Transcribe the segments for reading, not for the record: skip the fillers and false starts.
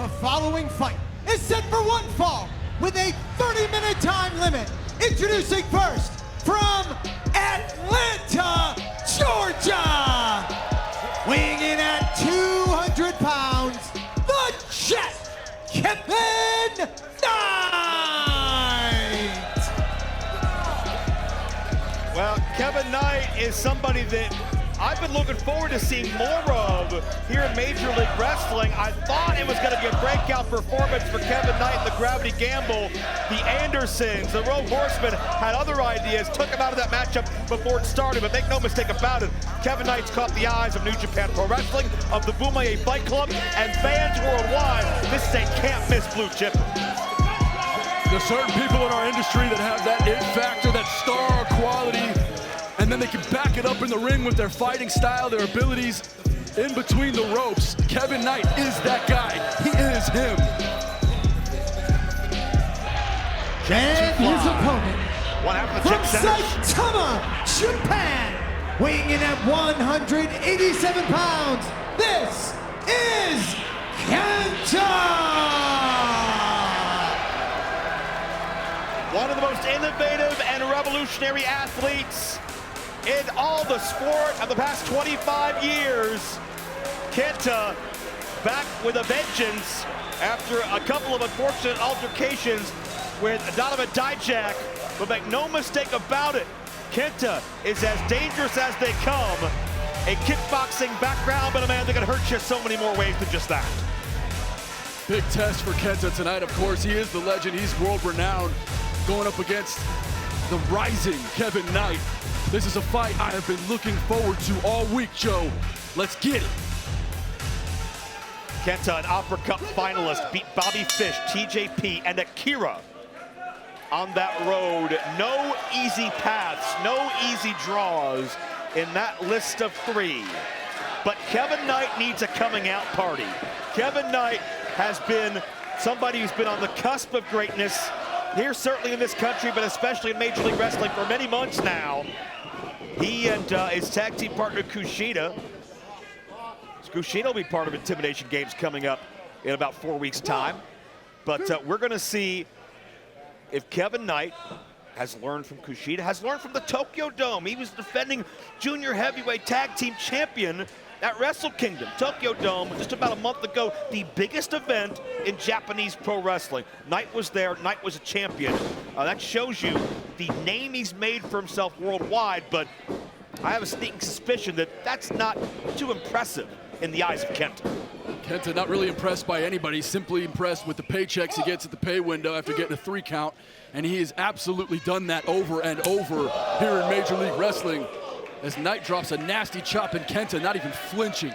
The following fight is set for one fall with a 30-minute time limit. Introducing first from Atlanta, Georgia, weighing in at 200 pounds, the Jet, Kevin Knight. Well, Kevin Knight is somebody that I've been looking forward to seeing more of here in Major League Wrestling. I thought it was going to be a breakout performance for Kevin Knight in the Gravity Gamble. The Andersons, the Road Horsemen had other ideas, took him out of that matchup before it started, but make no mistake about it, Kevin Knight's caught the eyes of New Japan Pro Wrestling, of the Bumaye Fight Club, and fans worldwide. This is a can't-miss blue chipper. There's certain people in our industry that have that it factor, that star quality, and then they can back it up in the ring with their fighting style, their abilities in between the ropes. Kevin Knight is that guy. He is him. And his opponent from Saitama, Japan, weighing in at 187 pounds, this is Kenta! One of the most innovative and revolutionary athletes in all the sport of the past 25 years. Kenta back with a vengeance after a couple of unfortunate altercations with Donovan Dijak, but make no mistake about it, Kenta is as dangerous as they come. A kickboxing background, but a man that can hurt you so many more ways than just that. Big test for Kenta tonight, of course. He is the legend, he's world-renowned, going up against the rising Kevin Knight. This is a fight I have been looking forward to all week, Joe. Let's get it. Kenta, an Opera Cup finalist, beat Bobby Fish, TJP, and Akira on that road. No easy paths, no easy draws in that list of three. But Kevin Knight needs a coming out party. Kevin Knight has been somebody who's been on the cusp of greatness here, certainly in this country, but especially in Major League Wrestling for many months now. He and his tag team partner, Kushida. Kushida will be part of Intimidation Games coming up in about 4 weeks' time. But we're going to see if Kevin Knight has learned from Kushida, has learned from the Tokyo Dome. He was defending junior heavyweight tag team champion at Wrestle Kingdom, Tokyo Dome, just about a month ago, the biggest event in Japanese pro wrestling. Knight was there, Knight was a champion. That shows you the name he's made for himself worldwide, but I have a sneaking suspicion that that's not too impressive in the eyes of Kenta. Kenta not really impressed by anybody, simply impressed with the paychecks he gets at the pay window after getting a 3 count, and he has absolutely done that over and over here in Major League Wrestling. As Knight drops a nasty chop and Kenta not even flinching.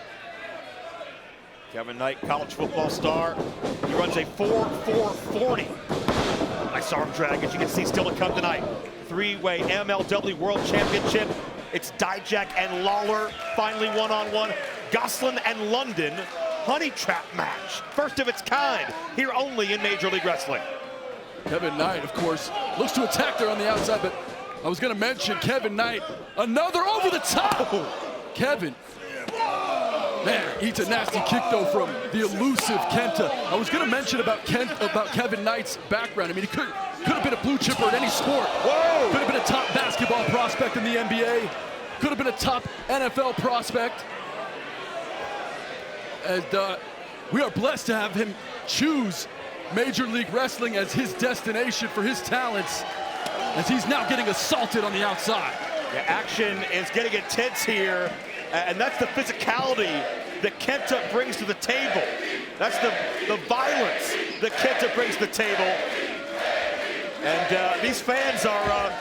Kevin Knight, college football star. He runs a 4.40. Nice arm drag, as you can see, still to come tonight. 3-way MLW World Championship. It's Dijak and Lawler, finally one-on-one. Gosselin and London, honey trap match. First of its kind, here only in Major League Wrestling. Kevin Knight, of course, looks to attack there on the outside, but I was gonna mention Kevin Knight, another over the top. Kevin, man, eats a nasty kick though from the elusive Kenta. I was gonna mention about Kevin Knight's background. I mean, he could have been a blue chipper in any sport. Whoa! Could have been a top basketball prospect in the NBA. Could have been a top NFL prospect. And we are blessed to have him choose Major League Wrestling as his destination for his talents, as he's now getting assaulted on the outside. The action is getting intense here, and that's the physicality that Kenta brings to the table. That's the violence that Kenta brings to the table. And these fans are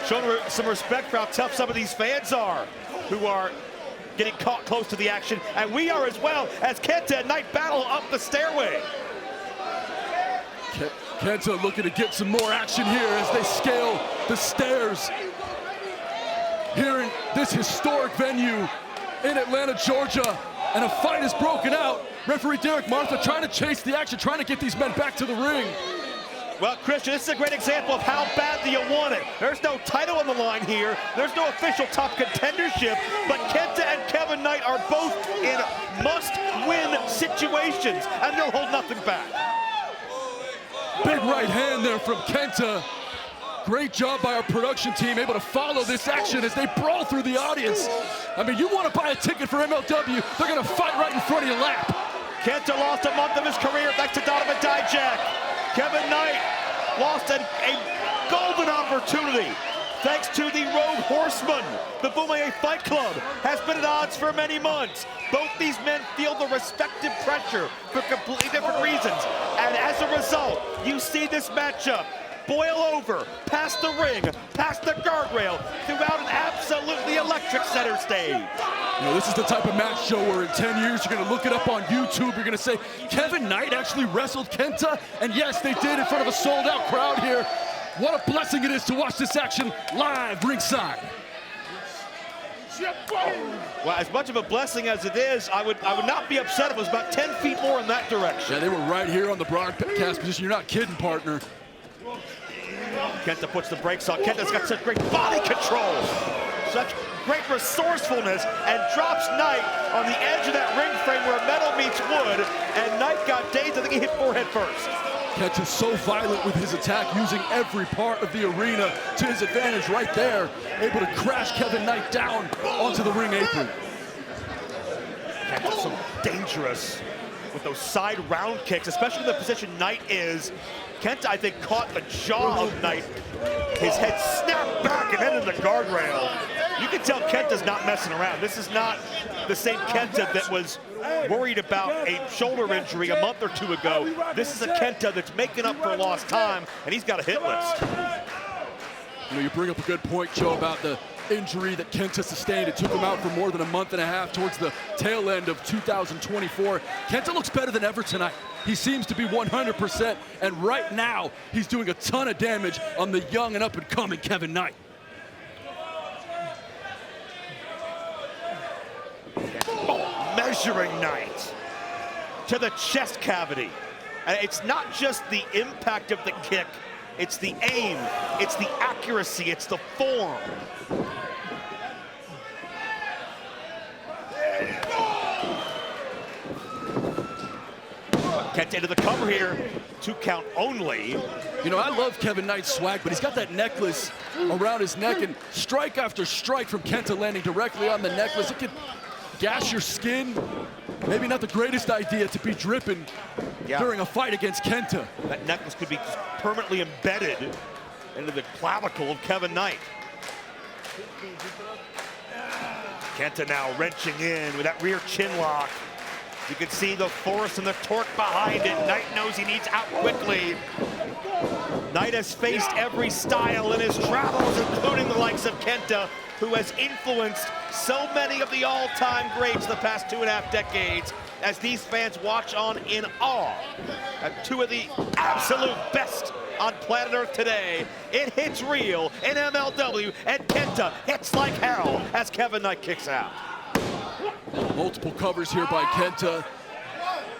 showing some respect for how tough some of these fans are, who are getting caught close to the action, and we are as well, as Kenta and Knight battle up the stairway. Kenta looking to get some more action here as they scale the stairs here in this historic venue in Atlanta, Georgia, and a fight is broken out. Referee Derek Martha trying to chase the action, trying to get these men back to the ring. Well, Christian, this is a great example of how badly you want it. There's no title on the line here. There's no official top contendership, but Kenta and Kevin Knight are both in must-win situations, and they'll hold nothing back. Big right hand there from Kenta. Great job by our production team, able to follow this action as they brawl through the audience. I mean, you want to buy a ticket for MLW, they're going to fight right in front of your lap. Kenta lost a month of his career thanks to Donovan Dijak. Kevin Knight lost a golden opportunity thanks to the Rogue Horseman. The Boomaye Fight Club has been at odds for many months. Both these men feel the respective pressure for completely different reasons. And as a result, you see this matchup boil over, past the ring, past the guardrail, throughout an absolutely electric center stage. You know, this is the type of match show where in 10 years you're gonna look it up on YouTube, you're gonna say, Kevin Knight actually wrestled Kenta? And yes, they did in front of a sold-out crowd here. What a blessing it is to watch this action live ringside. Well, as much of a blessing as it is, I would not be upset if it was about 10 feet more in that direction. Yeah, they were right here on the broadcast position. You're not kidding, partner. Kenta puts the brakes on. Kenta's got such great body control, such great resourcefulness, and drops Knight on the edge of that ring frame where metal meets wood, and Knight got dazed. I think he hit forehead first. Kenta's so violent with his attack, using every part of the arena to his advantage right there, able to crash Kevin Knight down onto the ring apron. Kenta's so dangerous with those side round kicks, especially in the position Knight is. Kenta, I think, caught the jaw of Knight. His head snapped back and ended the guardrail. You can tell Kenta's not messing around. This is not the same Kenta that was worried about a shoulder injury a month or two ago. This is a Kenta that's making up for lost time, and he's got a hit list. You know, you bring up a good point, Joe, about the injury that Kenta sustained. It took him out for more than a month and a half towards the tail end of 2024. Kenta looks better than ever tonight. He seems to be 100%, and right now, he's doing a ton of damage on the young and up-and-coming Kevin Knight. Measuring Knight to the chest cavity. And it's not just the impact of the kick, it's the aim, it's the accuracy, it's the form. Kenta into the cover here, 2 count only. You know, I love Kevin Knight's swag, but he's got that necklace around his neck, and strike after strike from Kenta landing directly on the necklace. It could gash your skin. Maybe not the greatest idea to be dripping during a fight against Kenta. That necklace could be just permanently embedded into the clavicle of Kevin Knight. Kenta now wrenching in with that rear chin lock. You can see the force and the torque behind it. Knight knows he needs out quickly. Knight has faced every style in his travels, including the likes of Kenta, who has influenced so many of the all-time greats the past 2.5 decades, as these fans watch on in awe at 2 of the absolute best on planet Earth today. It hits real in MLW, and Kenta hits like hell as Kevin Knight kicks out. Multiple covers here by Kenta.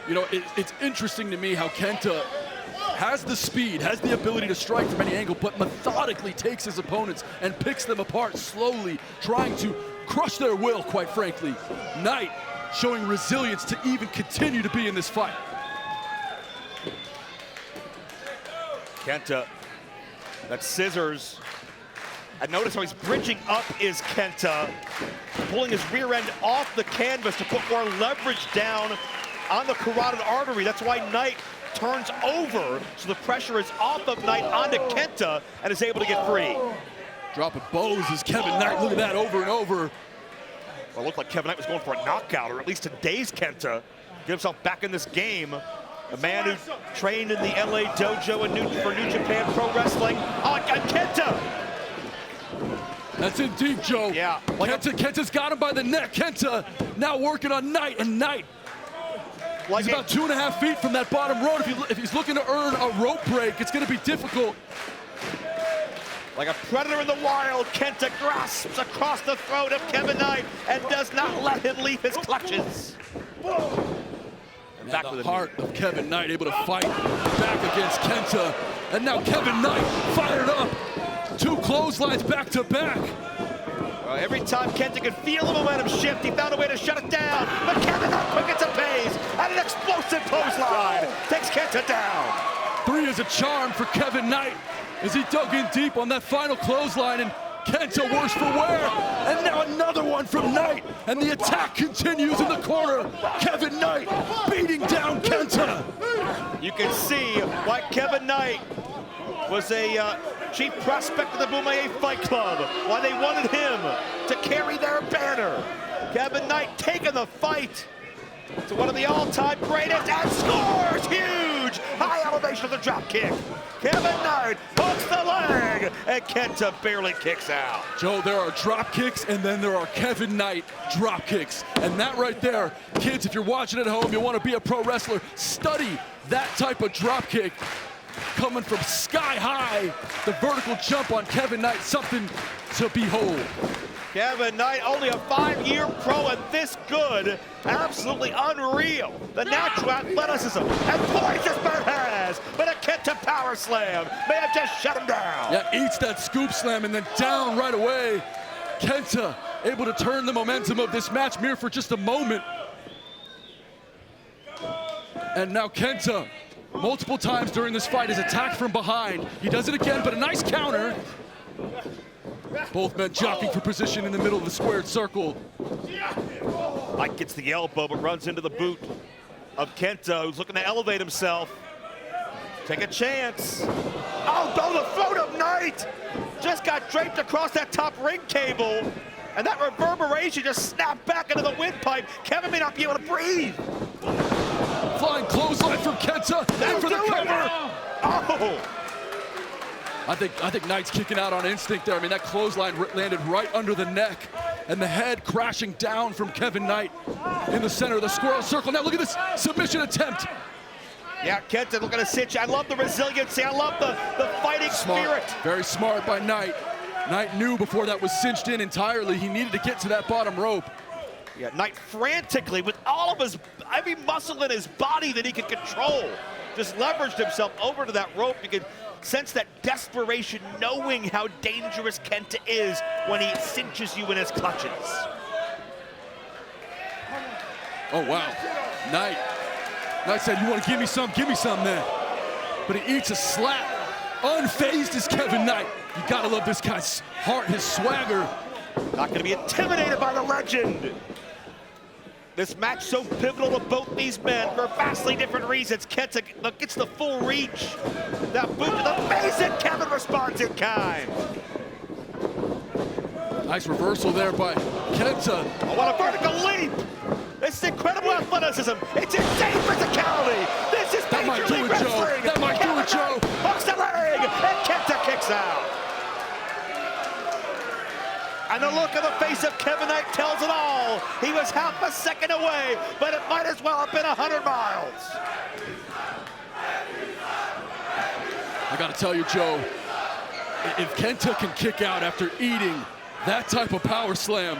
You know, it's interesting to me how Kenta has the speed, has the ability to strike from any angle, but methodically takes his opponents and picks them apart slowly, trying to crush their will, quite frankly. Knight showing resilience to even continue to be in this fight. Kenta, that scissors. And notice how he's bridging up is Kenta, pulling his rear end off the canvas to put more leverage down on the carotid artery. That's why Knight turns over, so the pressure is off of Knight onto Kenta and is able to get free. Dropping bows as Kevin Knight, look at that, over and over. Well, it looked like Kevin Knight was going for a knockout, or at least to daze Kenta, get himself back in this game. A man who trained in the LA dojo for New Japan Pro Wrestling. Oh, and Kenta! That's in deep, Joe. Yeah. Kenta's got him by the neck. Kenta now working on Knight, and Knight, he's about 2.5 feet from that bottom rope. If he's looking to earn a rope break, it's going to be difficult. Like a predator in the wild, Kenta grasps across the throat of Kevin Knight and does not let him leave his clutches. And back the heart of Kevin Knight, able to fight back against Kenta. And now Kevin Knight fired up. 2 clotheslines back to back. Every time Kenta could feel the momentum shift, he found a way to shut it down. But Kenta Knight quickens a pace, and an explosive clothesline takes Kenta down. 3 is a charm for Kevin Knight as he dug in deep on that final clothesline, and Kenta worse for wear. And now another one from Knight, and the attack continues in the corner. Kevin Knight beating down Kenta. You can see why Kevin Knight was a chief prospect of the Boomaye Fight Club, why they wanted him to carry their banner. Kevin Knight taking the fight to one of the all-time greatest, and scores! Huge! High elevation of the drop kick. Kevin Knight hooks the leg, and Kenta barely kicks out. Joe, there are drop kicks, and then there are Kevin Knight drop kicks. And that right there, kids, if you're watching at home, you want to be a pro wrestler, study that type of drop kick. Coming from sky high, the vertical jump on Kevin Knight, something to behold. Kevin Knight, only a 5-year pro and this good, absolutely unreal. The natural athleticism and poise this man has, but a Kenta power slam may have just shut him down. Yeah, eats that scoop slam and then down right away. Kenta able to turn the momentum of this match mere for just a moment. And now Kenta, multiple times during this fight, is attacked from behind. He does it again, but a nice counter. Both men jockeying for position in the middle of the squared circle. Mike gets the elbow, but runs into the boot of Kenta, who's looking to elevate himself. Take a chance. Oh, the throat of Knight! Just got draped across that top ring cable, and that reverberation just snapped back into the windpipe. Kevin may not be able to breathe. Flying clothesline from Kenta, in for the cover. Oh! I think Knight's kicking out on instinct there. I mean, that clothesline landed right under the neck, and the head crashing down from Kevin Knight in the center of the squirrel circle. Now look at this submission attempt. Yeah, Kenta looking to cinch. I love the resiliency. I love the fighting spirit. Very smart by Knight. Knight knew before that was cinched in entirely, he needed to get to that bottom rope. Yeah, Knight frantically, with all of every muscle in his body that he could control, just leveraged himself over to that rope. You could sense that desperation, knowing how dangerous Kenta is when he cinches you in his clutches. Oh, wow. Knight said, you want to give me some then. But he eats a slap. Unfazed is Kevin Knight. You gotta love this guy's heart, his swagger. Not gonna be intimidated by the legend. This match so pivotal to both these men for vastly different reasons. Kenta gets the full reach. That boot to the face, and Kevin responds in kind. Nice reversal there by Kenta. Oh, what a vertical leap! This is incredible athleticism. It's insane physicality. This is That might do Major it, League Joe. Wrestling. That might do it, Joe. Hooks the leg, and Kenta kicks out. And the look on the face of Kevin Knight tells it all. He was half a second away, but it might as well have been 100 miles. I gotta tell you, Joe, if Kenta can kick out after eating that type of power slam,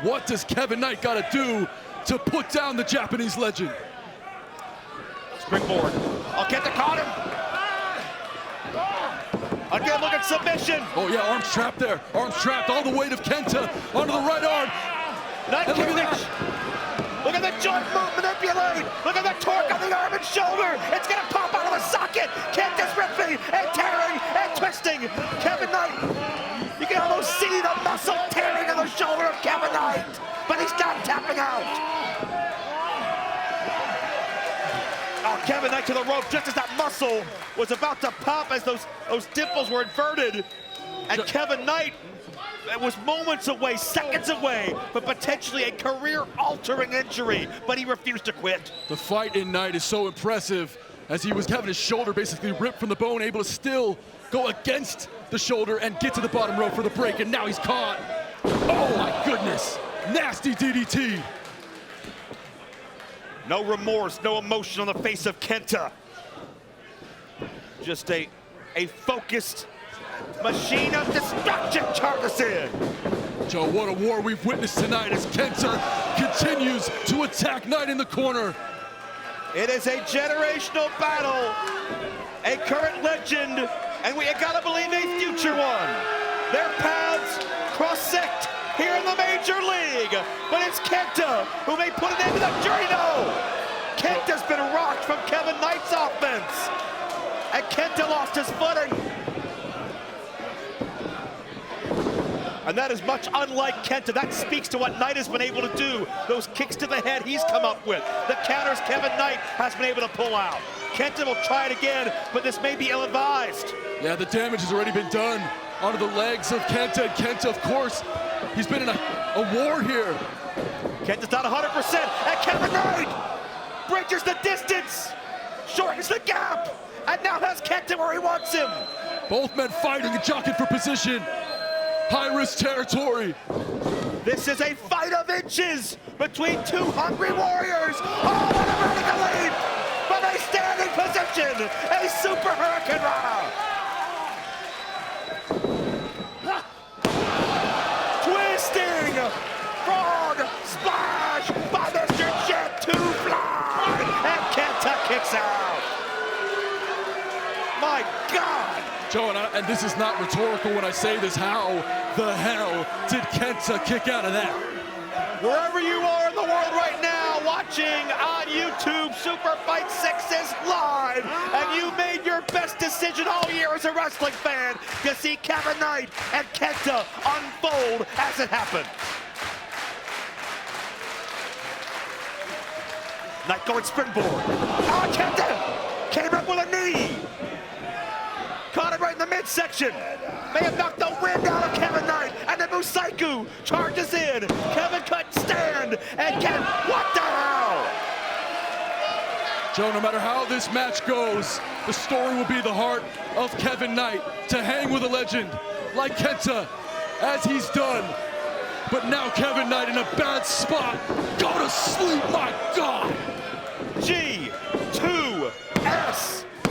what does Kevin Knight gotta do to put down the Japanese legend? Springboard. Oh, Kenta caught him. Again, look at submission. Oh yeah, arms trapped there. Arms trapped, all the weight of Kenta onto the right arm. Knight And look at reach. Look at the joint move, manipulate. Look at the torque on the arm and shoulder. It's gonna pop out of the socket. Kenta's ripping and tearing and twisting. Kevin Knight, you can almost see the muscle tearing on the shoulder of Kevin Knight, but he's not tapping out. Oh, Kevin Knight to the rope just as that muscle was about to pop, as those dimples were inverted. And Kevin Knight, it was moments away, seconds away, but potentially a career-altering injury, but he refused to quit. The fight in Knight is so impressive, as he was having his shoulder basically ripped from the bone, able to still go against the shoulder and get to the bottom rope for the break, and now he's caught. Oh my goodness, nasty DDT. No remorse, no emotion on the face of Kenta. Just a focused machine of destruction charges in. Joe, what a war we've witnessed tonight as Kenta continues to attack Knight in the corner. It is a generational battle, a current legend, and we gotta believe a future one. Their paths cross-sect here in the Major League, but it's Kenta who may put an end to the journey. No! Kenta's been rocked from Kevin Knight's offense, and Kenta lost his footing. And that is much unlike Kenta. That speaks to what Knight has been able to do. Those kicks to the head he's come up with. The counters Kevin Knight has been able to pull out. Kenta will try it again, but this may be ill-advised. Yeah, the damage has already been done onto the legs of Kenta. And Kenta, of course, he's been in a war here. Kenta's not 100%, and Kevin Knight bridges the distance, shortens the gap, and now has Kenta where he wants him. Both men fighting and jockeying for position. High-risk territory. This is a fight of inches between two hungry warriors. Oh, what a vertical leap from a standing position. A super Hurricane Rana. Twisting frog splash by Mr. Jet to fly. And Kenta kicks out. My God. Joe, and this is not rhetorical when I say this, how the hell did Kenta kick out of that? Wherever you are in the world right now, watching on YouTube, Super Fight 6 is live, and you made your best decision all year as a wrestling fan to see Kevin Knight and Kenta unfold as it happened. Knight going springboard. Oh, Kenta came up with a knee. Caught him right in the midsection. May have knocked the wind out of Kevin Knight, and the Musaiku charges in. Kevin couldn't stand, and Kevin, what the hell? Joe, no matter how this match goes, the story will be the heart of Kevin Knight to hang with a legend like Kenta, as he's done. But now Kevin Knight in a bad spot. Go to sleep, my God. G2S.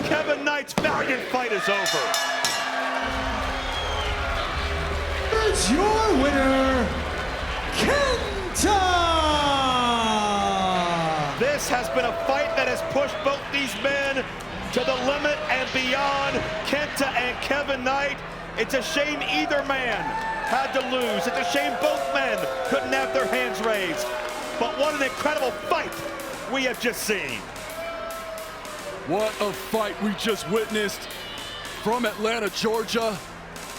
Kevin Knight's valiant fight is over. It's your winner, Kenta! This has been a fight that has pushed both these men to the limit and beyond. Kenta and Kevin Knight. It's a shame either man had to lose. It's a shame both men couldn't have their hands raised. But what an incredible fight we have just seen. What a fight we just witnessed from Atlanta, Georgia.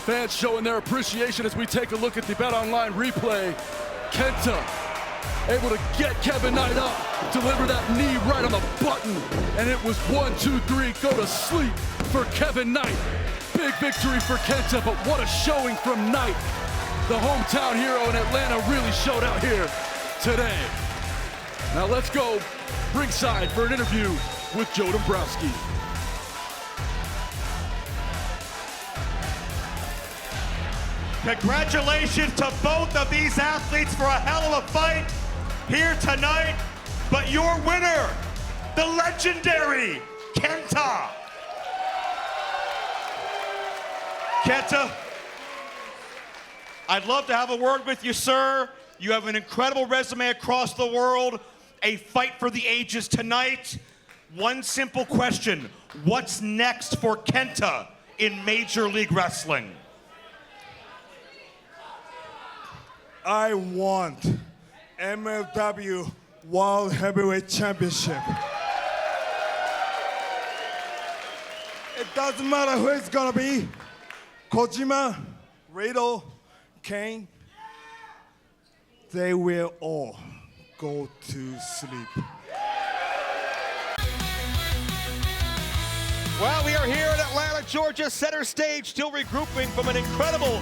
Fans showing their appreciation as we take a look at the BetOnline replay. Kenta able to get Kevin Knight up, deliver that knee right on the button, and it was 1, 2, 3, go to sleep for Kevin Knight. Big victory for Kenta, but what a showing from Knight. The hometown hero in Atlanta really showed out here today. Now let's go ringside for an interview with Joe Dombrowski. Congratulations to both of these athletes for a hell of a fight here tonight. But your winner, the legendary Kenta. Kenta, I'd love to have a word with you, sir. You have an incredible resume across the world. A fight for the ages tonight. One simple question. What's next for Kenta in Major League Wrestling? I want MLW World Heavyweight Championship. It doesn't matter who it's gonna be. Kojima, Riot, Kane, they will all go to sleep. Well, we are here in Atlanta, Georgia, center stage, still regrouping from an incredible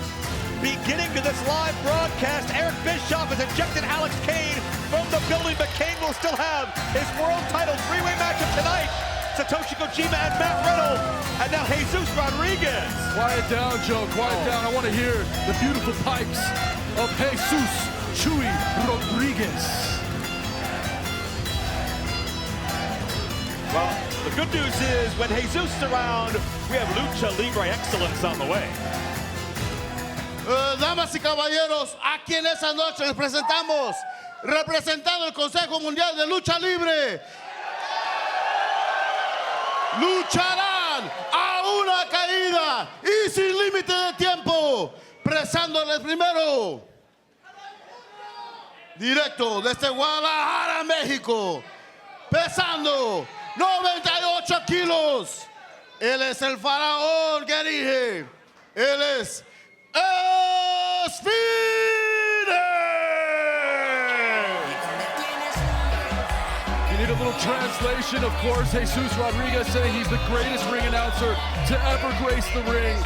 beginning to this live broadcast. Eric Bischoff has ejected Alex Kane from the building, but Kane will still have his world title three-way matchup tonight. Satoshi Kojima and Matt Riddle, and now Jesus Rodriguez. Quiet down, Joe, quiet down. I want to hear the beautiful pipes of Jesus Chuy Rodriguez. Well, the good news is when Jesus is around, we have Lucha Libre excellence on the way. Damas y caballeros, aquí en esa noche representando el Consejo Mundial de Lucha Libre, lucharán a una caída y sin límite de tiempo. Presándole primero. Directo desde Guadalajara, México. Pesando 98 kilos. Él es el faraón que dije. Él es Esfinge. You need a little translation, of course. Jesus Rodriguez saying he's the greatest ring announcer to ever grace the ring.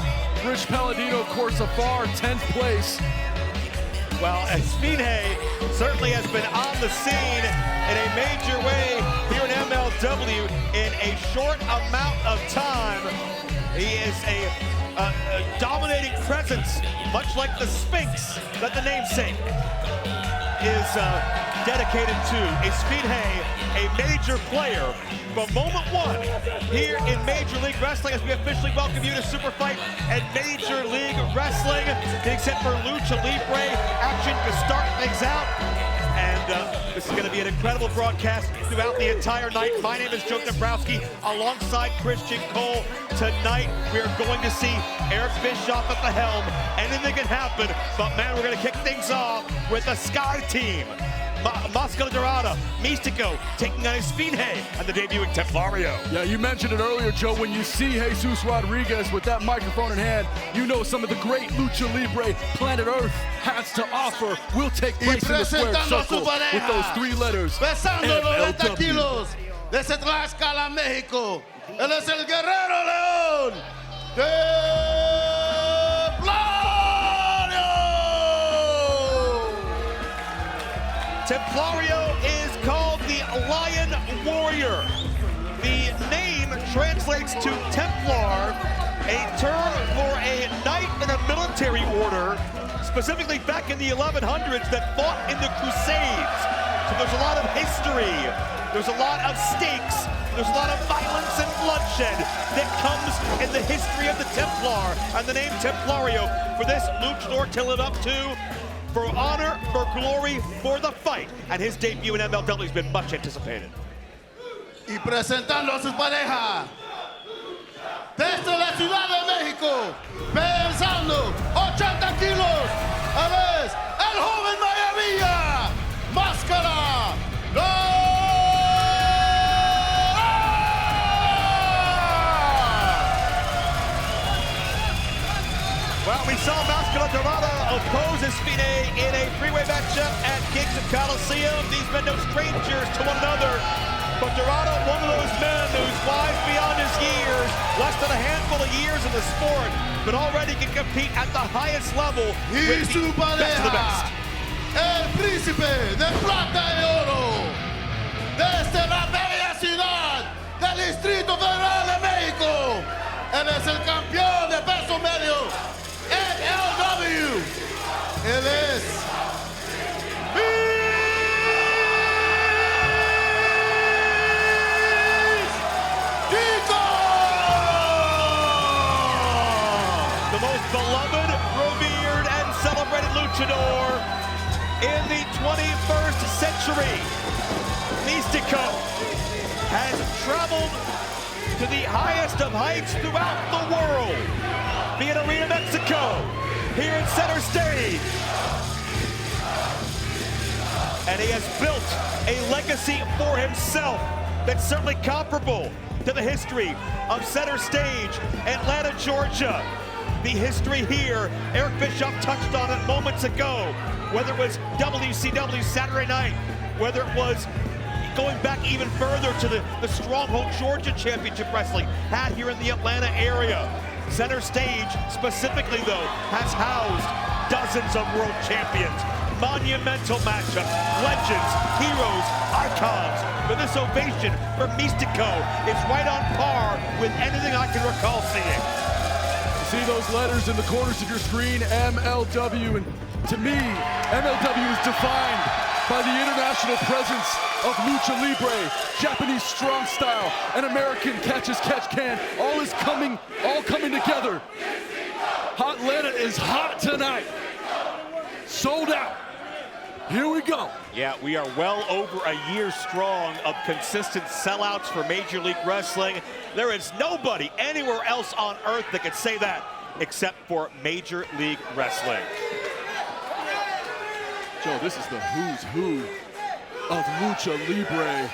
Rich Palladino, of course, afar, 10th place. Well, Esfinge certainly has been on the scene in a major way here in MLW in a short amount of time. He is a dominating presence, much like the Sphinx that the namesake is dedicated to. Esfinge, a major player from moment one here in Major League Wrestling, as we officially welcome you to Super Fight and Major League Wrestling. Getting set for Lucha Libre action to start things out. And this is going to be an incredible broadcast throughout the entire night. My name is Joe Dombrowski, alongside Christian Cole. Tonight, we are going to see Eric Bischoff at the helm. Anything can happen, but man, we're going to kick things off with the Sky Team. Máscara Dorada, Místico, taking on Esfinge and the debuting Templario. Yeah, you mentioned it earlier, Joe. When you see Jesus Rodriguez with that microphone in hand, you know some of the great Lucha Libre planet Earth has to offer will take place in the squared circle with those 3 letters. Pesando 90 MLW. kilos. Desde Tlaxcala, México. Él es el Guerrero León. Templario is called the Lion Warrior. The name translates to Templar, a term for a knight in a military order, specifically back in the 1100s that fought in the Crusades. So there's a lot of history, there's a lot of stakes, there's a lot of violence and bloodshed that comes in the history of the Templar, and the name Templario for this luchador to live up to. For honor, for glory, for the fight. And his debut in MLW has been much anticipated. Y presentando a su pareja. Desde la Ciudad de México. Pesando 80 kilos. Él es el joven Maravilla. Máscara. Well, we saw Máscara Dorada oppose Esfinge in a three-way matchup at Kings of Coliseum. These men no strangers to one another. But Dorada, one of those men who's wise beyond his years, less than a handful of years in the sport, but already can compete at the highest level with the best of the best. El príncipe de plata y oro. Desde la bella ciudad del Distrito Federal de México. Él es el campeón de peso medio. MLW. Él es Místico. The most beloved, revered, and celebrated luchador in the 21st century. Místico has traveled to the highest of heights throughout the world. Be it Arena Mexico, here in center stage. And he has built a legacy for himself that's certainly comparable to the history of center stage, Atlanta, Georgia. The history here, Eric Bischoff touched on it moments ago, whether it was WCW Saturday night, whether it was going back even further to the Stronghold Georgia Championship Wrestling had here in the Atlanta area. Center stage, specifically though, has housed dozens of world champions, monumental matchups, legends, heroes, icons. But this ovation for Místico is right on par with anything I can recall seeing. See those letters in the corners of your screen, MLW, and to me, MLW is defined by the international presence of Lucha Libre, Japanese strong style, and American catch-as-catch-can. All coming together. Atlanta is hot tonight. Sold out. Here we go. Yeah, we are well over a year strong of consistent sellouts for Major League Wrestling. There is nobody anywhere else on earth that could say that except for Major League Wrestling. Joe, this is the who's who of Lucha Libre.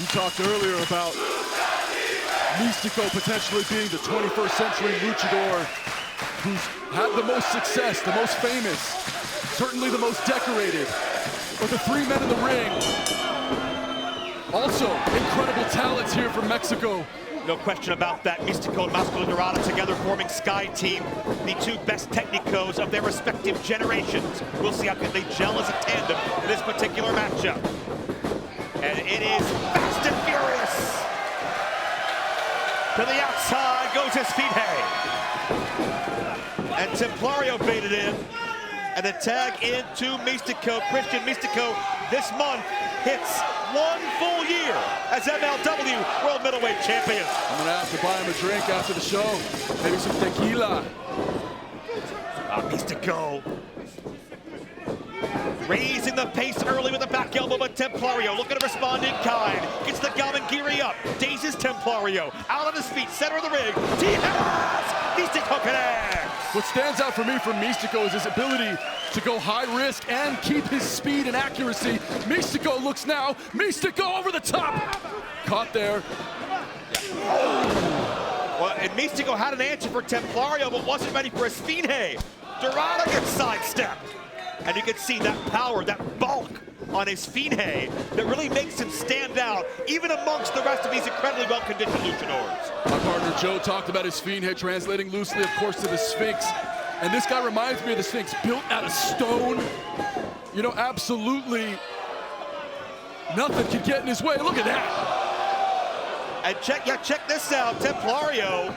You talked earlier about Místico potentially being the 21st century luchador who's had the most success, the most famous, certainly the most decorated. But the three men in the ring, also incredible talents here from Mexico. No question about that. Místico and Máscara Dorada together forming Sky Team, the two best technicos of their respective generations. We'll see how they gel as a tandem in this particular matchup. And it is fast and furious. To the outside goes Esfinge. And Templario baited in. And a tag into Místico. Christian Místico this month hits 1 full year as MLW World Middleweight Champion. I'm gonna have to buy him a drink after the show. Maybe some tequila. Místico raising the pace early with a back elbow, but Templario looking to respond in kind. Gets the Gamangiri up, dazes Templario. Out on his feet, center of the ring. T-House! Místico connects! What stands out for me from Místico is his ability to go high risk and keep his speed and accuracy. Místico looks now. Místico over the top. Caught there. Well, and Místico had an answer for Templario, but wasn't ready for Esfinge. Dorada gets sidestepped. And you can see that power, that bulk on Esfinge that really makes him stand out, even amongst the rest of these incredibly well-conditioned luchadors. My partner Joe talked about Esfinge, translating loosely, of course, to the Sphinx. And this guy reminds me of the Sphinx, built out of stone. You know, absolutely nothing can get in his way. Look at that. And check this out. Templario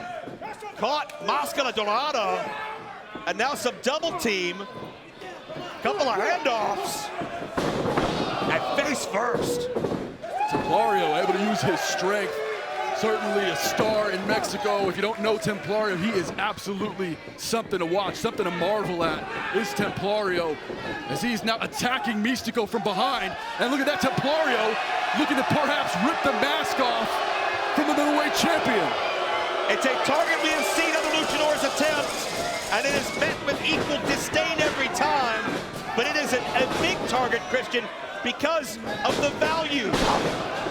caught Máscara Dorada, and now some double team. Couple of handoffs. And face first. Templario able to use his strength. Certainly a star in Mexico. If you don't know Templario, he is absolutely something to watch, something to marvel at. Is Templario, as he's now attacking Místico from behind. And look at that, Templario looking to perhaps rip the mask off from the middleweight champion. It's a target we have seen other luchadors attempt, and it is met with equal disdain every time. But it is a big target, Christian, because of the value,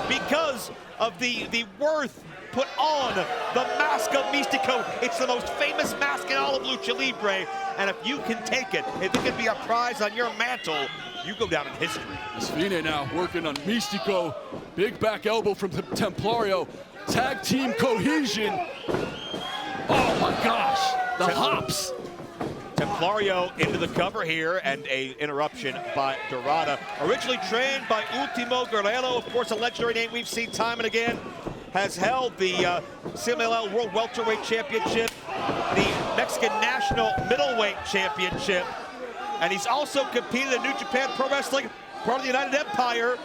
because of the worth put on the mask of Místico. It's the most famous mask in all of Lucha Libre, and if you can take it, if it can be a prize on your mantle, you go down in history. Esfinge now working on Místico. Big back elbow from Templario. Tag team cohesion. Oh my gosh, the hops. Templario into the cover here, and a interruption by Dorada. Originally trained by Ultimo Guerrero, of course a legendary name we've seen time and again, has held the CMLL World Welterweight Championship, the Mexican National Middleweight Championship, and he's also competed in New Japan Pro Wrestling, part of the United Empire,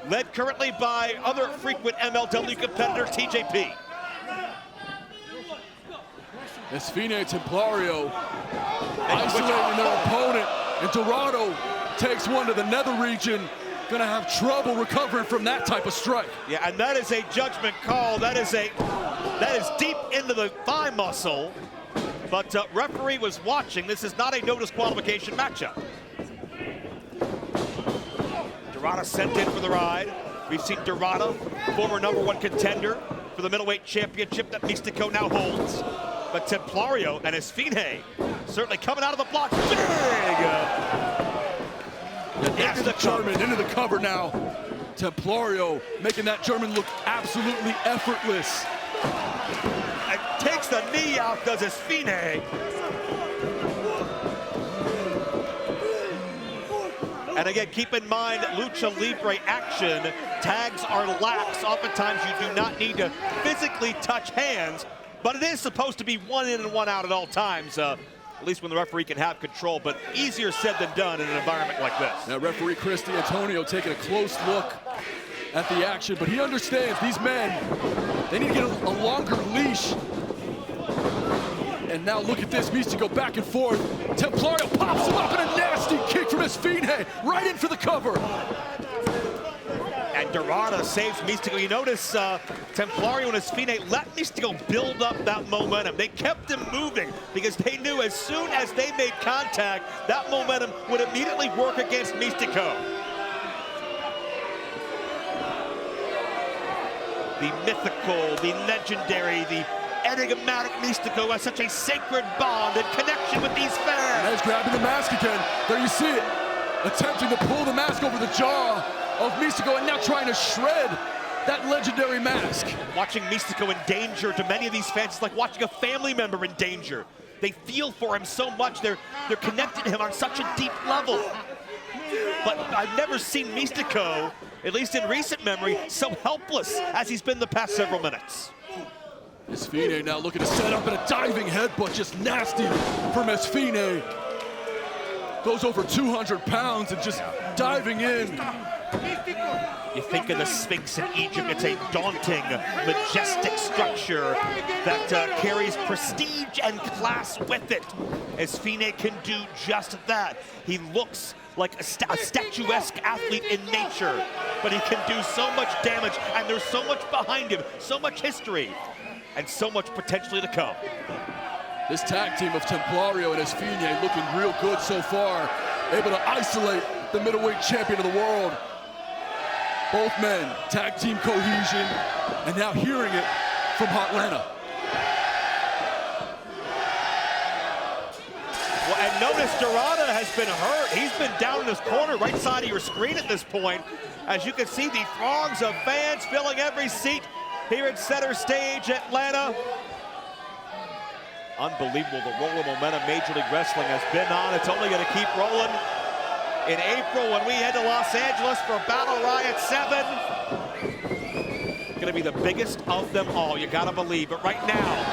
led currently by other frequent MLW competitor TJP. Esfinge, Templario isolating their opponent, and Dorado takes one to the nether region. Gonna have trouble recovering from that type of strike. Yeah, and that is a judgment call. That is deep into the thigh muscle. But referee was watching. This is not a no disqualification matchup. Dorada sent in for the ride. We've seen Dorada, former #1 contender for the middleweight championship that Místico now holds. But Templario and Esfinge certainly coming out of the blocks big. Into the German, into the cover now. Templario making that German look absolutely effortless. And takes the knee out, does Esfinge. And again, keep in mind, Lucha Libre action, tags are lax. Oftentimes you do not need to physically touch hands, but it is supposed to be one in and one out at all times, at least when the referee can have control, but easier said than done in an environment like this. Now referee Chris D'Antonio taking a close look at the action, but he understands these men, they need to get a longer leash. And now look at this, Místico back and forth. Templario pops him up and a nasty kick from Esfinge, right in for the cover. And Dorada saves Místico. You notice Templario and Esfinge let Místico build up that momentum. They kept him moving because they knew as soon as they made contact, that momentum would immediately work against Místico. The mythical, the legendary, the enigmatic Místico has such a sacred bond and connection with these fans. And he's grabbing the mask again. There you see it. Attempting to pull the mask over the jaw of Místico and now trying to shred that legendary mask. Watching Místico in danger to many of these fans is like watching a family member in danger. They feel for him so much. They're connected to him on such a deep level. But I've never seen Místico, at least in recent memory, so helpless as he's been the past several minutes. Esfinge now looking to set up in a diving headbutt, just nasty from Esfinge. Goes over 200 pounds and just diving in. You think of the Sphinx in Egypt, it's a daunting, majestic structure that carries prestige and class with it. Esfinge can do just that. He looks like a statuesque athlete in nature, but he can do so much damage, and there's so much behind him, so much history, and so much potentially to come. This tag team of Templario and Esfinge looking real good so far. Able to isolate the middleweight champion of the world. Both men, tag team cohesion, and now hearing it from Hotlanta. Well, and notice Dorada has been hurt. He's been down in his corner, right side of your screen at this point. As you can see, the throngs of fans filling every seat here at center stage, Atlanta. Unbelievable, the roll of momentum Major League Wrestling has been on. It's only going to keep rolling. In April, when we head to Los Angeles for Battle Riot 7, going to be the biggest of them all. You got to believe it right now.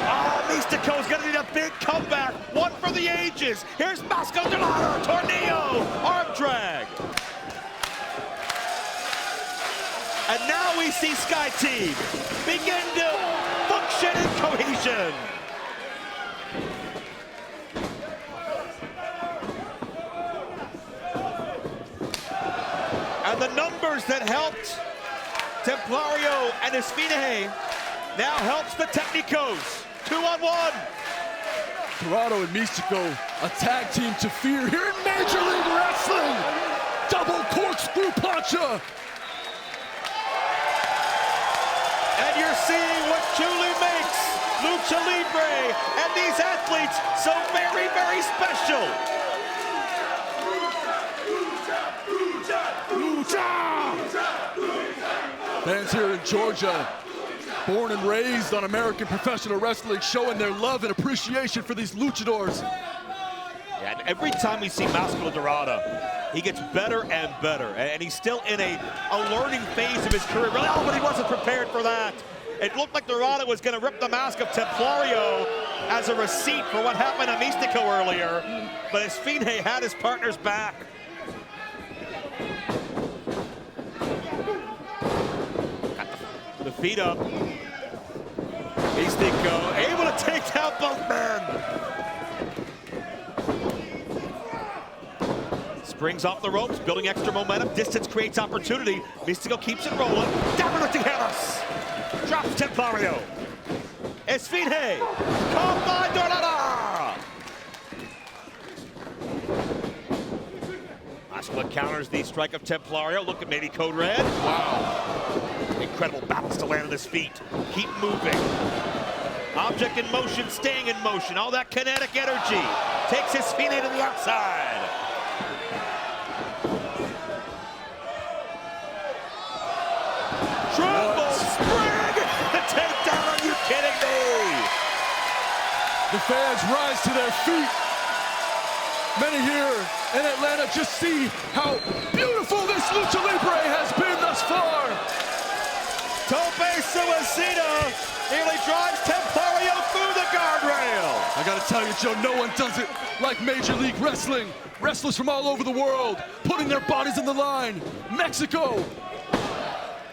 Oh, Místico's going to need a big comeback. One for the ages. Here's Masco Dorada, Tornillo, arm drag. And now we see Sky Team begin to function in cohesion. And the numbers that helped Templario and Esfinge now helps the Technicos. 2-on-1. Dorado and Místico, a tag team to fear here in Major League Wrestling. Double corkscrew plancha. And you're seeing what truly makes Lucha Libre and these athletes so very, very special. Fans here in Georgia, born and raised on American professional wrestling, showing their love and appreciation for these luchadors. Yeah, and every time we see Masco Dorada, he gets better and better. And he's still in a learning phase of his career. Oh, but he wasn't prepared for that. It looked like Dorada was going to rip the mask of Templario as a receipt for what happened to Místico earlier. But Esfinge had his partner's back. The feet up. Místico able to take down both men. Springs off the ropes, building extra momentum. Distance creates opportunity. Místico keeps it rolling. Downward Tijeras. Drops Templario. Esfinge. Caught by Dorada. Masco counters the strike of Templario. Look at maybe Code Red. Wow. Incredible balance to land on his feet. Keep moving. Object in motion, staying in motion. All that kinetic energy takes Esfinge to the outside. Triple spring! The takedown, are you kidding me? The fans rise to their feet. Many here in Atlanta just see how beautiful this Lucha Libre has been thus far. Tope Suicida nearly drives Templario through the guardrail. I gotta tell you, Joe, no one does it like Major League Wrestling. Wrestlers from all over the world putting their bodies on the line. Mexico.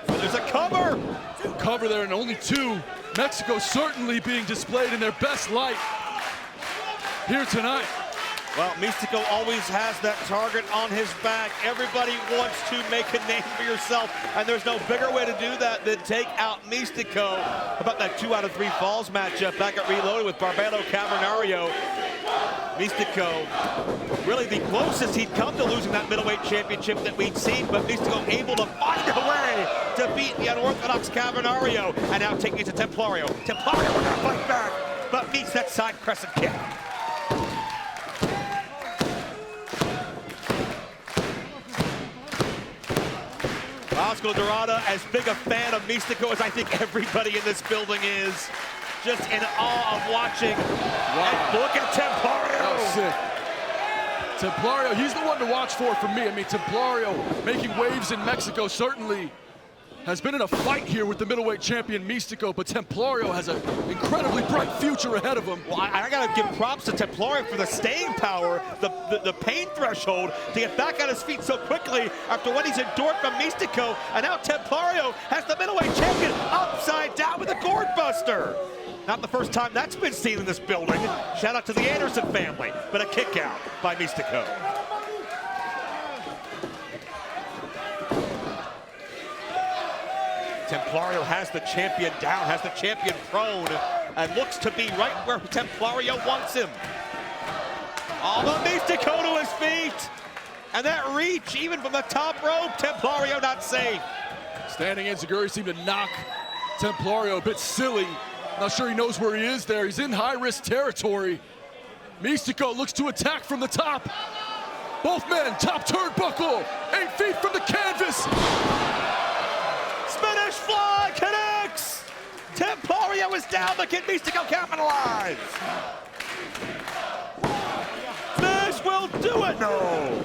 There's a cover. Cover there and only two. Mexico certainly being displayed in their best light. here tonight. Well, Místico always has that target on his back. Everybody wants to make a name for yourself, and there's no bigger way to do that than take out Místico. How about that 2 out of 3 falls matchup back at Reloaded with Barbado Cavernario? Místico, really the closest he'd come to losing that middleweight championship that we'd seen, but Místico able to find a way to beat the unorthodox Cavernario, and now taking it to Templario. Templario with that fight back, but meets that side crescent kick. Oscar Dorada, as big a fan of Místico as I think everybody in this building is. Just in awe of watching. Wow. And look at Templario. That was sick. Templario, he's the one to watch for me. I mean, Templario making waves in Mexico certainly has been in a fight here with the middleweight champion Místico, but Templario has an incredibly bright future ahead of him. Well, I gotta give props to Templario for the staying power, the pain threshold to get back on his feet so quickly after what he's endured from Místico, and now Templario has the middleweight champion upside down with a gourd buster. Not the first time that's been seen in this building. Shout out to the Anderson family, but a kick out by Místico. Templario has the champion down, has the champion prone, and looks to be right where Templario wants him. Although Místico to his feet, and that reach, even from the top rope, Templario not safe. Standing enziguri seemed to knock Templario a bit silly. Not sure he knows where he is there. He's in high-risk territory. Místico looks to attack from the top. Both men, top turnbuckle, 8 feet from the canvas. Spanish fly connects. Templario is down, but can Místico capitalize? This will do it. No.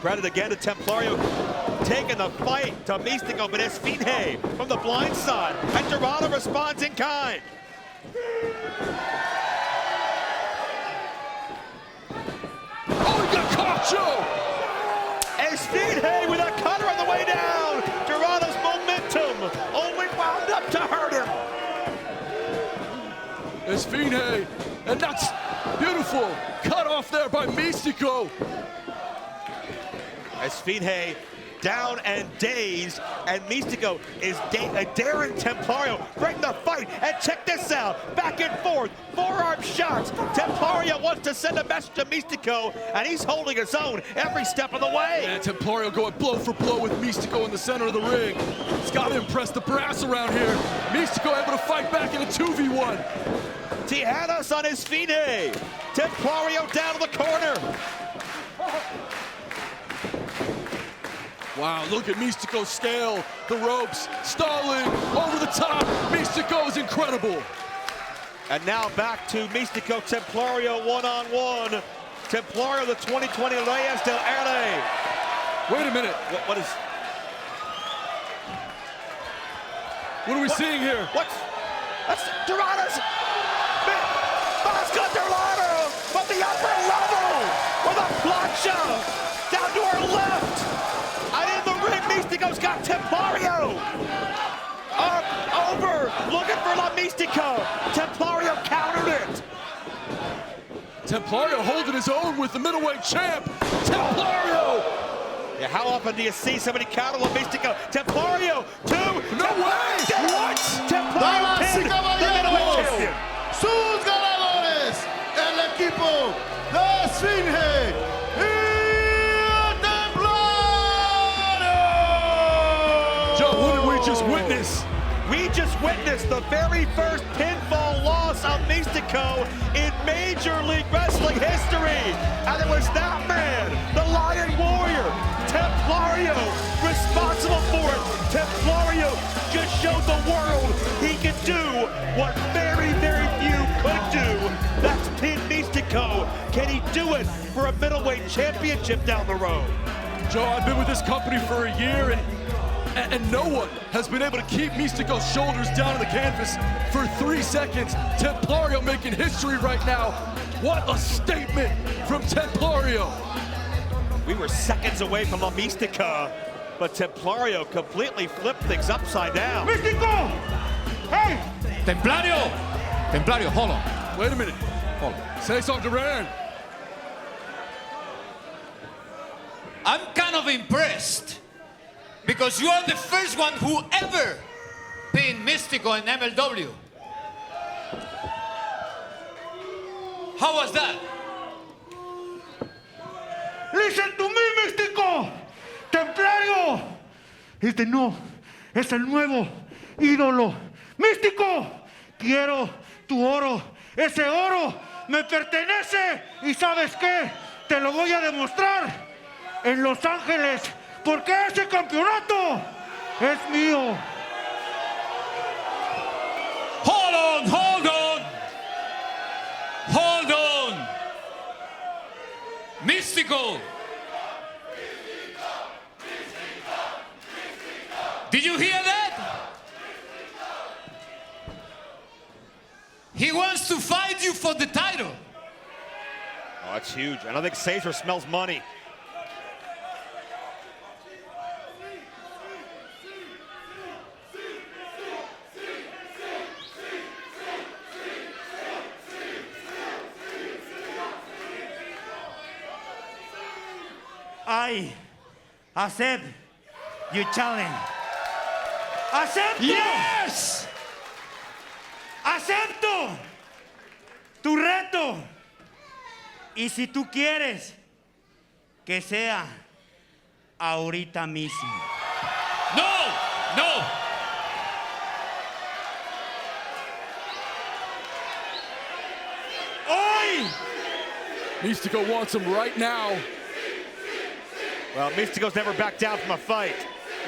Credit again to Templario taking the fight to Místico, but Esfinge from the blind side, and Dorada responds in kind. Oh, he got caught, Joe! Esfinge with a cutter on the way down. Dorada's momentum only wound up to hurt him. Esfinge, and that's beautiful. Cut off there by Místico. Esfinge down and dazed, and Místico is daring Templario, bring the fight, and check this out, back and forth, forearm shots. Templario wants to send a message to Místico, and he's holding his own every step of the way. And Templario going blow for blow with Místico in the center of the ring. He's got to impress the brass around here. Místico able to fight back in a 2v1. Tijeras on Esfinge. Templario down to the corner. Wow, look at Místico scale the ropes, stalling over the top. Místico is incredible. And now back to Místico, Templario one-on-one. Templario, the 2020 Reyes del Aire. Wait a minute. What are we seeing here? That's Dorada's. Oscar Dorada from the upper level with a plancha down to our left. And in the ring, Místico's got Templario. Up, over, looking for La Místico. Templario countered it. Templario holding his own with the middleweight champ, Templario. Yeah, how often do you see somebody counter La Místico? Templario, 2. No way! What? Templario pinned the middleweight champion. Sus ganadores, el equipo de Esfinge y Templario. Joe, what did we just witness? We just witnessed the very first pinfall loss of Místico in Major League Wrestling history. And it was that man, the Lion Warrior, Templario, responsible for it. Templario just showed the world he can do what very, very few could do. That's pin Místico. Can he do it for a middleweight championship down the road? Joe, I've been with this company for a year, and no one has been able to keep Místico's shoulders down on the canvas for 3 seconds. Templario making history right now. What a statement from Templario. We were seconds away from La Mística, but Templario completely flipped things upside down. Místico! Hey! Templario! Templario, hold on. Wait a minute. Follow. Cesar Duran. I'm kind of impressed because you are the first one who ever pinned Mystico in MLW. How was that? Listen to me, Místico. Templario. No, es el nuevo ídolo. Místico, quiero tu oro. Ese oro me pertenece. ¿Y sabes qué? Te lo voy a demostrar en Los Ángeles. Porque ese campeonato es mío. Hold on, hold on. Hold on. Mystico. Did you hear that? He wants to fight you for the title. Oh, that's huge. And I think Cesar smells money. I accept your challenge. ¡Acepto! Yes! ¡Acepto tu reto! Y si tú quieres que sea ahorita mismo. No, no. ¡Hoy! Mystico wants him right now. Well, Mystico's never backed down from a fight.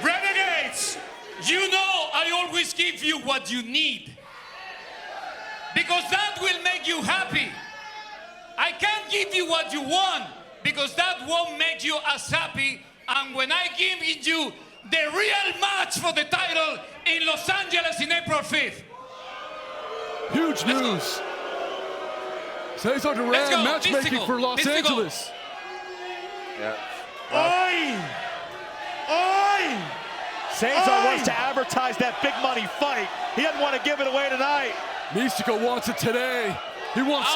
Renegades, you know I always give you what you need. Because that will make you happy. I can't give you what you want because that won't make you as happy. And when I give you the real match for the title in Los Angeles in April 5th. Huge news. Cesar Duran matchmaking for Los Angeles. Yeah. ¡Hoy! ¡Hoy! Cesar wants to advertise that big money fight. He doesn't want to give it away tonight. Mystico wants it today. He wants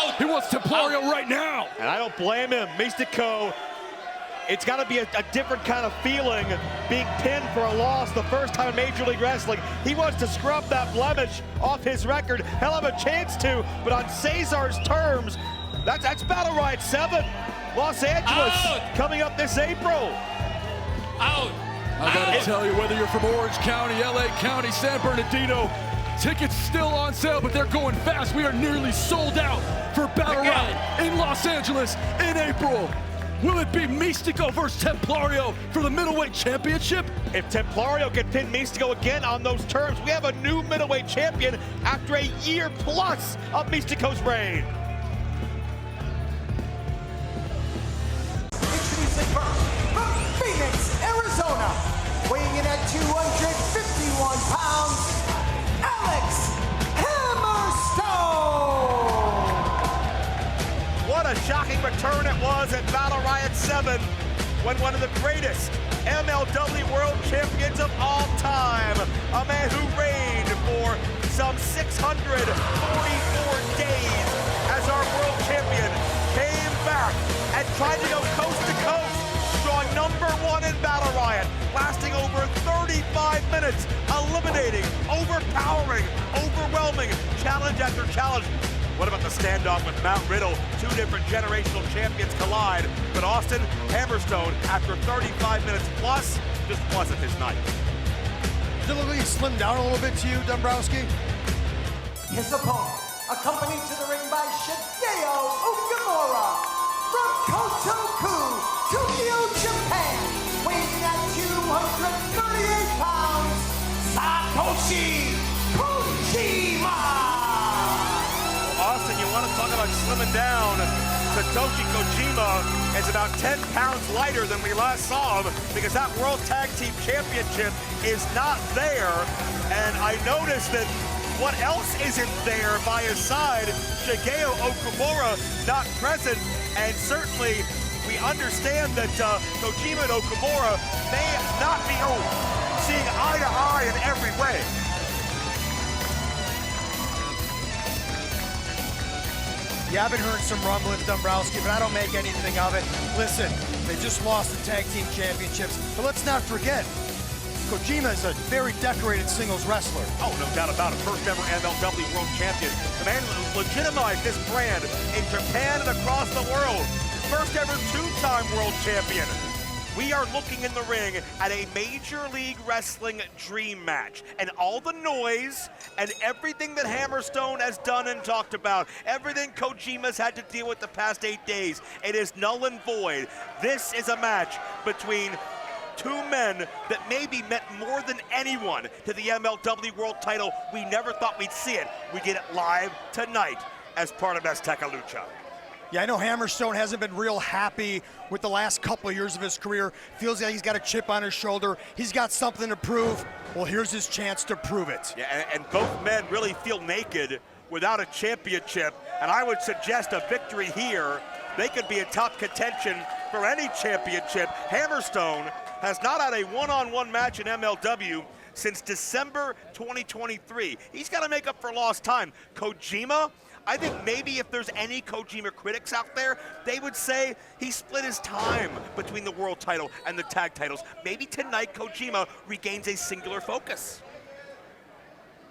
Templario right now. And I don't blame him. Mystico, it's got to be a different kind of feeling being pinned for a loss the first time in Major League Wrestling. He wants to scrub that blemish off his record. He'll have a chance to, but on Cesar's terms, that's Battle Riot 7. Los Angeles coming up this April. Out. I gotta tell you, whether you're from Orange County, LA County, San Bernardino, tickets still on sale, but they're going fast. We are nearly sold out for Battle Riot in Los Angeles in April. Will it be Mystico versus Templario for the middleweight championship? If Templario can pin Mystico again on those terms, we have a new middleweight champion after a year plus of Mystico's reign. Introducing first, from Phoenix, Arizona, weighing in at 251 pounds, Alex Hammerstone! What a shocking return it was at Battle Riot 7 when one of the greatest MLW World Champions of all time, a man who reigned for some 644 days as our world champion, came back and tried to go coast to coast, drawing #1 in Battle Riot, lasting over 35 minutes, eliminating, overpowering, overwhelming, challenge after challenge. What about the standoff with Mount Riddle? Two different generational champions collide, but Austin Hammerstone, after 35 minutes plus, just wasn't his night. Did it look like he slimmed down a little bit to you, Dombrowski? His opponent, accompanied to the ring by Shigeo Okamura, from Kotoku, Tokyo, Japan, weighing at 238 pounds, Satoshi Kojima! Austin, you want to talk about slimming down? Satoshi Kojima is about 10 pounds lighter than we last saw him because that World Tag Team Championship is not there. And I noticed that what else isn't there by his side? Shigeo Okamura not present, and certainly we understand that Kojima and Okamura may not be seeing eye to eye in every way. Yeah, I've been hearing some rumblings, Dombrowski, but I don't make anything of it. Listen, they just lost the tag team championships, but let's not forget, Kojima is a very decorated singles wrestler. Oh, no doubt about it. First ever MLW World Champion. The man who legitimized this brand in Japan and across the world. First ever two-time world champion. We are looking in the ring at a Major League Wrestling dream match. And all the noise and everything that Hammerstone has done and talked about, everything Kojima's had to deal with the past 8 days, it is null and void. This is a match between two men that maybe meant more than anyone to the MLW World title. We never thought we'd see it. We get it live tonight as part of Azteca Lucha. Yeah, I know Hammerstone hasn't been real happy with the last couple of years of his career. Feels like he's got a chip on his shoulder. He's got something to prove. Well, here's his chance to prove it. Yeah, and both men really feel naked without a championship. And I would suggest a victory here. They could be in top contention for any championship. Hammerstone has not had a one-on-one match in MLW since December 2023. He's got to make up for lost time. Kojima, I think maybe if there's any Kojima critics out there, they would say he split his time between the world title and the tag titles. Maybe tonight Kojima regains a singular focus.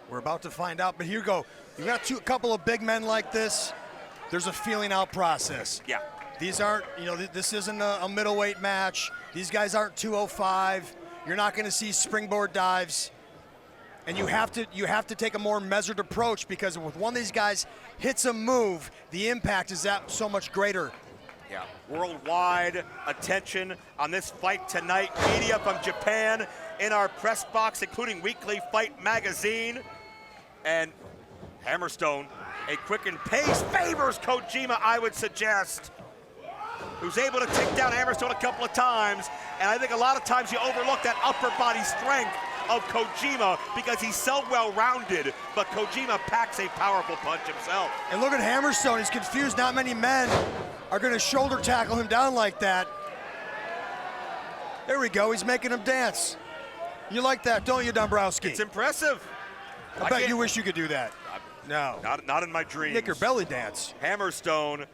We're about to find out, but here you go. You got a couple of big men like this, there's a feeling out process. Yeah. These aren't, this isn't a middleweight match. These guys aren't 205. You're not going to see springboard dives. And you have to take a more measured approach, because with one of these guys hits a move, the impact is that so much greater. Yeah, worldwide attention on this fight tonight. Media from Japan in our press box, including Weekly Fight Magazine. And Hammerstone, a quickened pace, favors Kojima, I would suggest, who's able to take down Hammerstone a couple of times. And I think a lot of times you overlook that upper body strength of Kojima because he's so well-rounded, but Kojima packs a powerful punch himself. And look at Hammerstone, he's confused. Not many men are going to shoulder tackle him down like that. There we go, he's making him dance. You like that, don't you, Dombrowski? It's impressive. I bet you wish you could do that. No. Not in my dreams. Make your belly dance. Hammerstone,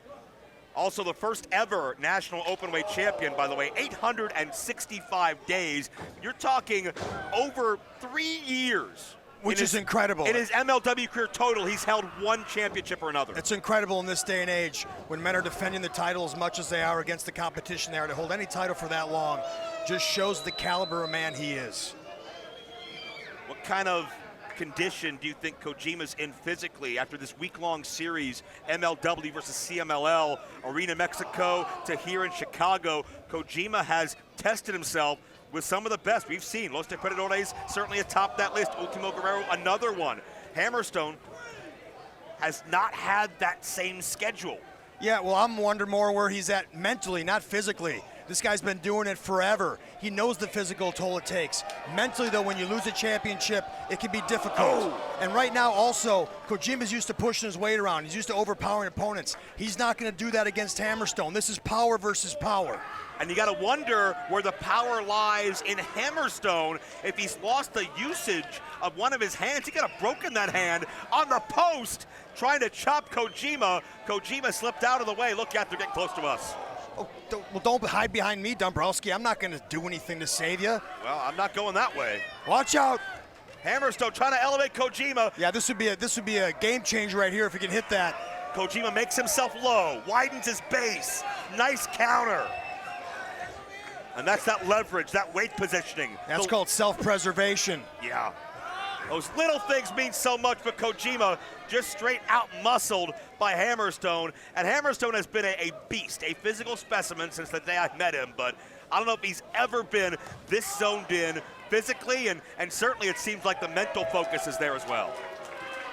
also the first ever national openweight champion, by the way, 865 days. You're talking over 3 years. Which is incredible. In his MLW career total, he's held one championship or another. It's incredible in this day and age when men are defending the title as much as they are against the competition they are. To hold any title for that long just shows the caliber of man he is. What kind of condition do you think Kojima's in physically after this week-long series, MLW versus CMLL, Arena Mexico to here in Chicago? Kojima has tested himself with some of the best we've seen. Los Depredadores certainly atop that list. Ultimo Guerrero, another one. Hammerstone has not had that same schedule. Yeah, well, I'm wondering more where he's at mentally, not physically. This guy's been doing it forever. He knows the physical toll it takes. Mentally, though, when you lose a championship, it can be difficult. Oh. And right now, also, Kojima's used to pushing his weight around. He's used to overpowering opponents. He's not going to do that against Hammerstone. This is power versus power. And you got to wonder where the power lies in Hammerstone if he's lost the usage of one of his hands. He could have broken that hand on the post trying to chop Kojima. Kojima slipped out of the way. Look out, they're getting close to us. Oh, don't hide behind me, Dombrowski. I'm not going to do anything to save you. Well, I'm not going that way. Watch out. Hammerstone trying to elevate Kojima. Yeah, this would be a game changer right here if he can hit that. Kojima makes himself low, widens his base. Nice counter. And that's that leverage, that weight positioning. That's called self-preservation. Yeah. Those little things mean so much, but Kojima just straight out-muscled by Hammerstone. And Hammerstone has been a beast, a physical specimen since the day I met him, but I don't know if he's ever been this zoned in physically, and certainly it seems like the mental focus is there as well.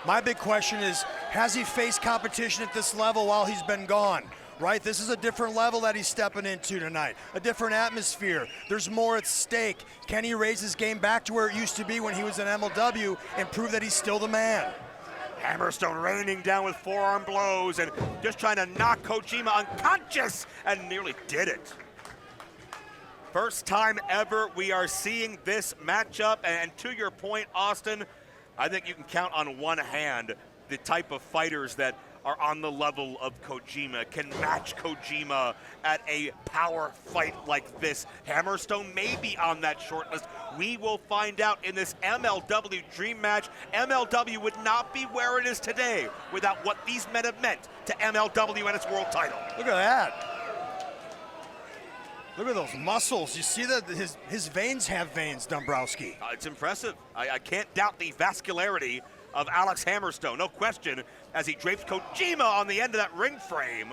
My big question is, has he faced competition at this level while he's been gone? Right, this is a different level that he's stepping into tonight, a different atmosphere. There's more at stake. Can he raise his game back to where it used to be when he was in MLW and prove that he's still the man? Hammerstone raining down with forearm blows and just trying to knock Kojima unconscious, and nearly did it. First time ever we are seeing this matchup, and to your point, Austin, I think you can count on one hand the type of fighters that are on the level of Kojima, can match Kojima at a power fight like this. Hammerstone may be on that short list. We will find out in this MLW Dream Match. MLW would not be where it is today without what these men have meant to MLW and its world title. Look at that. Look at those muscles. You see that his veins have veins, Dombrowski. It's impressive. I can't doubt the vascularity of Alex Hammerstone, no question, as he drapes Kojima on the end of that ring frame.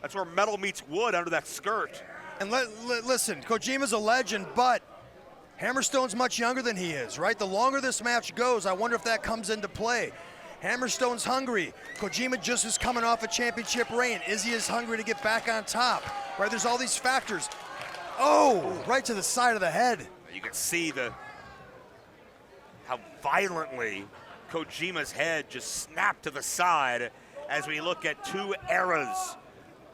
That's where metal meets wood under that skirt. And listen, Kojima's a legend, but Hammerstone's much younger than he is, right? The longer this match goes, I wonder if that comes into play. Hammerstone's hungry. Kojima just is coming off a championship reign. Is he as hungry to get back on top? Right, there's all these factors. Oh, right to the side of the head. You can see how violently Kojima's head just snapped to the side as we look at two eras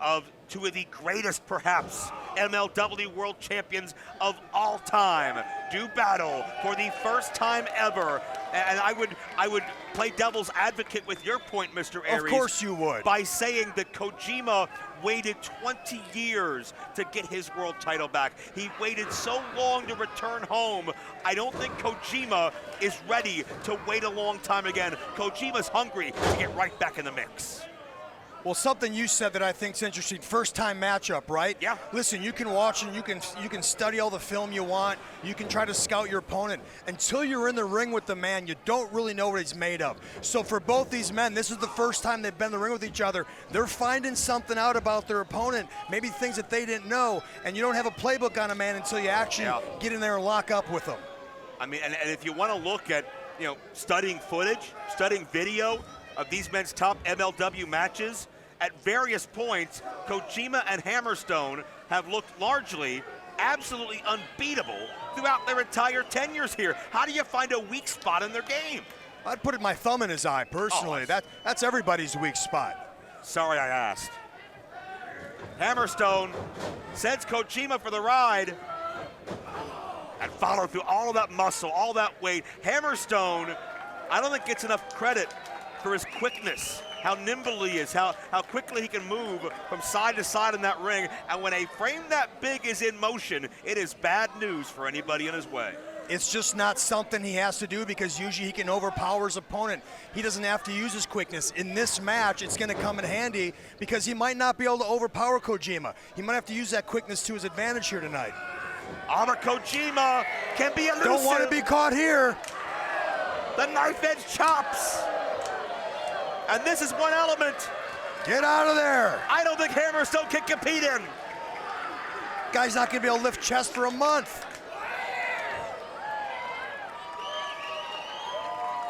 of two of the greatest, perhaps, MLW World Champions of all time do battle for the first time ever. And I would play devil's advocate with your point, Mr. Aries. Of course you would. By saying that Kojima waited 20 years to get his world title back. He waited so long to return home. I don't think Kojima is ready to wait a long time again. Kojima's hungry to get right back in the mix. Well, something you said that I think is interesting, first time matchup, right? Yeah. Listen, you can watch and you can study all the film you want. You can try to scout your opponent. Until you're in the ring with the man, you don't really know what he's made of. So for both these men, this is the first time they've been in the ring with each other. They're finding something out about their opponent, maybe things that they didn't know, and you don't have a playbook on a man until you actually get in there and lock up with him. I mean, and if you want to look at, studying footage, studying video of these men's top MLW matches, at various points, Kojima and Hammerstone have looked largely absolutely unbeatable throughout their entire tenures here. How do you find a weak spot in their game? I'd put my thumb in his eye, personally. That's everybody's weak spot. Sorry I asked. Hammerstone sends Kojima for the ride and follow through all of that muscle, all that weight. Hammerstone, I don't think gets enough credit for his quickness, how nimble he is, how quickly he can move from side to side in that ring. And when a frame that big is in motion, it is bad news for anybody in his way. It's just not something he has to do because usually he can overpower his opponent. He doesn't have to use his quickness. In this match, it's going to come in handy because he might not be able to overpower Kojima. He might have to use that quickness to his advantage here tonight. But Kojima can be elusive. Don't want to be caught here. The knife edge chops. And this is one element. Get out of there. I don't think Hammerstone can compete in. Guy's not going to be able to lift chest for a month.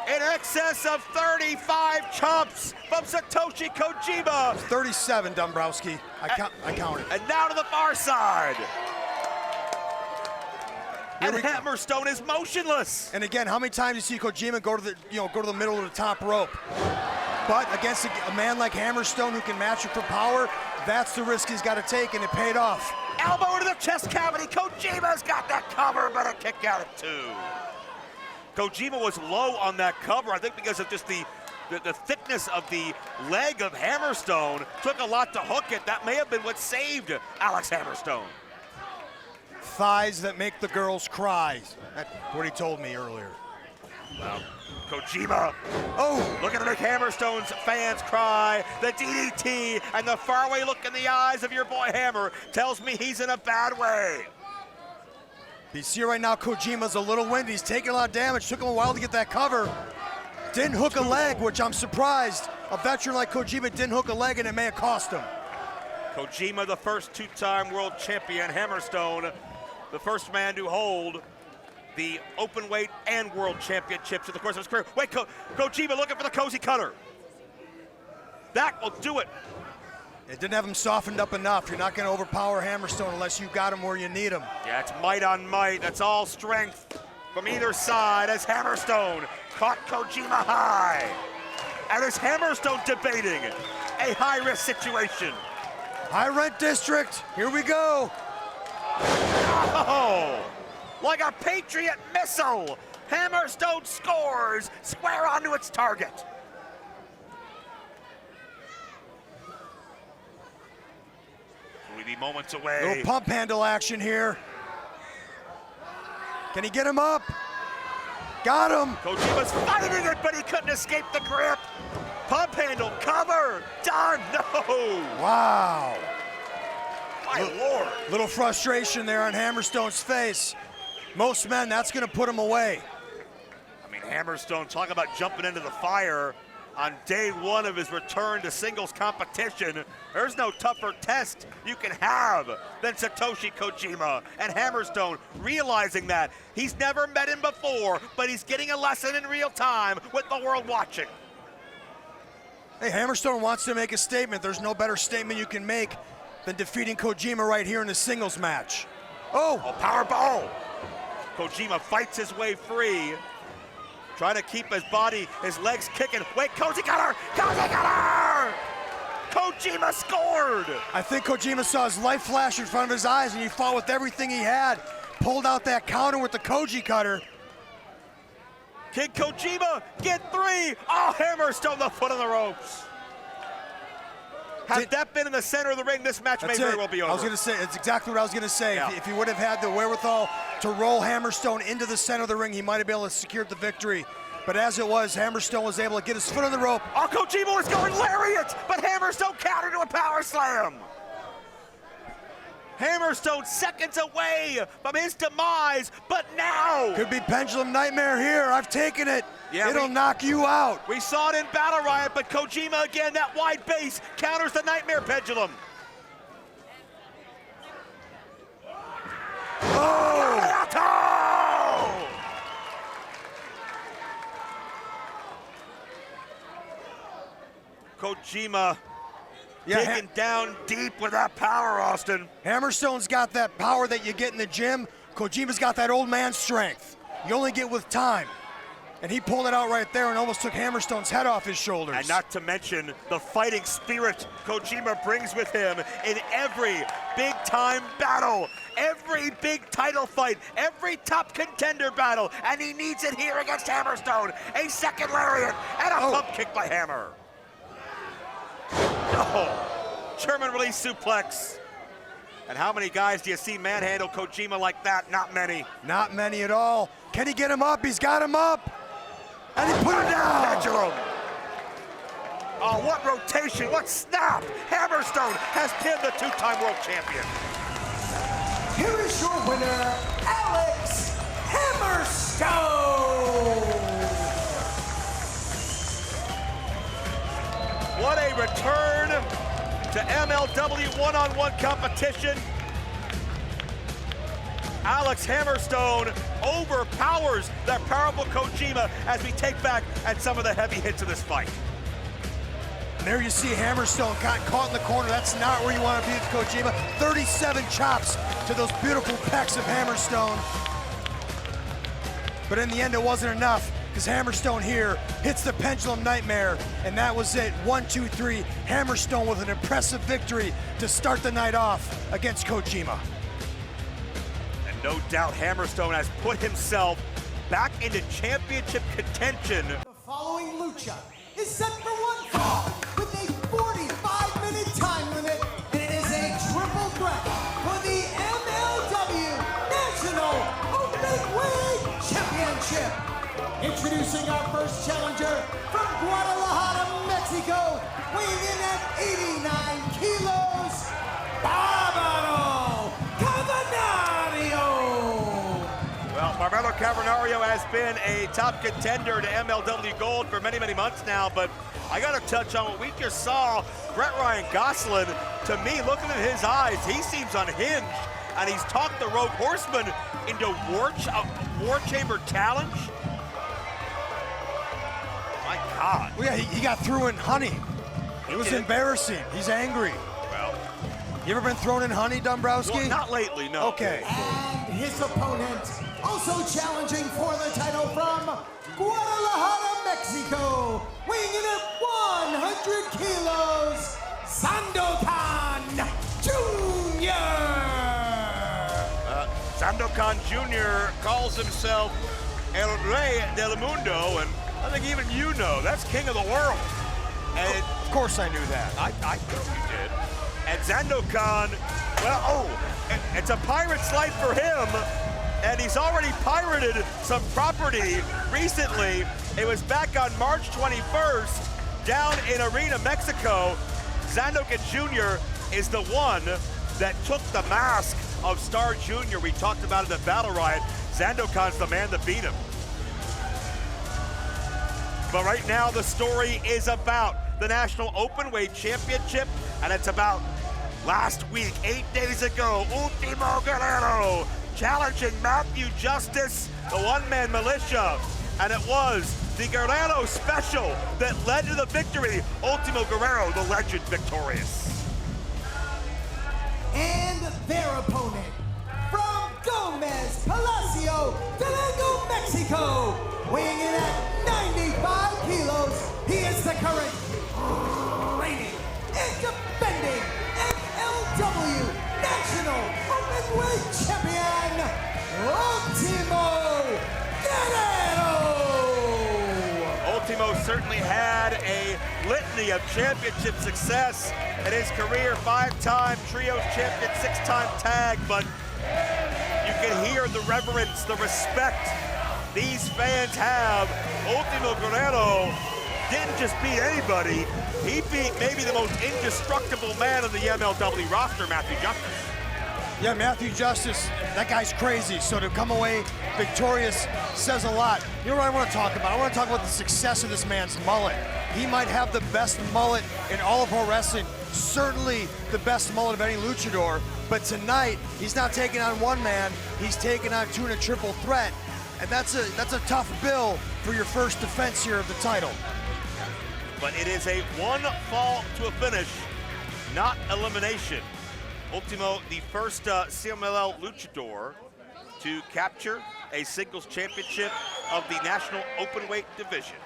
In excess of 35 chomps from Satoshi Kojima. 37, Dombrowski. I counted. And now to the far side. And Hammerstone is motionless. And again, how many times you see Kojima go to the middle of the top rope? But against a man like Hammerstone who can match him for power, that's the risk he's got to take, and it paid off. Elbow to the chest cavity. Kojima's got that cover, but a kick out at two. Kojima was low on that cover, I think because of just the thickness of the leg of Hammerstone. Took a lot to hook it. That may have been what saved Alex Hammerstone. Thighs that make the girls cry. That's what he told me earlier. Well, Kojima, looking to make Hammerstone's fans cry. The DDT and the faraway look in the eyes of your boy Hammer tells me he's in a bad way. You see right now Kojima's a little windy. He's taking a lot of damage. Took him a while to get that cover. Didn't hook a leg, which I'm surprised. A veteran like Kojima didn't hook a leg, and it may have cost him. Kojima, the first two-time world champion. Hammerstone, the first man to hold the Openweight and World Championships in the course of his career. Wait, Kojima looking for the cozy cutter. That will do it. It didn't have him softened up enough. You're not going to overpower Hammerstone unless you got him where you need him. Yeah, it's might on might. That's all strength from either side as Hammerstone caught Kojima high. And is Hammerstone debating a high-risk situation? High rent district. Here we go. Oh, like a Patriot missile, Hammerstone scores square onto its target. We be moments away. Little pump handle action here. Can he get him up? Got him. Kojima's fighting it, but he couldn't escape the grip. Pump handle, cover, done, no. Wow. My Lord. Little frustration there on Hammerstone's face. Most men, that's gonna put him away. I mean, Hammerstone, talk about jumping into the fire on day one of his return to singles competition. There's no tougher test you can have than Satoshi Kojima. And Hammerstone realizing that. He's never met him before, but he's getting a lesson in real time with the world watching. Hey, Hammerstone wants to make a statement. There's no better statement you can make than defeating Kojima right here in the singles match. Oh, power ball. Kojima fights his way free. Trying to keep his body, his legs kicking. Wait, Koji got her! Koji got her! Kojima scored! I think Kojima saw his life flash in front of his eyes and he fought with everything he had. Pulled out that counter with the Koji cutter. Can Kojima get three? Oh, Hammerstone, the foot on the ropes. Had that been in the center of the ring, this match may very well be over. I was gonna say, it's exactly what I was gonna say. Yeah. If he would have had the wherewithal to roll Hammerstone into the center of the ring, he might have been able to secure the victory. But as it was, Hammerstone was able to get his foot on the rope. Oh, Kojima was going lariat, but Hammerstone countered to a power slam. Hammerstone seconds away from his demise, but now. Could be Pendulum Nightmare here. I've taken it. Yeah, it'll knock you out. We saw it in Battle Riot, but Kojima again, that wide base counters the Nightmare Pendulum. Oh! Kojima digging down deep with that power, Austin. Hammerstone's got that power that you get in the gym. Kojima's got that old man strength. You only get with time. And he pulled it out right there and almost took Hammerstone's head off his shoulders. And not to mention the fighting spirit Kojima brings with him in every big-time battle, every big title fight, every top contender battle, and he needs it here against Hammerstone. A second lariat and a pump kick by Hammer. Oh, German release suplex. And how many guys do you see manhandle Kojima like that? Not many. Not many at all. Can he get him up? He's got him up. And he put him down. Pendulum. Oh, what rotation, what snap. Hammerstone has pinned the two-time world champion. Here is your winner, Alex Hammerstone. What a return to MLW one-on-one competition. Alex Hammerstone overpowers that powerful Kojima as we take back at some of the heavy hits of this fight. And there you see Hammerstone got caught in the corner. That's not where you want to be with Kojima. 37 chops to those beautiful pecs of Hammerstone. But in the end, it wasn't enough because Hammerstone here hits the Pendulum Nightmare, and that was it. 1, 2, 3. Hammerstone with an impressive victory to start the night off against Kojima. No doubt Hammerstone has put himself back into championship contention. The following lucha is set for one fall with a 45-minute time limit, and it is a triple threat for the MLW National Openweight Championship. Introducing our first challenger from Guadalajara, Mexico, weighing in at 89 kilos, Barbaro Cavernario. Well, Barbaro Cavernario has been a top contender to MLW Gold for many, many months now, but I got to touch on what we just saw. Brett Ryan Gosselin, to me, looking at his eyes, he seems unhinged, and he's talked the Rogue Horseman into War Chamber challenge. My God. Well, yeah, he got through in honey. It was embarrassing. He's angry. Well, you ever been thrown in honey, Dombrowski? well, not lately, no. Okay. And his opponent, also challenging for the title from Guadalajara, Mexico, weighing in at 100 kilos, Sandokan Jr. Sandokan Jr. calls himself El Rey del Mundo, and I think even you know, that's king of the world. And Of course I knew that. I think you did. And Sandokan Well, it's a pirate's life for him, and he's already pirated some property recently. It was back on March 21st down in Arena, Mexico. Sandokan Jr. is the one that took the mask of Star Jr. We talked about it at Battle Riot. Sandokan's the man that beat him. But right now the story is about the National Openweight Championship, and it's about last week, 8 days ago, Ultimo Guerrero challenging Matthew Justice, the one-man militia, and it was the Guerrero special that led to the victory. Ultimo Guerrero, the legend, victorious. And their opponent, from Gomez Palacio, Durango, Mexico, weighing in at 95 kilos, he is the current reigning and defending MLW National Openweight Champion, Ultimo Guerrero! Ultimo certainly had a litany of championship success in his career. 5-time trios champion, 6-time tag, but you can hear the reverence, the respect these fans have. Ultimo Guerrero didn't just beat anybody, he beat maybe the most indestructible man on the MLW roster, Matthew Justice. Yeah, Matthew Justice, that guy's crazy. So to come away victorious says a lot. You know what I want to talk about? I want to talk about the success of this man's mullet. He might have the best mullet in all of pro wrestling, certainly the best mullet of any luchador, but tonight, he's not taking on one man, he's taking on two in a triple threat, and that's a tough bill for your first defense here of the title. But it is a one fall to a finish, not elimination. Ultimo, the first CMLL luchador to capture a singles championship of the National Openweight division.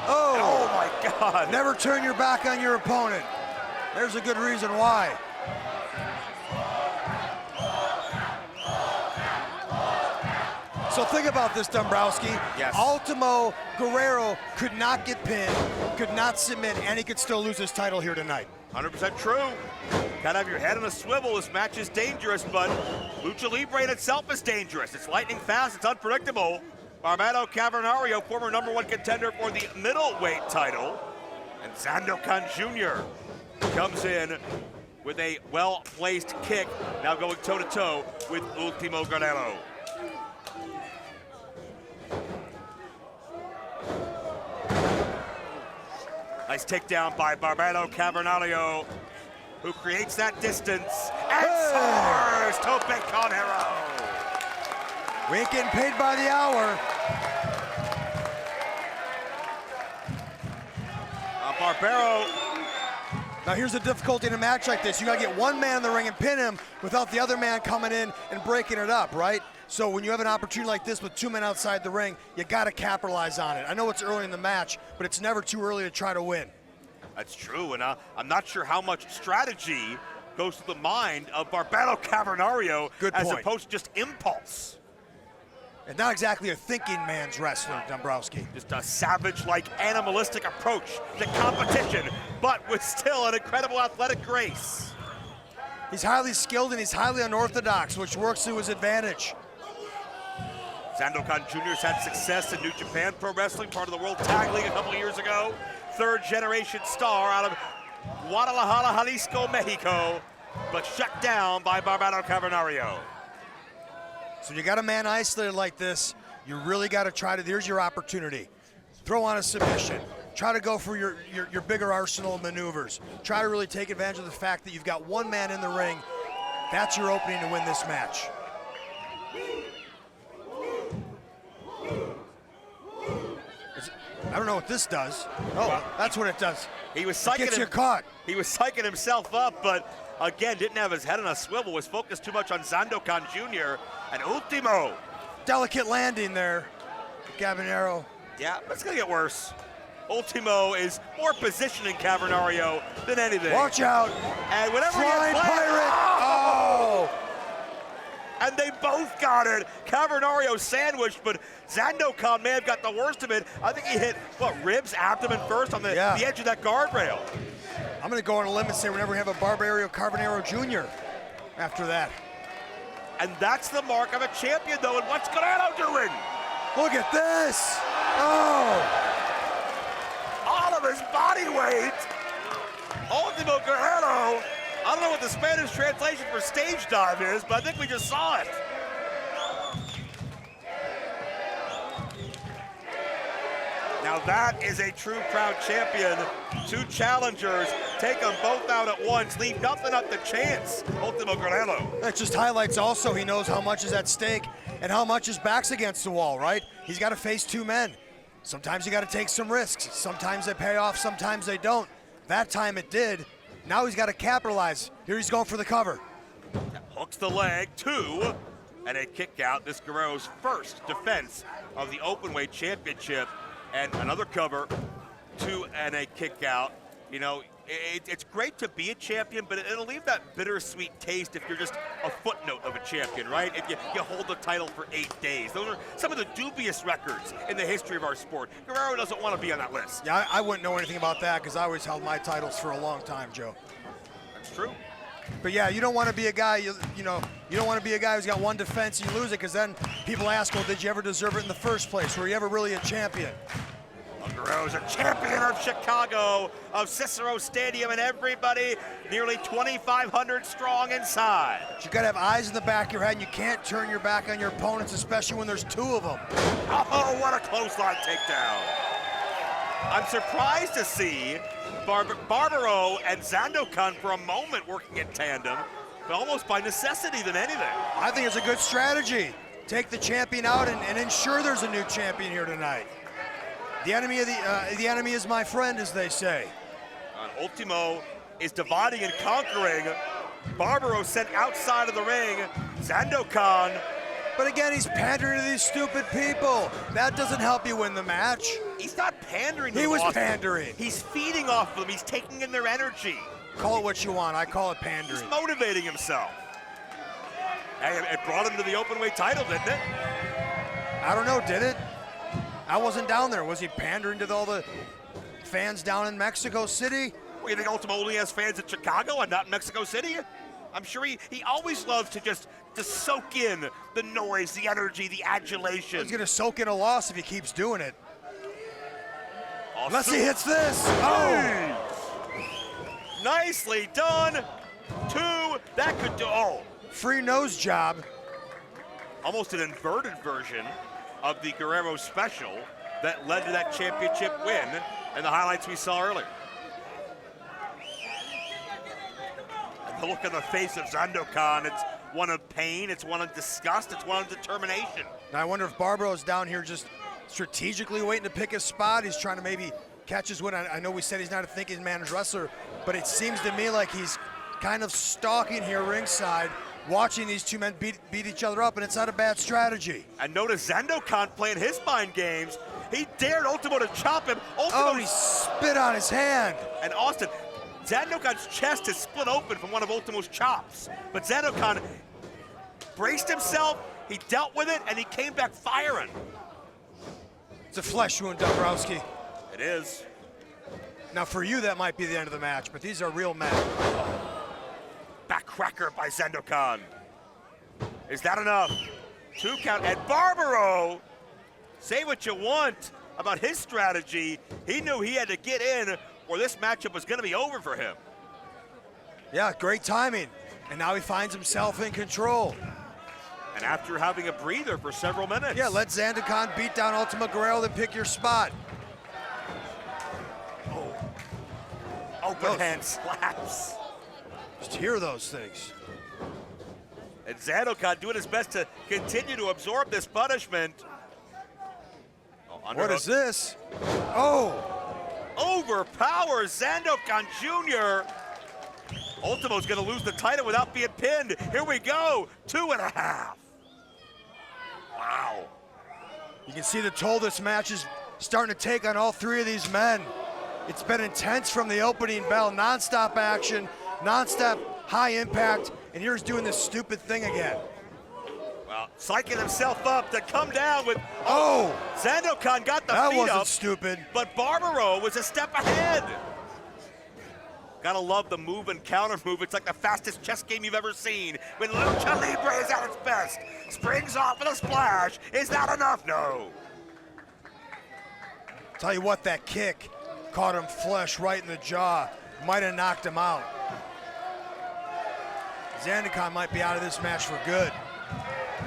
Oh my God. Never turn your back on your opponent. There's a good reason why. So think about this, Dombrowski. Yes. Ultimo Guerrero could not get pinned, could not submit, and he could still lose his title here tonight. 100% true. Gotta have your head on a swivel. This match is dangerous, but Lucha Libre in itself is dangerous. It's lightning fast, it's unpredictable. Barbado Cavernario, former #1 contender for the middleweight title. And Sandokan Jr. comes in with a well-placed kick, now going toe-to-toe with Ultimo Guerrero. Nice takedown by Barbado Cavernario, who creates that distance and soars Tope Conero. We ain't getting paid by the hour. Barbaro. Now here's the difficulty in a match like this. You gotta get one man in the ring and pin him without the other man coming in and breaking it up, right? So when you have an opportunity like this with two men outside the ring, you gotta capitalize on it. I know it's early in the match, but it's never too early to try to win. That's true, and I'm not sure how much strategy goes through the mind of Barbado Cavernario as opposed to just impulse. And not exactly a thinking man's wrestler, Dombrowski. Just a savage-like, animalistic approach to competition, but with still an incredible athletic grace. He's highly skilled and he's highly unorthodox, which works to his advantage. Sandokan Jr. has had success in New Japan Pro Wrestling, part of the World Tag League a couple of years ago. Third-generation star out of Guadalajara, Jalisco, Mexico, but shut down by Barbado Cavernario. So you got a man isolated like this, you really got to try to, here's your opportunity. Throw on a submission. Try to go for your bigger arsenal of maneuvers. Try to really take advantage of the fact that you've got one man in the ring. That's your opening to win this match. I don't know what this does. Oh, that's what it does. He was psyching gets you caught. He was psyching himself up, but again, didn't have his head on a swivel, was focused too much on Sandokan Jr. and Ultimo. Delicate landing there, Cavernario. Yeah, but it's gonna get worse. Ultimo is more positioning Cavernario than anything. Watch out. And whenever Flying you're pirate. Oh! and they both got it. Cavernario sandwiched, but Sandokan may have got the worst of it. I think he hit, what, ribs, abdomen first on the edge of that guardrail. I'm going to go on a limb and say we're never going to have a Barbario Cavernario Jr. after that. And that's the mark of a champion, though, and what's Guerrero doing? Look at this! Oh! All of his body weight. Ultimo Guerrero. I don't know what the Spanish translation for stage dive is, but I think we just saw it. Now that is a true proud champion. Two challengers, take them both out at once, leave nothing up to chance. Ultimo Guerrero. That just highlights also he knows how much is at stake and how much his back's against the wall, right? He's got to face two men. Sometimes you got to take some risks. Sometimes they pay off, sometimes they don't. That time it did. Now he's got to capitalize. Here he's going for the cover. Hooks the leg, two, and a kick out. This Guerrero's first defense of the Openweight Championship. And another cover, two, and a kick out. You know, it's great to be a champion, but it'll leave that bittersweet taste if you're just a footnote of a champion, right? If you hold the title for 8 days. Those are some of the dubious records in the history of our sport. Guerrero doesn't want to be on that list. Yeah, I wouldn't know anything about that because I always held my titles for a long time, Joe. That's true. But yeah, you don't want to be a guy, you don't want to be a guy who's got one defense and you lose it, because then people ask, well, did you ever deserve it in the first place? Were you ever really a champion? Guerrero's a champion of Chicago, of Cicero Stadium, and everybody nearly 2,500 strong inside. You got to have eyes in the back of your head, and you can't turn your back on your opponents, especially when there's two of them. Oh, what a clothesline takedown. I'm surprised to see Barbaro and Sandokan for a moment working in tandem, but almost by necessity than anything. I think it's a good strategy. Take the champion out and ensure there's a new champion here tonight. The enemy of the enemy is my friend, as they say. Ultimo is dividing and conquering. Barbaro sent outside of the ring. Sandokan. But again, he's pandering to these stupid people. That doesn't help you win the match. He's not pandering to them. He was pandering. He's feeding off of them. He's taking in their energy. Call it what you want. I call it pandering. He's motivating himself. Hey, it brought him to the Openweight title, didn't it? I don't know, did it? I wasn't down there. Was he pandering to all the fans down in Mexico City? Well, you think Ultimo only has fans in Chicago and not in Mexico City? I'm sure he always loves to just soak in the noise, the energy, the adulation. He's going to soak in a loss if he keeps doing it. Unless he hits this. Oh! Nicely done. Two. That could do. Oh. Free nose job. Almost an inverted version of the Guerrero special that led to that championship win and the highlights we saw earlier. And the look on the face of Sandokan, it's one of pain, it's one of disgust, it's one of determination. Now I wonder if Barbaro's down here just strategically waiting to pick his spot. He's trying to maybe catch his win. I know we said he's not a thinking man's wrestler, but it seems to me like he's kind of stalking here ringside, watching these two men beat each other up, and it's not a bad strategy. And notice Sandokan playing his mind games. He dared Ultimo to chop him. Ultimo he spit on his hand. And Austin, Sandokan's chest is split open from one of Ultimo's chops. But Sandokan braced himself, he dealt with it, and he came back firing. It's a flesh wound, Dombrowski. It is. Now for you, that might be the end of the match, but these are real men. Backcracker by Sandokan. Is that enough? 2 count, and Barbaro, say what you want about his strategy. He knew he had to get in or this matchup was gonna be over for him. Yeah, great timing. And now he finds himself in control. And after having a breather for several minutes. Yeah, let Sandokan beat down Ultimo Guerrero, then pick your spot. Open hand slaps. Just hear those things. And Sandokan doing his best to continue to absorb this punishment. What is this? Oh! Overpowers Sandokan Jr. Ultimo's gonna lose the title without being pinned. Here we go, 2.5. Wow. You can see the toll this match is starting to take on all three of these men. It's been intense from the opening bell, non-stop action, non-stop high impact, and here's doing this stupid thing again. Psyching himself up to come down with, Oh! Sandokan got the That feet wasn't up, stupid. but Barbaro was a step ahead. Gotta love the move and counter move. It's like the fastest chess game you've ever seen. When Lucha Libre is at its best. Springs off with a splash. Is that enough? No. Tell you what, that kick caught him flush right in the jaw. Might have knocked him out. Sandokan might be out of this match for good.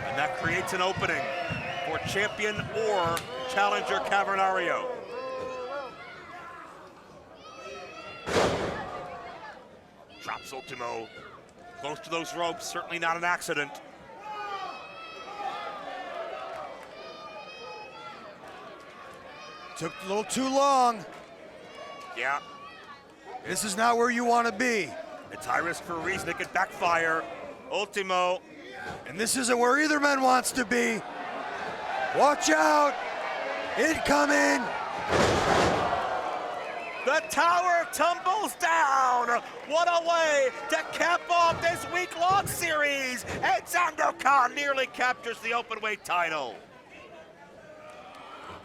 And that creates an opening for champion or challenger Cavernario. Drops Ultimo. Close to those ropes, certainly not an accident. Took a little too long. Yeah, This is not where you want to be. it's high risk for a reason. It could backfire. Ultimo. And this isn't where either man wants to be. Watch out. Incoming. The tower tumbles down. What a way to cap off this week-long series. And Sandokan nearly captures the Openweight title.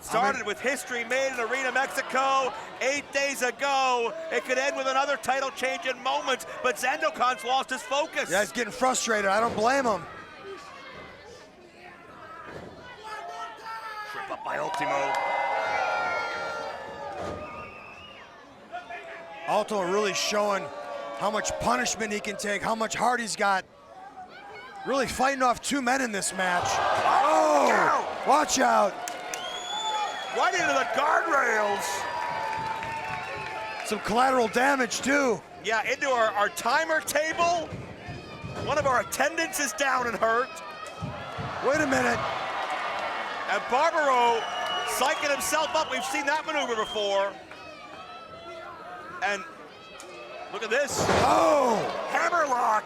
Started with history made in Arena, Mexico 8 days ago. It could end with another title change in moments, but Sandokan's lost his focus. Yeah, he's getting frustrated. I don't blame him. Trip up by Ultimo. Ultimo really showing how much punishment he can take, how much heart he's got. Really fighting off two men in this match. Oh! Watch out. Right into the guardrails. Some collateral damage too. Yeah, into our timer table. One of our attendants is down and hurt. Wait a minute. And Barbaro psyching himself up. We've seen that maneuver before. And look at this. Oh! Hammerlock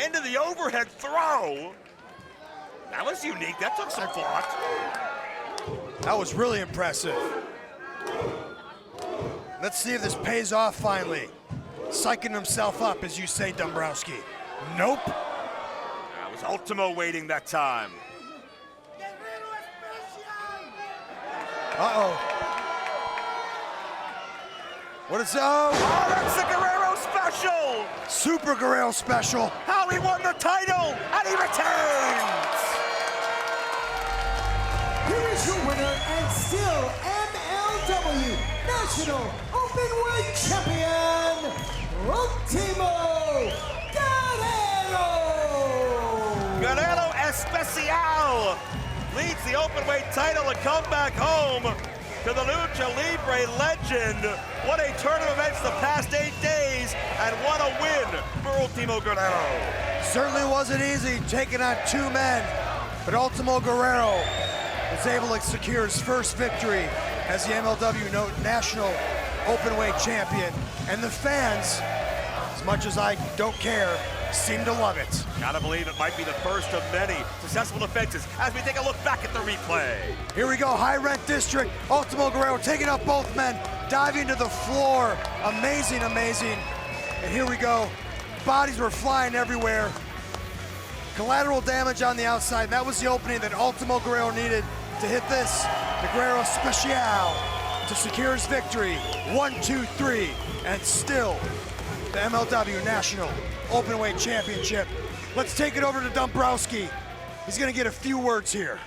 into the overhead throw. That was unique. That took some thought. That was really impressive. Let's see if this pays off finally. Psyching himself up, as you say, Dombrowski. Nope. That was Ultimo waiting that time. Uh-oh. What is Oh, that's the Guerrero special! Super Guerrero special. How he won the title, and he retains! Here is your winner and still MLW National Openweight Champion, Ultimo Guerrero! Guerrero Especial leads the Openweight title to come back home to the Lucha Libre legend. What a turn of events the past 8 days, and what a win for Ultimo Guerrero. Certainly wasn't easy taking on two men, but Ultimo Guerrero was able to secure his first victory as the MLW National Openweight Champion. And the fans, as much as I don't care, seem to love it. Gotta believe it might be the first of many successful defenses as we take a look back at the replay. Here we go, high rent district. Ultimo Guerrero taking up both men, diving to the floor. Amazing, amazing. And here we go. Bodies were flying everywhere. Collateral damage on the outside. That was the opening that Ultimo Guerrero needed to hit this. The Guerrero Special to secure his victory. 1, 2, 3, and still the MLW National Openweight Championship. Let's take it over to Dombrowski. He's gonna get a few words here.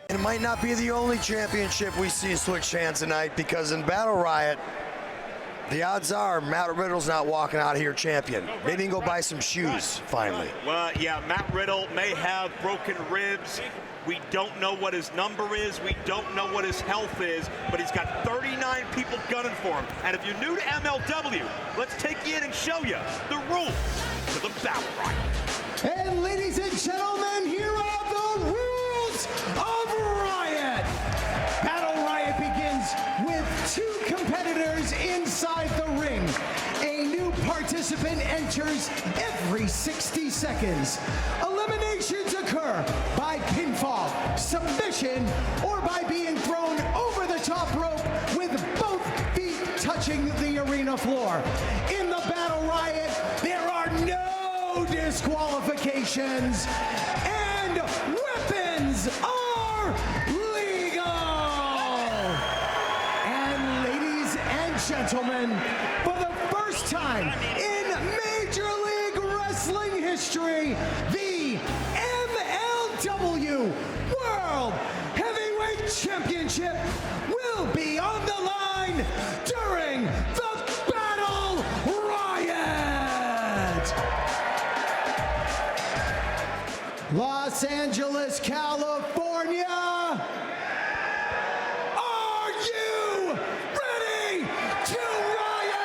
It might not be the only championship we see switch hands tonight, because in Battle Riot, the odds are Matt Riddle's not walking out of here champion. Maybe he can go buy some shoes, finally. Well, yeah, Matt Riddle may have broken ribs. We don't know what his number is. We don't know what his health is, but he's got 39 people gunning for him. And if you're new to MLW, let's take you in and show you the rules to the Battle Riot. And ladies and gentlemen, here are the rules of Riot. Battle Riot begins with 2 competitors inside the ring. A new participant enters every 60 seconds. Eliminations occur by pinfall, submission, or by being thrown over the top rope with both feet touching the arena floor. In the Battle Riot, there are no no disqualifications, and weapons are legal. And ladies and gentlemen, for the first time in Major League Wrestling history, the MLW World Heavyweight Championship will be on the line during the Battle Riot. Los Angeles, California. Are you ready to riot?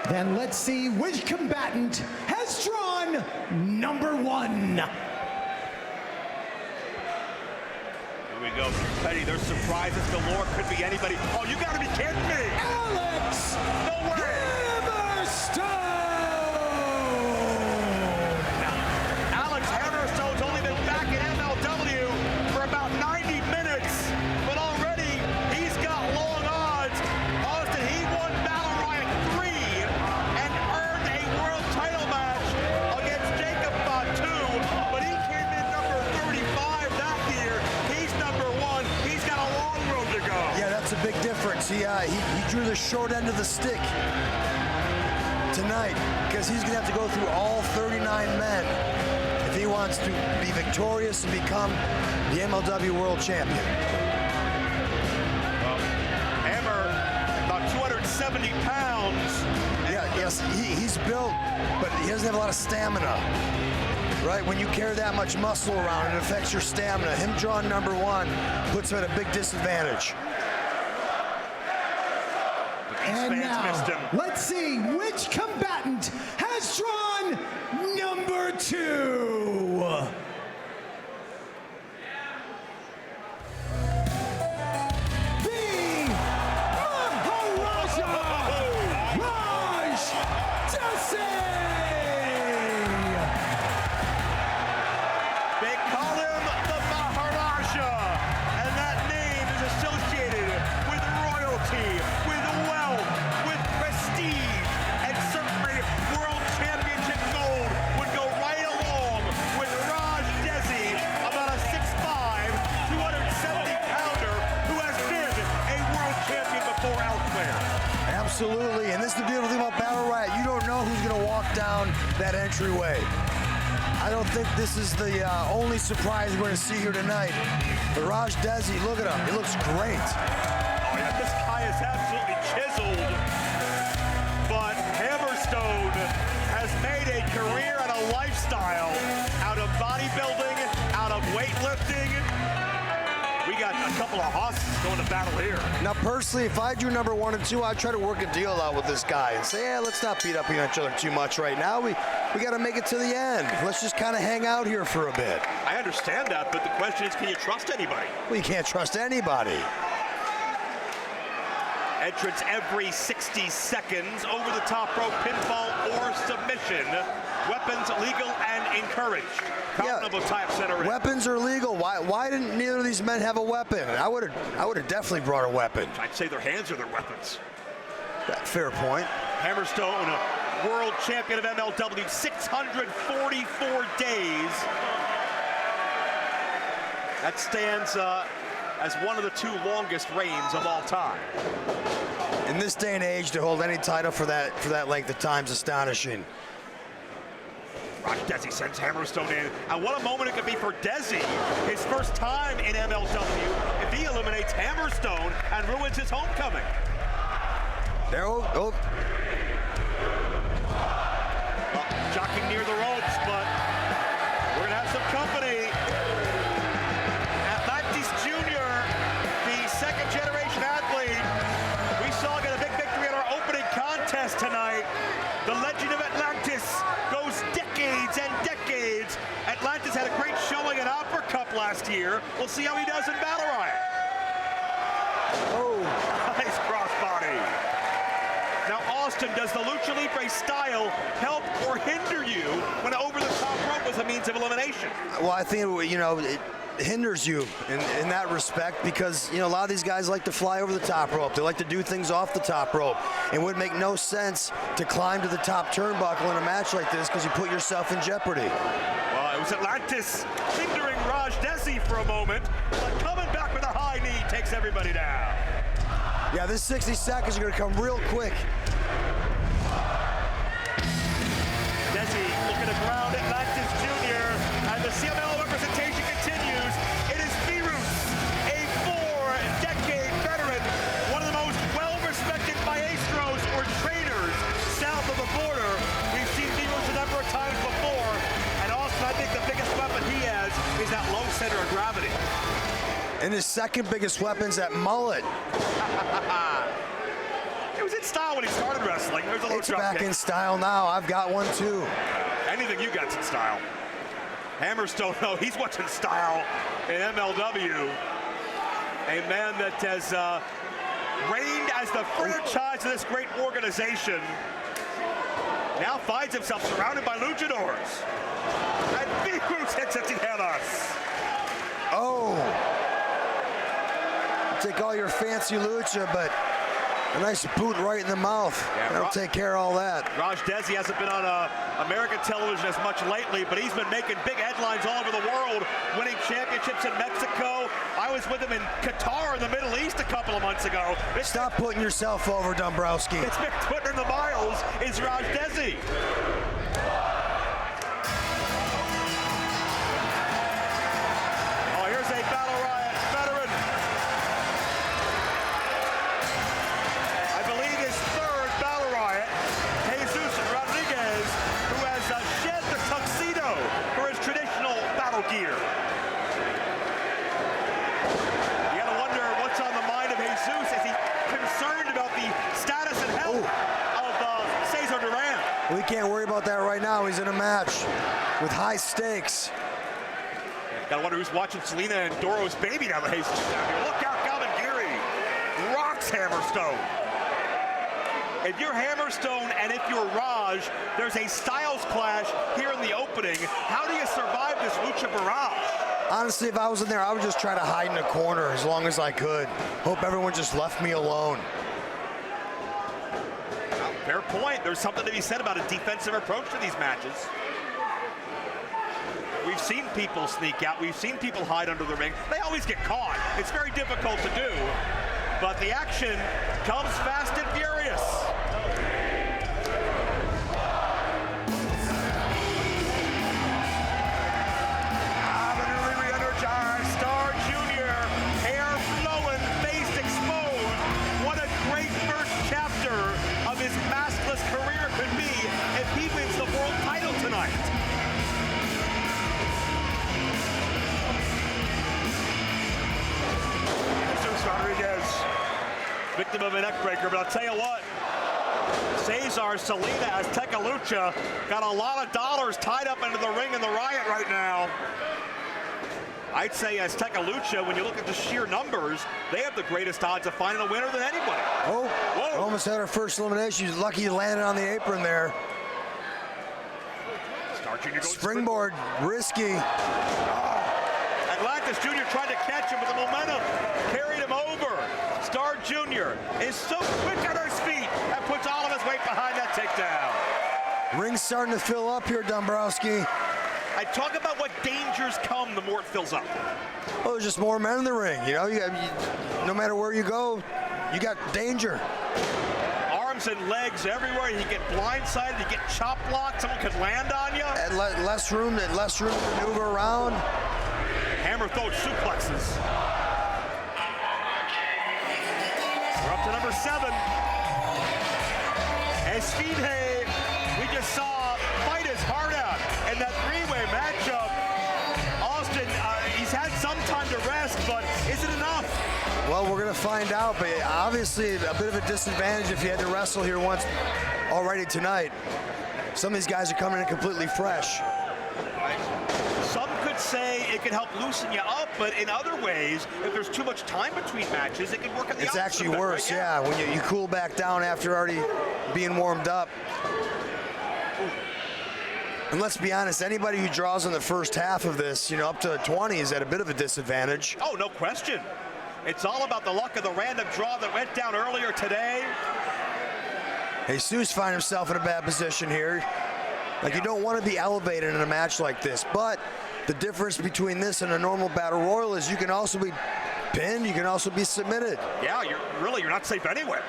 Then let's see which combatant has drawn number one. Here we go, Petty. There's surprises galore. Could be anybody. Oh, you gotta be kidding me! Alex No way! Hammerstone! Alex Hammerstone's only been back in MLW for about 90 minutes, but already he's got long odds. Austin, he won Battle Riot 3 and earned a world title match against Jacob Fatu, but he came in number 35 that year. He's number one. He's got a long road to go. Yeah, that's a big difference. He drew the short end of the stick tonight because he's going to have to go through all 39 men if he wants to be victorious and become the MLW World Champion. Hammer, about 270 pounds. Yes, he's built, but he doesn't have a lot of stamina. Right? When you carry that much muscle around, it affects your stamina. Him drawing number one puts him at a big disadvantage. And Fans missed him. now, let's see which combatant has drawn number two. The Maharaja, Raj Desai. They call him the Maharaja, and that name is associated with royalty, with wealth, with prestige, and certainly World Championship gold would go right along with Raj Desai, about a 6'5", 270-pounder who has been a world champion before elsewhere. Absolutely, and this is the beautiful thing about Battle Riot. You don't know who's going to walk down that entryway. I don't think this is the only surprise we're going to see here tonight. But Raj Desai, look at him. He looks great. Oh yeah, this guy is absolutely chiseled. But Hammerstone has made a career and a lifestyle out of bodybuilding, out of weightlifting. We got a couple of hosses going to battle here. Now, personally, if I drew number one and two, I'd try to work a deal out with this guy and say, yeah, let's not beat up on each other too much right now. We got to make it to the end. Let's just kind of hang out here for a bit. I understand that, but the question is, can you trust anybody? Well, you can't trust anybody. Entrance every 60 seconds, over the top rope, pinfall or submission. Weapons legal and encouraged. Countable type center. Weapons are legal. Why didn't neither of these men have a weapon? I would have definitely brought a weapon. I'd say their hands are their weapons. Fair point. Hammerstone, a world champion of MLW, 644 days. That stands as one of the two longest reigns of all time. In this day and age, to hold any title for that length of time is astonishing. Raj Desai sends Hammerstone in. And what a moment it could be for Desai. His first time in MLW if he eliminates Hammerstone and ruins his homecoming. There, Jockeying near the ropes, but we're going to have some company. Atlantis Jr., the second-generation athlete, we saw get a big victory in our opening contest tonight. The legend of Atlantis goes decades and decades. Atlantis had a great showing at Opera Cup last year. We'll see how he does in Battle Riot. oh, Nice crossbody. Now, Austin, does the Lucha Libre style help or hinder you when over the top rope was a means of elimination? well, I think hinders you in that respect because, you know, a lot of these guys like to fly over the top rope. They like to do things off the top rope. It would make no sense to climb to the top turnbuckle in a match like this because you put yourself in jeopardy. Well, it was Atlantis hindering Raj Desi for a moment, but coming back with a high knee takes everybody down. Yeah, this 60 seconds are going to come real quick. Desi looking to ground Atlantis Jr. and the CML representation continues. It is Virus, a 4-decade veteran, one of the most well-respected maestros or trainers south of the border. We've seen Virus a number of times before, and Austin, I think the biggest weapon he has is that low center of gravity. And his second biggest weapon's that mullet. It was in style when he started wrestling. There's a little It's drop back kick. in style now. I've got one too. Anything you got's in style. Hammerstone, no, he's watching style in MLW. A man that has reigned as the franchise of this great organization. Now finds himself surrounded by luchadors. And Virus hits at the Tijeras. Oh. Take all your fancy lucha, but a nice boot right in the mouth. Yeah, That'll take care of all that. Raj Desi hasn't been on American television as much lately, but he's been making big headlines all over the world, winning championships in Mexico. I was with him in Qatar in the Middle East a couple of months ago. Stop putting yourself over, Dombrowski. It's been putting in the miles is Raj Desi. Oh, here's a Battle Riot veteran. I believe his third Battle Riot, Jesus Rodriguez, who has shed the tuxedo for his traditional battle gear. You gotta wonder what's on the mind of Jesus. Is he concerned about the status and health of Cesar Duran? We can't worry about that right now. He's in a match with high stakes. Gotta wonder who's watching Selena and Doro's baby down the Jesus down here. Look out, Calvin Geary rocks Hammerstone. If you're Hammerstone and if you're Raj, there's a styles clash here in the opening. How do you survive this lucha barrage? Honestly, if I was in there, I would just try to hide in a corner as long as I could. Hope everyone just left me alone. Fair point. There's something to be said about a defensive approach to these matches. We've seen people sneak out. We've seen people hide under the ring. They always get caught. It's very difficult to do. But the action comes fast and furious. Newly re-energized Star Jr. Hair flowing, face exposed. What a great first chapter of his maskless career could be if he wins the world title tonight. Jesus Rodriguez, victim of a neck breaker, but I'll tell you what, Cesar, Selena, Azteca Lucha got a lot of dollars tied up into the ring in the Riot right now. I'd say Azteca Lucha, when you look at the sheer numbers, they have the greatest odds of finding a winner than anybody. Oh, Whoa. almost had our first elimination. He's lucky he landed on the apron there. Star Jr. goes Springboard, risky. Atlantis Jr. tried to catch him, but the momentum carried him over. Star Jr. is so quick on his feet and puts all of his weight behind that takedown. Ring's starting to fill up here, Dombrowski. I talk about what dangers come the more it fills up. Oh, there's just more men in the ring. You know, no matter where you go, you got danger. Arms and legs everywhere. You get blindsided, you get chop blocked, someone could land on you. And less room to maneuver around. Hammer throws suplexes. We're up to number 7. Esfinge, we just saw fight his heart out in that 3-way matchup. Austin, he's had some time to rest, but is it enough? Well, we're going to find out, but obviously a bit of a disadvantage if you had to wrestle here once already tonight. Some of these guys are coming in completely fresh. Some could say it could help loosen you up, but in other ways, if there's too much time between matches, it can work in the It's opposite actually effect, worse, right? yeah, when you cool back down after already being warmed up. And let's be honest, anybody who draws in the first half of this, up to 20 is at a bit of a disadvantage. Oh, no question. It's all about the luck of the random draw that went down earlier today. Jesus finds himself in a bad position here. Like, you don't want to be elevated in a match like this, but the difference between this and a normal battle royal is you can also be pinned, you can also be submitted. Yeah, you're not safe anywhere.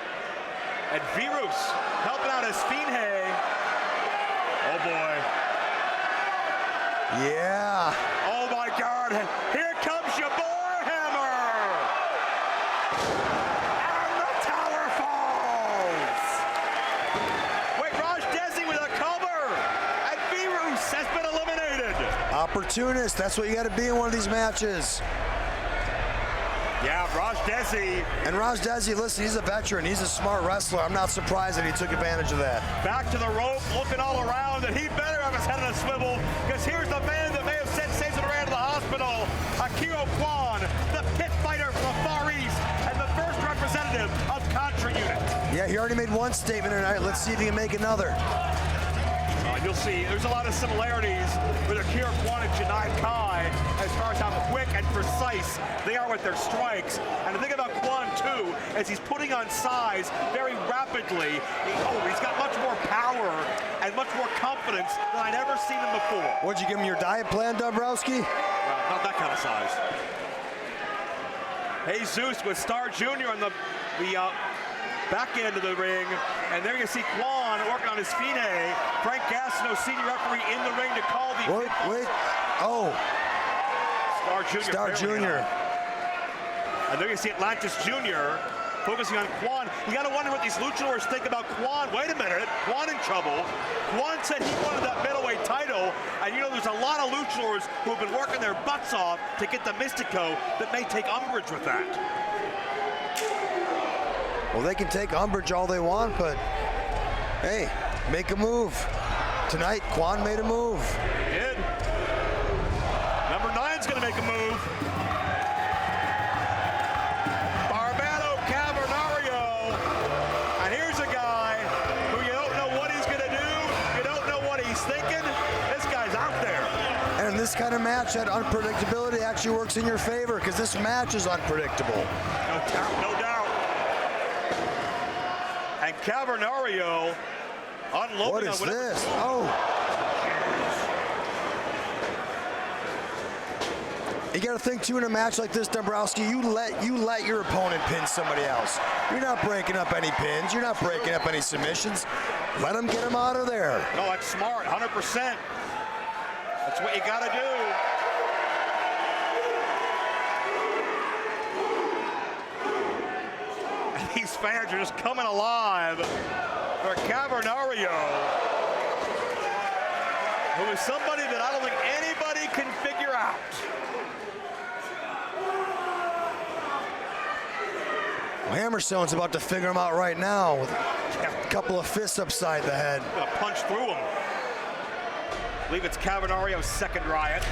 And Virus helping out Esfinge. Oh boy. Yeah. Oh my God. Here comes your boy Hammer. And the tower falls. Wait, Raj Desi with a cover. And Virus has been eliminated. Opportunist, that's what you got to be in one of these matches. Yeah, Raj Desi. And Raj Desi, listen, he's a veteran. He's a smart wrestler. I'm not surprised that he took advantage of that. Back to the rope, looking all around, and he better have his head on a swivel, because here's the man that may have sent Cesar Duran to the hospital, Akira Kwan, the pit fighter from the Far East, and the first representative of Contra Unit. Yeah, he already made one statement tonight. Let's see if he can make another. You'll see there's a lot of similarities with Akira Kwan and Janai Kai as far as how quick and precise they are with their strikes. And the thing about Kwan, too, is he's putting on size very rapidly. He's got much more power and much more confidence than I'd ever seen him before. What'd you give him your diet plan, Dombrowski? Not that kind of size. Jesus with Star Jr. on the back end of the ring, and there you see Kwan working on his Esfinge. Frank Gassino, senior referee, in the ring to call the... Wait. Oh. Star Jr. And there you see Atlantis Jr. focusing on Kwan. You got to wonder what these luchadors think about Kwan. Wait a minute, Kwan in trouble. Kwan said he wanted that middleweight title, and there's a lot of luchadors who have been working their butts off to get the Mystico that may take umbrage with that. Well, they can take umbrage all they want, but hey, make a move. Tonight, Kwan made a move. He did. Number 9's going to make a move. Barbado Cavernario. And here's a guy who you don't know what he's going to do. You don't know what he's thinking. This guy's out there. And in this kind of match, that unpredictability actually works in your favor, because this match is unpredictable. No doubt. And Cavernario unloading. What is this? Oh. You got to think too in a match like this, Dombrowski. You let your opponent pin somebody else. You're not breaking up any pins. You're not breaking up any submissions. Let them get him out of there. No, that's smart. 100%. That's what you got to do. These fans are just coming alive for Cavernario, who is somebody that I don't think anybody can figure out. Well, Hammerstone's about to figure him out right now with a couple of fists upside the head. Gonna punch through him. I believe it's Cavernario's second Riot.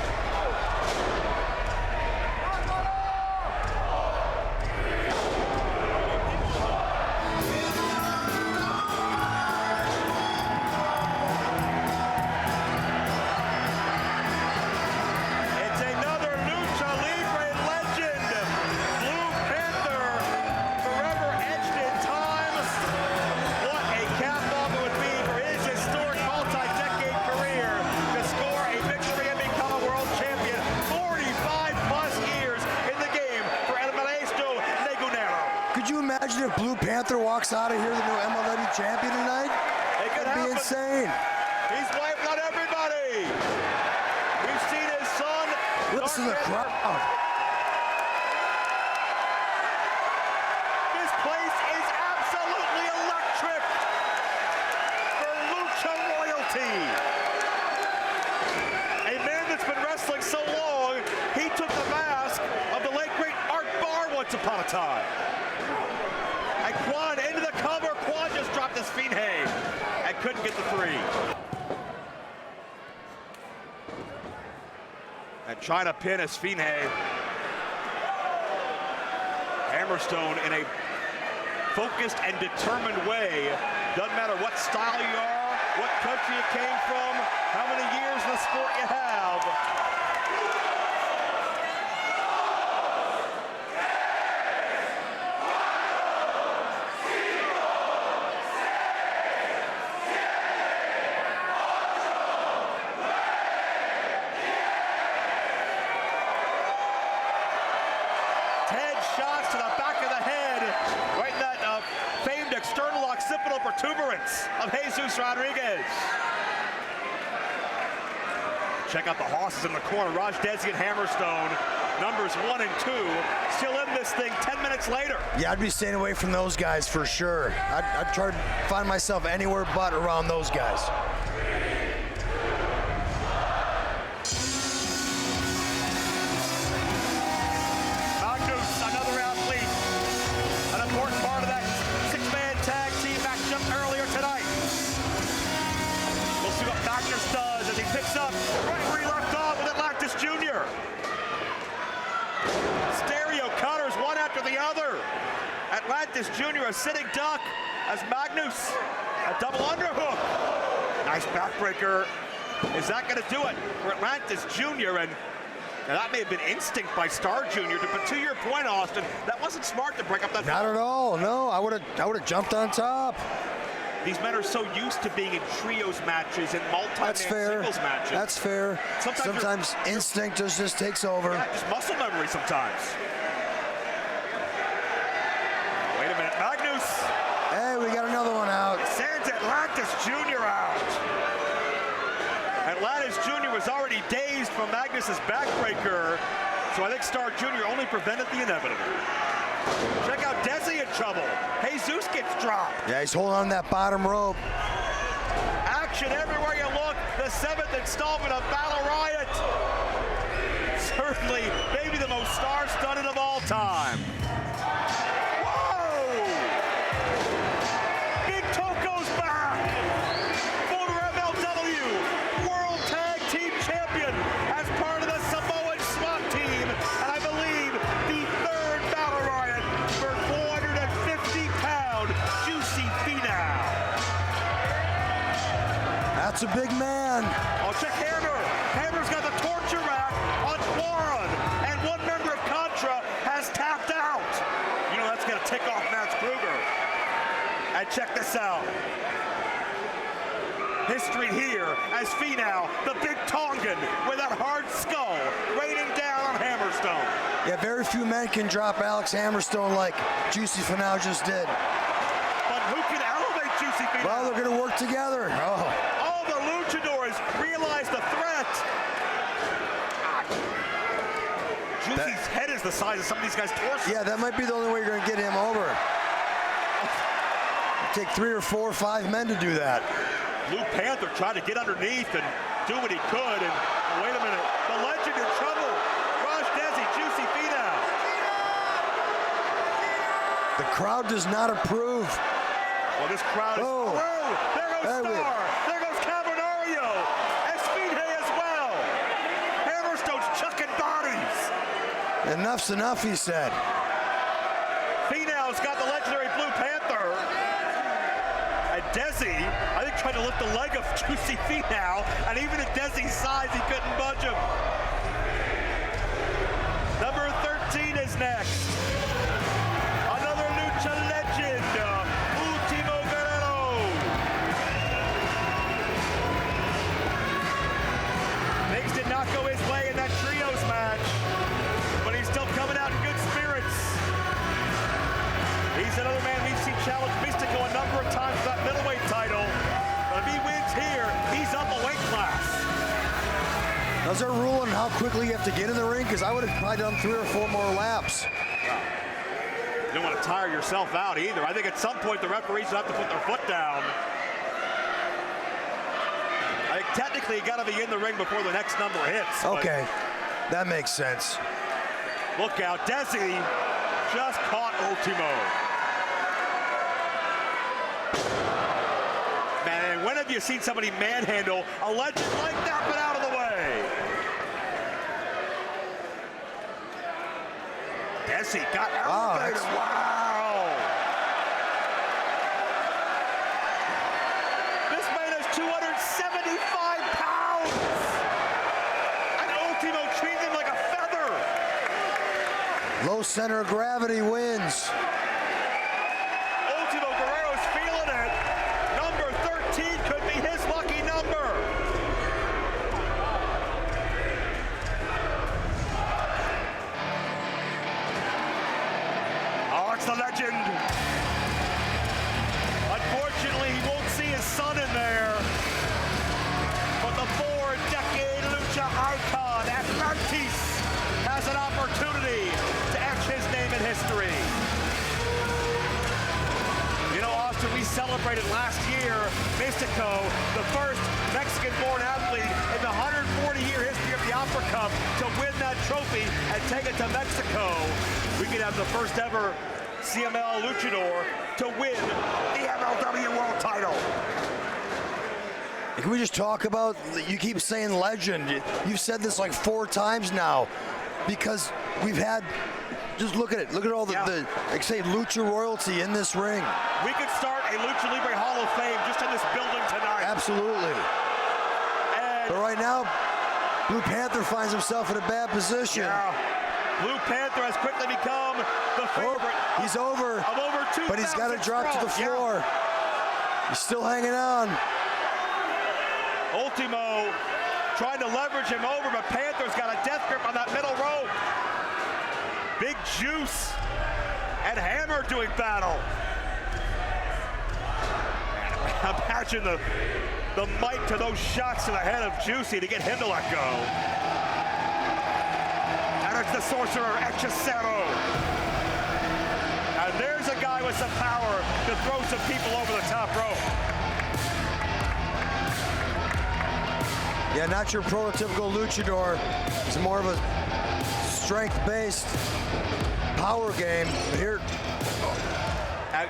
If Blue Panther walks out of here the new MLW champion tonight, it could be insane. He's wiping out everybody. We've seen his son. Listen to the crowd. This place is absolutely electric for Lucha royalty. A man that's been wrestling so long, he took the mask of the late great Art Barr once upon a time. And Kwan into the cover. Kwan just dropped his feet and couldn't get the 3. And trying to pin Esfinge. Hammerstone in a focused and determined way. Doesn't matter what style you are, what country country you came from, how many years in the sport you have. Shots to the back of the head, right in that famed external occipital protuberance of Jesus Rodriguez. Check out the horses in the corner. Raj Desi and Hammerstone, numbers 1 and 2, still in this thing 10 minutes later. Yeah, I'd be staying away from those guys for sure. I'd try to find myself anywhere but around those guys. Picks up right where he left off with Atlantis Jr. Stereo cutters one after the other. Atlantis Jr. a sitting duck as Magnus a double underhook. Nice backbreaker. Is that going to do it for Atlantis Jr.? And that may have been instinct by Star Jr. But to your point, Austin, that wasn't smart to break up that. Not at all. No, I would have jumped on top. These men are so used to being in trios matches and multi-man singles matches. That's fair. Sometimes instinct just takes over. Yeah, just muscle memory sometimes. Wait a minute, Magnus. Hey, we got another one out. Sends Atlantis Jr. out. Atlantis Jr. was already dazed from Magnus's backbreaker, so I think Star Jr. only prevented the inevitable. Check out Desi in trouble. Jesus gets dropped. Yeah, he's holding on that bottom rope. Action everywhere you look. The 7th installment of Battle Riot. Certainly, maybe the most star-studded of all time. Whoa! Big Toko's back. Former MLW World Tag Team Champion as part of the Samoan SWAT team. And I believe the 3rd Battle Riot for 450-pound Juicy Finau. That's a big man. Oh, check Hammer. Hammer's got the torture rack on Warren, and one member of Contra has tapped out. You know that's going to tick off Max Kruger. And check this out. History here as Finau, the big Tongan, with that hard skull, raining down on Hammerstone. Yeah, very few men can drop Alex Hammerstone like Juicy Finau just did. But who can elevate Juicy Finau? Well, they're going to work together. Oh. All the luchadors realize the threat. Juicy's head is the size of some of these guys' torsos. Yeah, that might be the only way you're going to get him over. It'd take 3 or 4 or 5 men to do that. Blue Panther tried to get underneath and do what he could. And wait a minute, the legend in trouble. Raj Desi, Juicy Finau. The crowd does not approve. Well, this crowd is through. There goes Star. There goes Cavernario. Esfinge as well. Hammerstone's chucking bodies. Enough's enough, he said. Finau's got the legendary Blue Panther. And Desi, I think, tried to lift the leg of Juicy Finau, and even at Desi's size, he couldn't budge him. Number 13 is next. Another lucha legend, Ultimo Guerrero. Things did not go his way in that trios match, but he's still coming out in good spirits. He's another man we've seen challenge Mystico a number of times for that middleweight title. But if he wins here, he's up a weight class. Is there a rule on how quickly you have to get in the ring? Because I would have probably done 3 or 4 more laps. You don't want to tire yourself out either. I think at some point the referees have to put their foot down. I think technically you got to be in the ring before the next number hits. Okay, that makes sense. Look out, Desi just caught Ultimo. Man, when have you seen somebody manhandle a legend like that but out of the way? Desi got elevated. Wow. This man has 270 no center of gravity wins. Ultimo Guerrero's feeling it. Number 13 could be his lucky number. Oh, it's the legend. Unfortunately, he won't see his son in there. But the 4-decade lucha icon, Atlantis, has an opportunity to etch his name in history. You know, Austin, we celebrated last year Mystico, the first Mexican-born athlete in the 140-year history of the Opera Cup to win that trophy and take it to Mexico. We could have the first ever CML luchador to win the MLW World title. Can we just talk about, you keep saying legend. You've said this like 4 times now because we've had, just look at it. Look at all the like say, lucha royalty in this ring. We could start a Lucha Libre Hall of Fame just in this building tonight. Absolutely. And but right now, Blue Panther finds himself in a bad position. yeah, Blue Panther has quickly become the favorite. He's over, of over 2,000 but he's got to drop to the floor. Yeah. He's still hanging on. Ultimo trying to leverage him over, but Panther's got a death grip on that middle rope. Big Juice and Hammer doing battle. Imagine the might to those shots to the head of Juicy to get him to let go. And it's the sorcerer, Hechicero. And there's a guy with some power to throw some people over the top rope. Yeah, not your prototypical luchador. It's more of a strength-based power game. But here,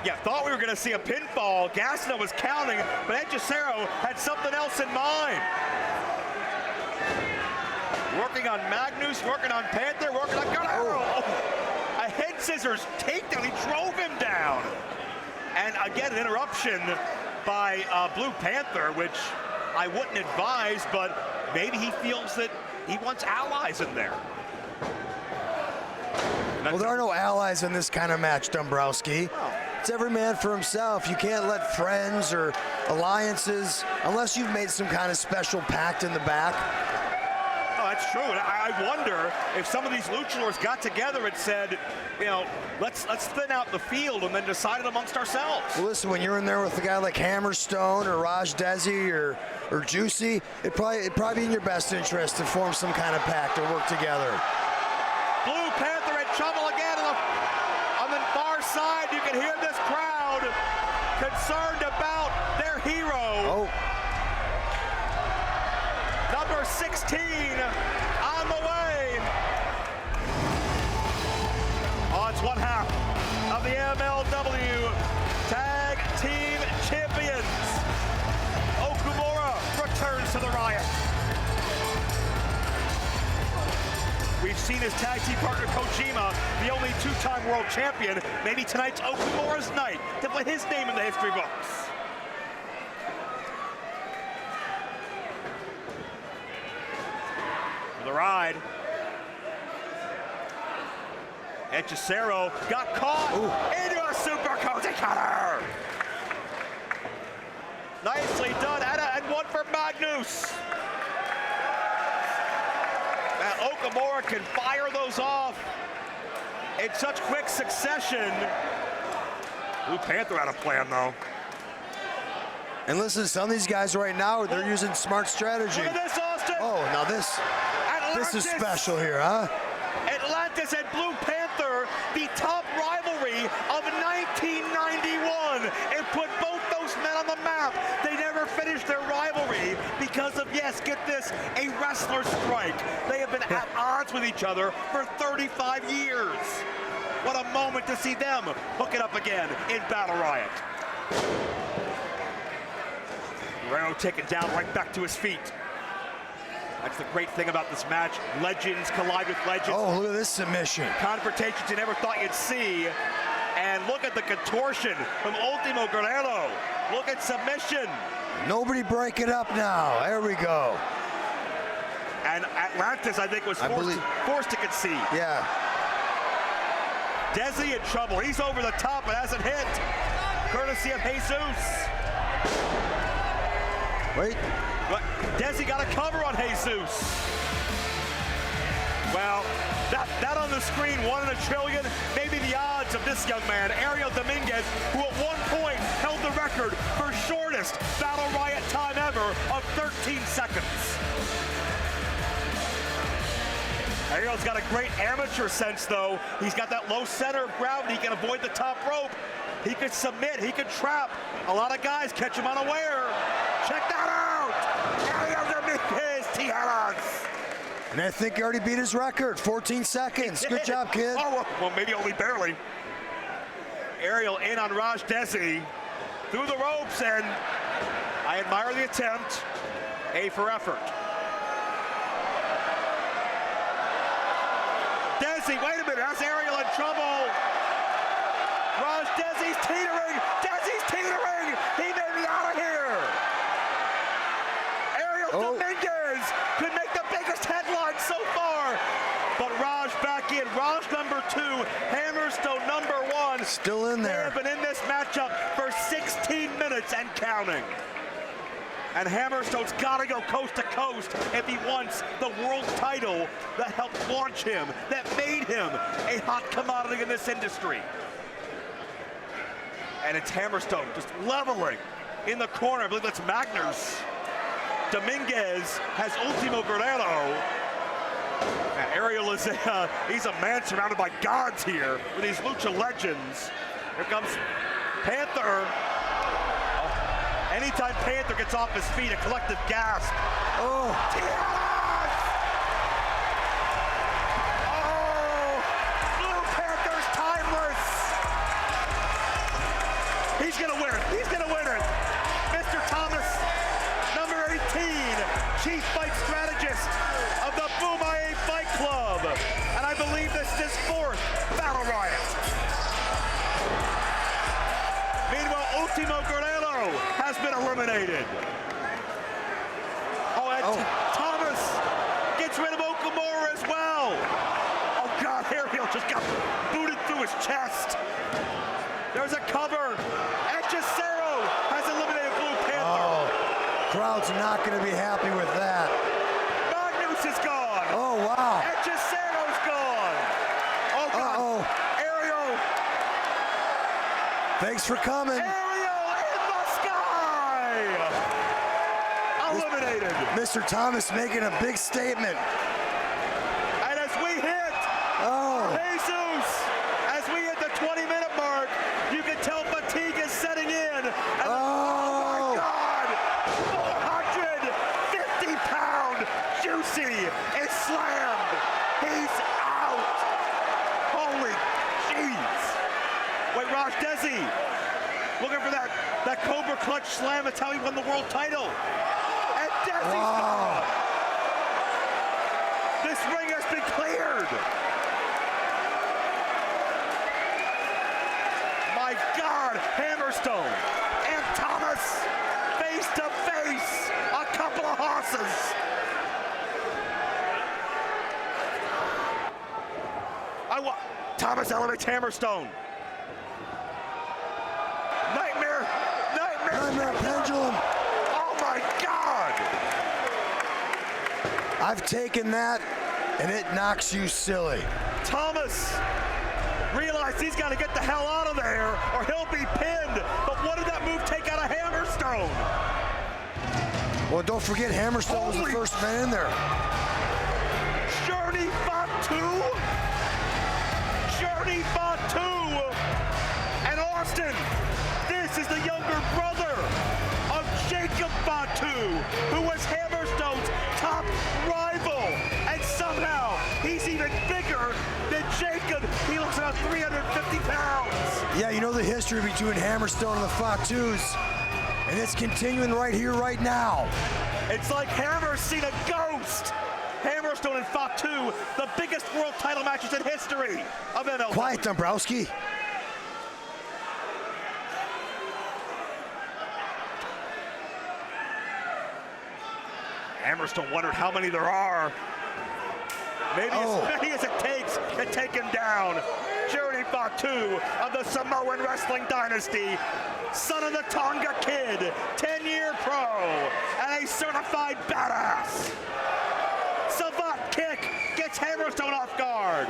Yeah, thought we were going to see a pinfall. Gassino was counting, but Hechicero had something else in mind. Working on Magnus, working on Panther, working on Guerrero. A head scissors takedown. He drove him down. And again, an interruption by Blue Panther, which I wouldn't advise, but maybe he feels that he wants allies in there. well, there are no allies in this kind of match, Dombrowski. It's every man for himself. You can't let friends or alliances, unless you've made some kind of special pact in the back. Oh, that's true. And I wonder if some of these luchadors got together and said, you know, let's thin out the field and then decide it amongst ourselves. Well, listen, when you're in there with a guy like Hammerstone or Raj Desi or Juicy, it'd probably be in your best interest to form some kind of pact or work together. Blue Panther in trouble again on the far side. You can hear this crowd concerned about their hero. Oh. Number 16 on the way. Oh, it's one half of the MLW Tag Team Champions. Okumura returns to the Riot. We've seen his tag team partner Kojima, the only 2-time world champion. Maybe tonight's Okumura's night to put his name in the history books. For the ride. Hechicero got caught into a super cozy cutter. Nicely done, and one for Magnus. Now Okumura can fire those off in such quick succession. Blue Panther had a plan though. And listen, some of these guys right now, they're using smart strategy. Look at this, Austin. Oh, now this is special here, huh? Atlantis and Blue Panther, the top rivalry of 1991. It put both those men on the map. They never finished their rivalry because of, yes, get this, a wrestler strike. They have been at odds with each other for 35 years. What a moment to see them hook it up again in Battle Riot. Guerrero taken down right back to his feet. That's the great thing about this match. Legends collide with legends. Oh, look at this submission. Confrontations you never thought you'd see. And look at the contortion from Ultimo Guerrero. Look at submission. Nobody break it up now. There we go. And Atlantis, I think, was forced to concede. Yeah. Desi in trouble. He's over the top, but hasn't hit. Courtesy of Jesus. Wait. But Desi got a cover on Jesus. Well, that on the screen, 1 in a trillion, maybe the odds of this young man, Ariel Dominguez, who at one point held the record for shortest Battle Riot time ever of 13 seconds. Ariel's got a great amateur sense, though. He's got that low center of gravity. He can avoid the top rope. He could submit. He could trap. A lot of guys catch him unaware. Check that out! Ariel Dominguez, Tijeras. And I think he already beat his record, 14 seconds. Good job, kid. Oh, well, maybe only barely. Ariel in on Raj Desi through the ropes, and I admire the attempt. A for effort. Desi, wait a minute, that's Ariel in trouble. Raj Desi's teetering. Desi's teetering. He may be out of here. Ariel Dominguez could make the biggest headline so far. But Raj back in. Raj number 2, Hammerstone number 1. Still in there. They have been in this matchup for 16 minutes and counting. And Hammerstone's got to go coast to coast if he wants the world title that helped launch him, that made him a hot commodity in this industry. And it's Hammerstone just leveling in the corner. I believe that's Magnus. Dominguez has Ultimo Guerrero. And Ariel is he's a man surrounded by gods here with these lucha legends. Here comes Panther. Anytime Panther gets off his feet, a collective gasp. Oh. Tijeras! Oh! Blue Panther's timeless! He's gonna win it. He's gonna win it. Mr. Thomas, number 18, chief fight strategist of the Boomaye Fight Club. And I believe this is his 4th Battle Riot. Meanwhile, Ultimo Guerrero has been eliminated. Thomas gets rid of Okamura as well. Oh God, Ariel just got booted through his chest. There's a cover. Hechicero has eliminated Blue Panther. Oh, crowd's not going to be happy with that. Magnus is gone. Oh, wow. Hechicero's gone. Oh God. Uh-oh. Ariel. Thanks for coming. Ariel in the sky. Eliminated. Mr. Thomas making a big statement. And as we hit Jesus, as we hit the 20-minute mark, you can tell fatigue is setting in. And oh my God, 450-pound Juicy is slammed. He's out. Holy jeez. Wait, Raj Desi, looking for that Cobra Clutch slam. That's how he won the world title. And Desi's gone. This ring has been cleared. My God, Hammerstone and Thomas face to face, a couple of horses. Thomas elevates Hammerstone. Nightmare pendulum. Oh my God. I've taken that, and it knocks you silly. Thomas realized he's got to get the hell out of there or he'll be pinned. But what did that move take out of Hammerstone? Well, don't forget Hammerstone was the first man in there. Journey Fatu. And Austin, this is the younger brother of Jacob Fatu, who was Hammerstone's top rival. And somehow, he's even bigger than Jacob. He looks about 350 pounds. Yeah, you know the history between Hammerstone and the Fatus, and it's continuing right here, right now. It's like Hammer's seen a ghost. Hammerstone and Fatu, the biggest world title matches in history of MLW. Quiet, Dombrowski. Hammerstone wondered how many there are. Maybe as many as it takes to take him down. Journey Fatu of the Samoan Wrestling Dynasty, son of the Tonga Kid, 10-year pro, and a certified badass. Savant kick gets Hammerstone off guard.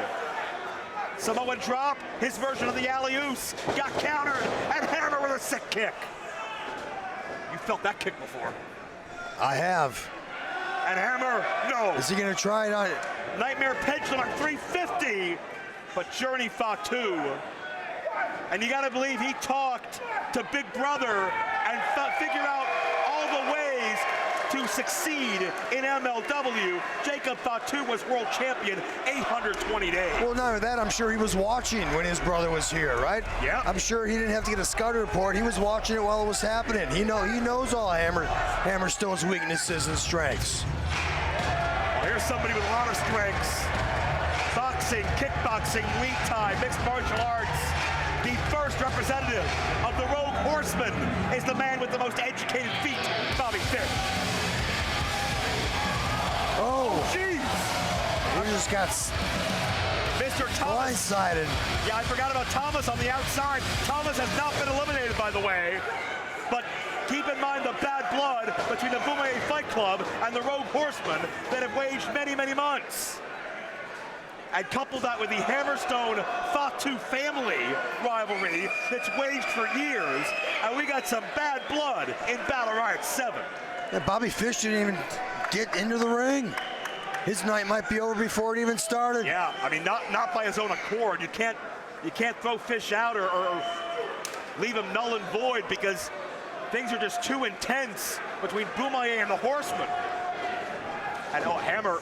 Samoan drop, his version of the alley-oops, got countered, and Hammer with a sick kick. You felt that kick before. I have. And Hammer, no. Is he gonna try it on it? Nightmare pendulum at 350, but Journey Fatu. And you gotta believe he talked to Big Brother and figured out all the ways to succeed in MLW. Jacob Fatu was world champion 820 days. Well, not only that, I'm sure he was watching when his brother was here, right? Yeah. I'm sure he didn't have to get a scouting report. He was watching it while it was happening. He knows all Hammerstone's weaknesses and strengths. Well, here's somebody with a lot of strengths. Boxing, kickboxing, Muay Thai, mixed martial arts. The first representative of the Rogue Horsemen is the man with the most educated feet, Bobby Fish. Oh, Jeez! he just got Mr. Thomas. blindsided. Yeah, I forgot about Thomas on the outside. Thomas has not been eliminated, by the way. But keep in mind the bad blood between the Boomerang Fight Club and the Rogue Horsemen that have waged many, many months. And couple that with the Hammerstone Fatu family rivalry that's waged for years, and we got some bad blood in Battle Riot 7. Yeah, Bobby Fish didn't even get into the ring. His night might be over before it even started. Yeah, I mean, not by his own accord. You can't throw Fish out or leave him null and void because things are just too intense between Boomerang and the Horsemen. And Hammer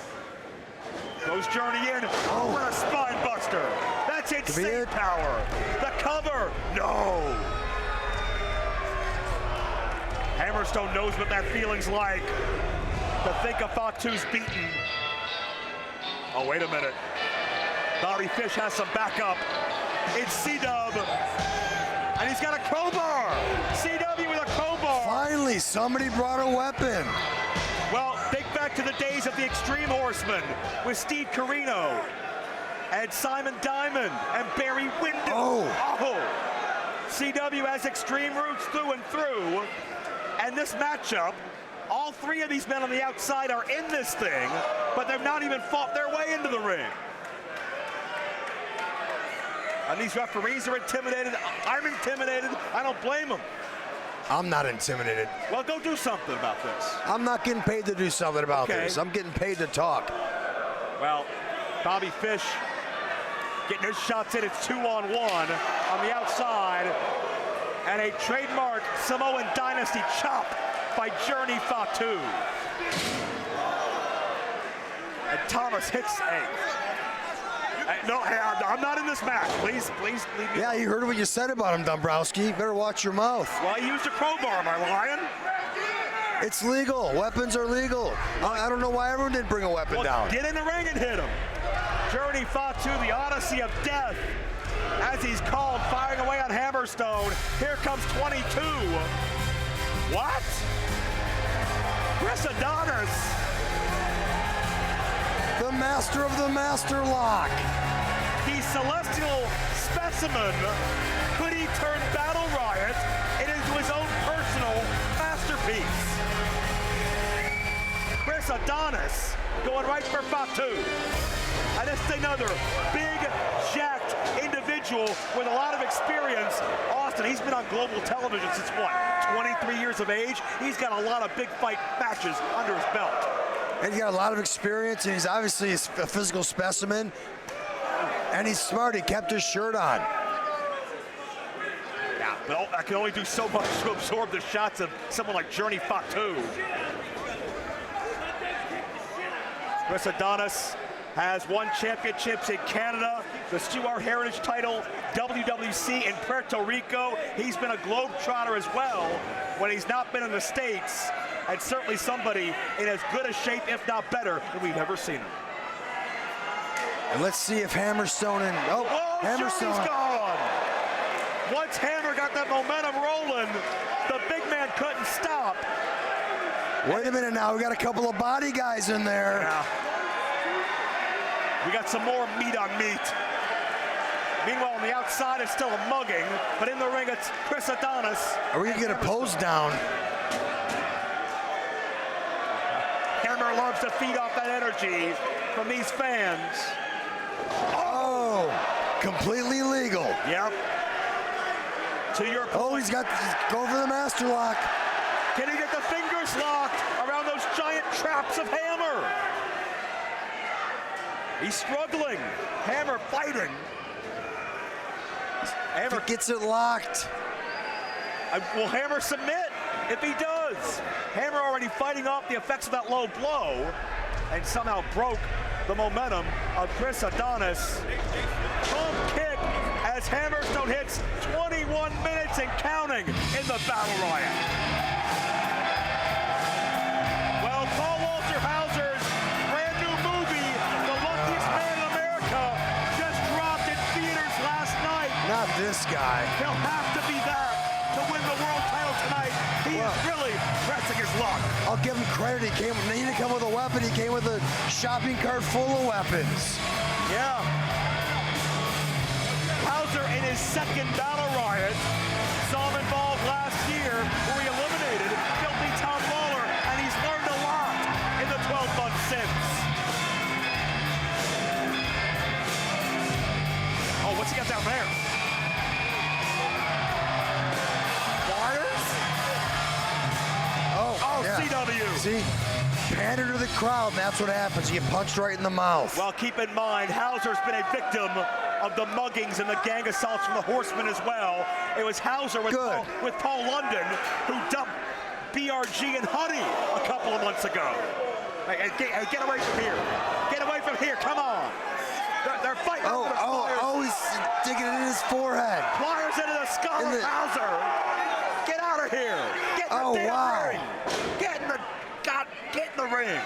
goes Journey in over a spine buster. That's insane power. The cover, no. Hammerstone knows what that feeling's like. To think of Fatu's beaten. Oh, wait a minute. Bobby Fish has some backup. It's C-Dub. And he's got a crowbar. C-W with a crowbar. Finally, somebody brought a weapon. Well, think back to the days of the Extreme Horsemen with Steve Corino and Simon Diamond and Barry Windham. Oh. CW has extreme roots through and through. And this matchup, all three of these men on the outside are in this thing, but they've not even fought their way into the ring. And these referees are intimidated. I'm intimidated. I don't blame them. I'm not intimidated. Well, go do something about this. I'm not getting paid to do something about this. I'm getting paid to talk. Well, Bobby Fish getting his shots in. It's 2-on-1 on the outside. And a trademark Samoan Dynasty chop by Journey Fatu. And Thomas hits no, I'm not in this match. Please leave me. Yeah, you heard what you said about him, Dombrowski. You better watch your mouth. Well, I used a crowbar, am I lying? It's legal. Weapons are legal. I don't know why everyone didn't bring a weapon down. Get in the ring and hit him. Journey Fatu, the Odyssey of Death, as he's called, firing away on Hammerstone. Here comes 22. What? Chris Adonis. The master of the master lock. The celestial specimen. Could he turn Battle Riot into his own personal masterpiece? Chris Adonis going right for Fatu. And this is another big, jacked individual with a lot of experience. Austin, he's been on global television since what, 23 years of age? He's got a lot of big fight matches under his belt. And he's got a lot of experience, and he's obviously a physical specimen. And he's smart. He kept his shirt on. Yeah, but I can only do so much to absorb the shots of someone like Journey Fatu. Chris Adonis has won championships in Canada, the Stuart Heritage title, WWC in Puerto Rico. He's been a globetrotter as well when he's not been in the States, and certainly somebody in as good a shape, if not better, than we've ever seen him. And let's see if Hammerstone and Hammerstone Journey's gone. Once Hammer got that momentum rolling, the big man couldn't stop. Wait a minute now, we got a couple of body guys in there. Yeah. We got some more meat on meat. Meanwhile, on the outside, it's still a mugging, but in the ring, it's Chris Adonis. Are we gonna get a pose down? Hammer loves to feed off that energy from these fans. Oh, completely legal. Yep. To your point. Oh, he's going for the master lock. Can he get the fingers locked around those giant traps of Hammer? He's struggling. Hammer fighting. Hammer gets it locked. Will Hammer submit? If he does. Hammer already fighting off the effects of that low blow and somehow broke the momentum of Chris Adonis. Trump kick as Hammerstone hits 21 minutes and counting in the Battle Riot. Well, Paul Walter Hauser's brand new movie, The Luckiest Man in America, just dropped in theaters last night. Not this guy. He'll have to be there to win the world title tonight. He is really pressing his luck. I'll give him credit. He didn't come with a weapon. He came with a shopping cart full of weapons. Yeah. Hauser in his second Battle Riot. Saw him involved last year where he eliminated Filthy Tom Lawler, and he's learned a lot in the 12 months since. Oh, what's he got down there? Wires? Oh, yeah. CW. See? Pander to the crowd, and that's what happens. You get punched right in the mouth. Well, keep in mind, Hauser's been a victim of the muggings and the gang assaults from the Horsemen as well. It was Hauser with Paul London who dumped BRG and Honey a couple of months ago. Hey, get away from here. Get away from here. Come on. They're fighting. Oh, he's digging it in his forehead. Pliers into the skull of Hauser. Get out of here. Get in the damn ring. Get in the ring.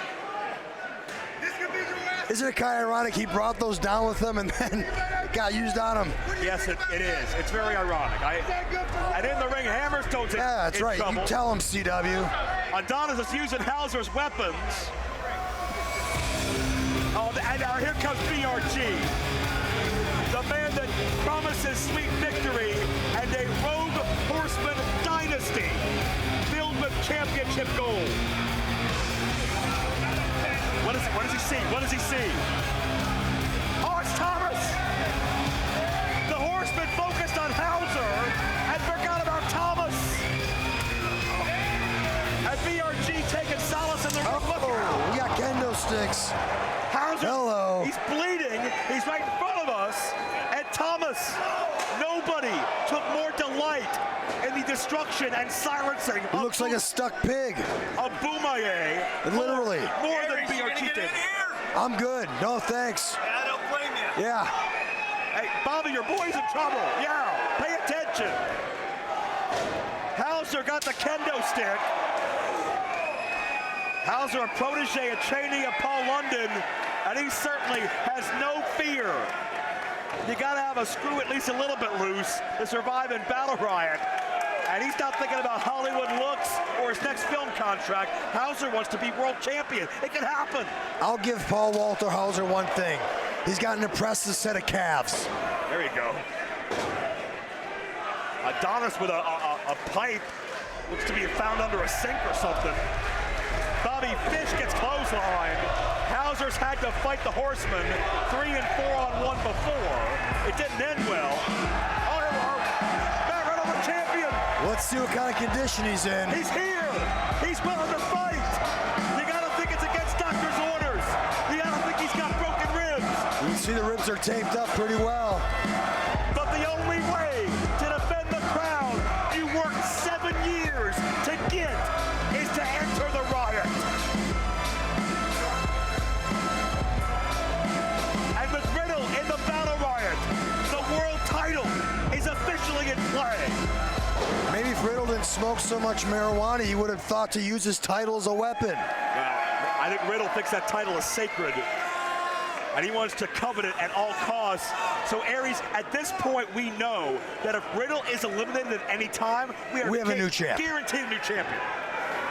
Isn't it kind of ironic he brought those down with him and then got used on him? Yes, it is. It's very ironic. And in the ring, Hammerstone's that's right. trouble. You tell him, CW. Adonis is using Hauser's weapons. Oh, and now here comes BRG. The man that promises sweet victory and a rogue horseman dynasty filled with championship gold. What does he see? What does he see? Oh, it's Thomas! The Horseman focused on Hauser and forgot about Thomas. And BRG taking solace in the ring. Oh, we got kendo sticks. Hauser, hello. He's bleeding. He's right in front of us. And Thomas, nobody took more delight in the destruction and silencing. He looks like a stuck pig. A Boomaye. Literally. More than BRG did. I'm good. No, thanks. I don't blame you. Yeah. Hey, Bobby, your boy's in trouble. Yeah, pay attention. Hauser got the kendo stick. Hauser, a protege, a trainee of Paul London, and he certainly has no fear. You gotta have a screw at least a little bit loose to survive in Battle Riot. And he's not thinking about Hollywood looks or his next film contract. Hauser wants to be world champion. It can happen. I'll give Paul Walter Hauser one thing. He's got an impressive set of calves. There you go. Adonis with a pipe. Looks to be found under a sink or something. Bobby Fish gets clotheslined. Hauser's had to fight the Horseman 3 and 4 on 1 before. It didn't end well. Back right over champion. Let's see what kind of condition he's in. He's here. He's willing to fight. You gotta think it's against doctor's orders. You gotta think he's got broken ribs. You can see the ribs are taped up pretty well. But the only way to defend the crown you worked 7 years to get is to enter the Riot. And with Riddle in the Battle Riot, the world title is officially in play. Maybe if Riddle didn't smoke so much marijuana, he would have thought to use his title as a weapon. Well, I think Riddle thinks that title is sacred, and he wants to covet it at all costs. So, Aries, at this point, we know that if Riddle is eliminated at any time, we have a new champ. Guaranteed a new champion.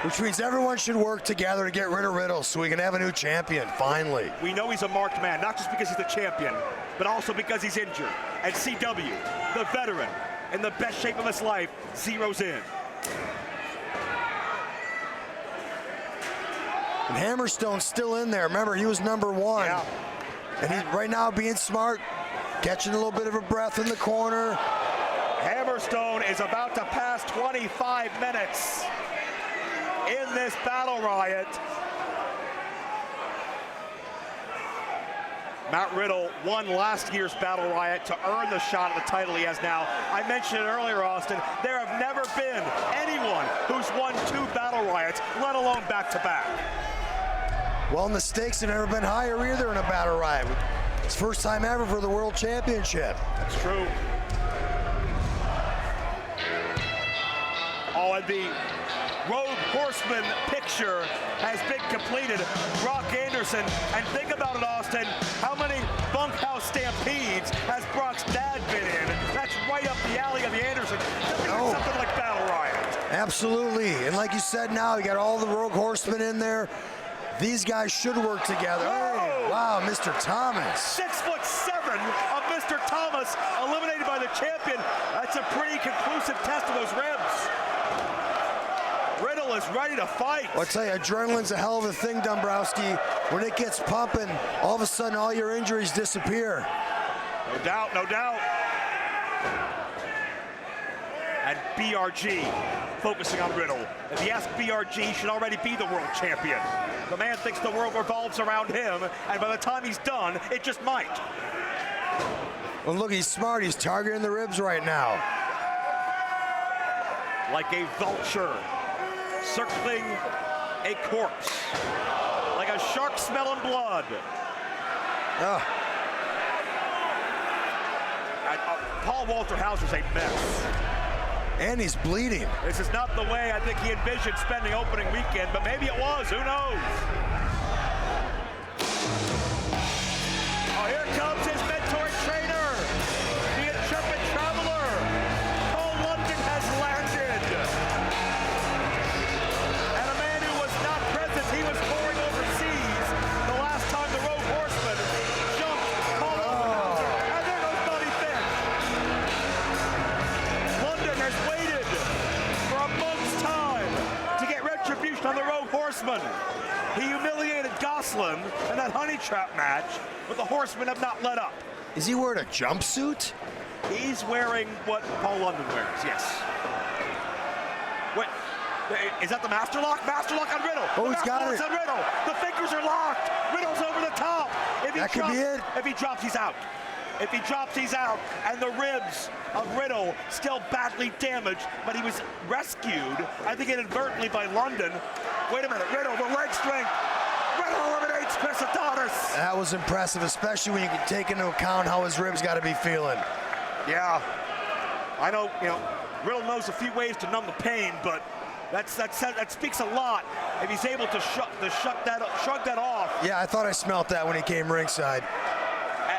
Which means everyone should work together to get rid of Riddle so we can have a new champion, finally. We know he's a marked man, not just because he's the champion, but also because he's injured. And CW, the veteran, in the best shape of his life, zeroes in. And Hammerstone's still in there. Remember, he was number 1. Yeah. And he's right now being smart, catching a little bit of a breath in the corner. Hammerstone is about to pass 25 minutes in this battle riot. Matt Riddle won last year's battle riot to earn the shot at the title he has now. I mentioned it earlier, Austin, there have never been anyone who's won 2 battle riots, let alone back-to-back. Well, and the stakes have never been higher either in a battle riot. It's first time ever for the World Championship. That's true. Oh, and the Rogue Horseman picture has been completed. Brock Anderson, and think about it, Austin, how many bunkhouse stampedes has Brock's dad been in? That's right up the alley of the Anderson. Something like Battle Riot. Absolutely, and like you said now, you got all the Rogue Horsemen in there. These guys should work together. Hey, wow, Mr. Thomas. 6'7" of Mr. Thomas, eliminated by the champion. That's a pretty conclusive test of those ribs. Riddle is ready to fight. Well, I tell you, adrenaline's a hell of a thing, Dombrowski. When it gets pumping, all of a sudden all your injuries disappear. No doubt, no doubt. And BRG focusing on Riddle. If you ask BRG, he should already be the world champion. The man thinks the world revolves around him, and by the time he's done, it just might. Well, look, he's smart. He's targeting the ribs right now. Like a vulture circling a corpse. Like a shark smelling blood. Paul Walter Hauser's a mess. And he's bleeding. This is not the way I think he envisioned spending opening weekend, but maybe it was, who knows? Oh, here comes his mentor and trainer, the intrepid traveler. Paul London has landed. And a man who was not present, he was touring overseas the last time the Rogue Horseman jumped Paul London. And there goes Bobby Fish. London has waited for a month's time to get retribution on the Rogue Horseman. He humiliated Gosselin in that honey trap match, but the Horsemen have not let up. Is he wearing a jumpsuit? He's wearing what Paul London wears, yes. Wait, is that the master lock? Master lock on Riddle. Oh, he's got it. On Riddle. The fingers are locked. Riddle's over the top. That could be it. If he drops, he's out. If he drops, he's out. And the ribs of Riddle still badly damaged, but he was rescued, I think inadvertently, by London. Wait a minute, Riddle, the leg strength. Riddle eliminates Chris Adonis. That was impressive, especially when you can take into account how his ribs got to be feeling. Yeah, I know, Riddle knows a few ways to numb the pain, but that speaks a lot if he's able to shrug that off. Yeah, I thought I smelt that when he came ringside.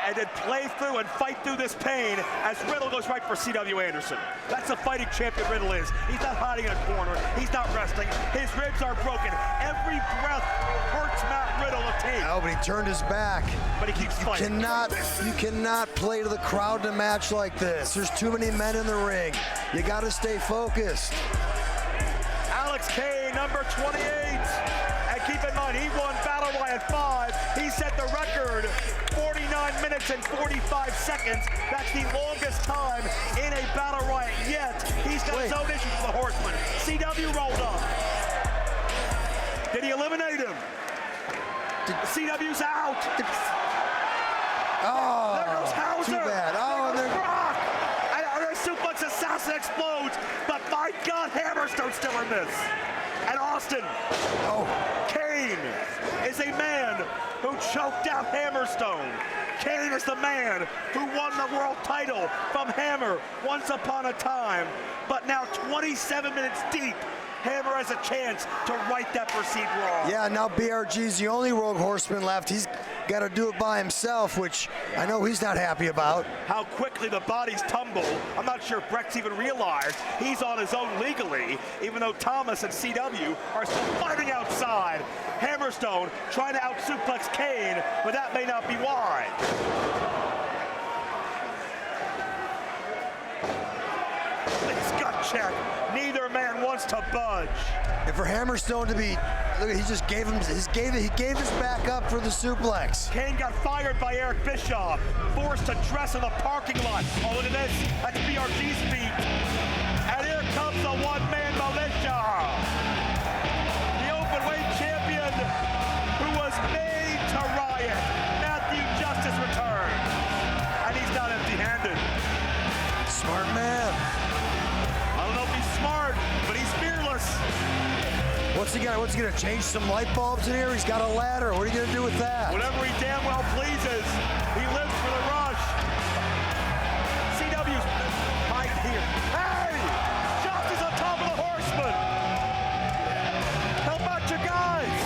And then play through and fight through this pain as Riddle goes right for C.W. Anderson. That's the fighting champion Riddle is. He's not hiding in a corner. He's not resting. His ribs are broken. Every breath hurts Matt Riddle to take. Oh, but he turned his back. But he keeps fighting. You cannot play to the crowd in a match like this. There's too many men in the ring. You got to stay focused. Alex Kane, number 28. And keep in mind, he won Battle Riot 5. He set the record 49 minutes and 45 seconds. That's the longest time in a Battle Riot yet. He's got his own issues with the Horseman. CW rolled up. Did he eliminate him? CW's out. Oh, there goes Hauser. too bad. Oh, there goes Brock. And a suplex assassin explodes. But my God, Hammerstone still in this. And Austin. Kane is a man who choked out Hammerstone. Kane is the man who won the world title from Hammer once upon a time. But now 27 minutes deep, Hammer has a chance to right that perceived wrong. Yeah, now BRG's the only Rogue Horseman left. He's got to do it by himself, which I know he's not happy about. How quick quickly the bodies tumble. I'm not sure if Breck's even realized he's on his own legally, even though Thomas and CW are still fighting outside. Hammerstone trying to out-suplex Kane, but that may not be why. This gut check. Neither man wants to budge. And for Hammerstone to be, look, he just gave him he gave his back up for the suplex. Kane got fired by Eric Bischoff, forced to dress in the parking lot. Oh, look at this. That's BRG's feet. And here comes the one-man militia. The Openweight champion who was made to Riot. Matthew Justice returns. And he's not empty-handed. Smart man. I don't know if he's smart, but he's fearless. What's he gonna change some light bulbs in here? He's got a ladder. What are you gonna do with that? Whatever he damn well pleases. He lives for the rush. CW's right here. Hey! Justice on top of the Horseman. How about you guys?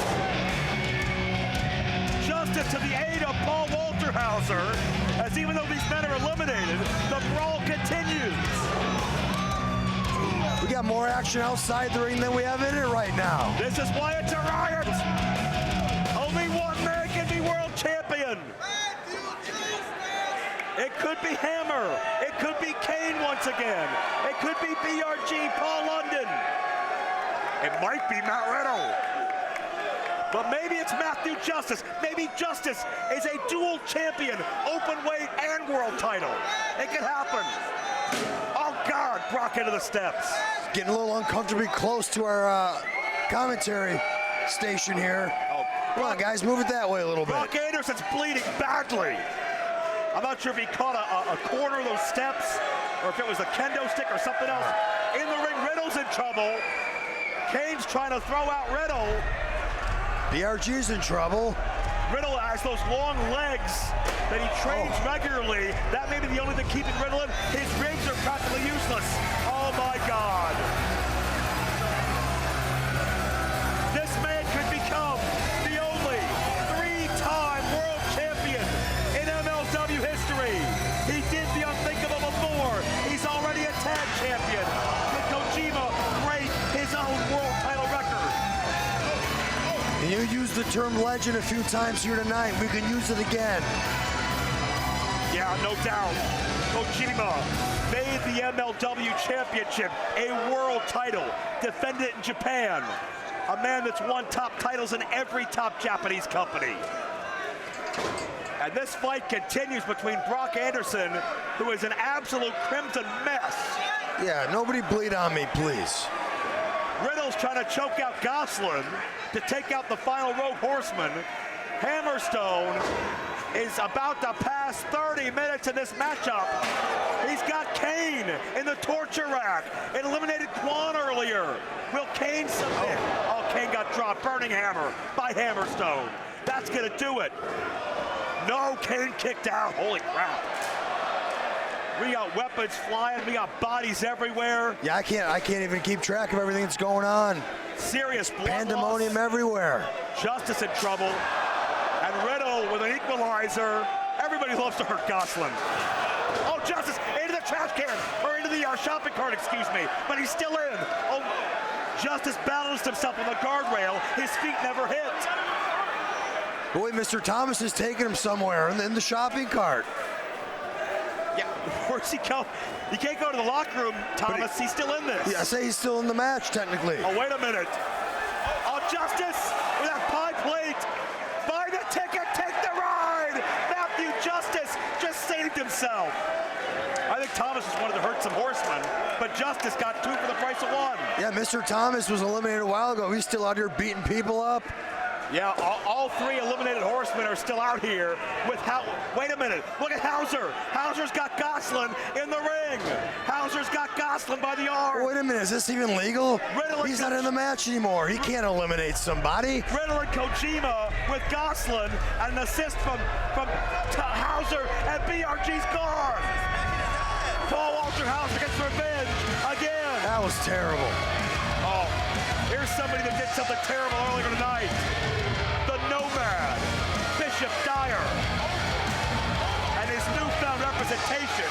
Justice to the aid of Paul Walterhauser, as even though these men are eliminated, the brawl continues. We got more action outside the ring than we have in it right now. This is why it's a riot. Only one man can be world champion. It could be Hammer. It could be Kane once again. It could be BRG, Paul London. It might be Matt Riddle. But maybe it's Matthew Justice. Maybe Justice is a dual champion, Openweight and world title. It could happen. Oh God, Brock into the steps. Getting a little uncomfortably close to our commentary station here. Oh, Come on, guys, move it that way a little bit. Brock Anderson's bleeding badly. I'm not sure if he caught a corner of those steps or if it was a kendo stick or something else. In the ring, Riddle's in trouble. Kane's trying to throw out Riddle. BRG's in trouble. Riddle has those long legs that he trains regularly. That may be the only thing keeping Riddle in. His ribs are practically useless. Oh my God. This man could become the only three-time world champion in MLW history. He did the unthinkable before. He's already a tag champion. Did Kojima break his own world title record? And you used the term legend a few times here tonight. We can use it again. Yeah, no doubt. Kojima made the MLW Championship a world title, defended it in Japan. A man that's won top titles in every top Japanese company. And this fight continues between Brock Anderson, who is an absolute crimson mess. Yeah, nobody bleed on me, please. Riddle's trying to choke out Gosselin to take out the final Rogue Horseman. Hammerstone is about to pass 30 minutes in this matchup. He's got Kane in the torture rack. It eliminated Quan earlier. Will Kane submit? Oh, Kane got dropped. Burning hammer by Hammerstone. That's gonna do it. No, Kane kicked out. Holy crap. We got weapons flying. We got bodies everywhere. Yeah, I can't even keep track of everything that's going on. Serious blood Pandemonium loss. everywhere. Justice in trouble. And Riddle with an equalizer. Everybody loves to hurt Gosselin. Oh, Justice into the trash can, or into the shopping cart, excuse me. But he's still in. Oh, Justice balanced himself on the guardrail. His feet never hit. Boy, Mr. Thomas is taking him somewhere in the shopping cart. Yeah, where's he go? You can't go to the locker room, Thomas. He's still in this. Yeah, I say he's still in the match, technically. Oh, wait a minute. Oh, Justice with that pie plate. Buy the ticket, take the ride. Matthew Justice just saved himself. I think Thomas just wanted to hurt some horsemen, but Justice got two for the price of one. Yeah, Mr. Thomas was eliminated a while ago. He's still out here beating people up. Yeah, all three eliminated horsemen are still out here with wait a minute, look at Hauser. Hauser's got Gosselin in the ring. Hauser's got Gosselin by the arm. Wait a minute, is this even legal? Riddle He's not in the match anymore. He can't eliminate somebody. Riddle and Kojima with Gosselin and an assist from Hauser, and BRG's gone. Paul Walterhauser gets revenge again. That was terrible. Oh, here's somebody that did something terrible earlier tonight. The Nomad, Bishop Dyer, and his newfound representation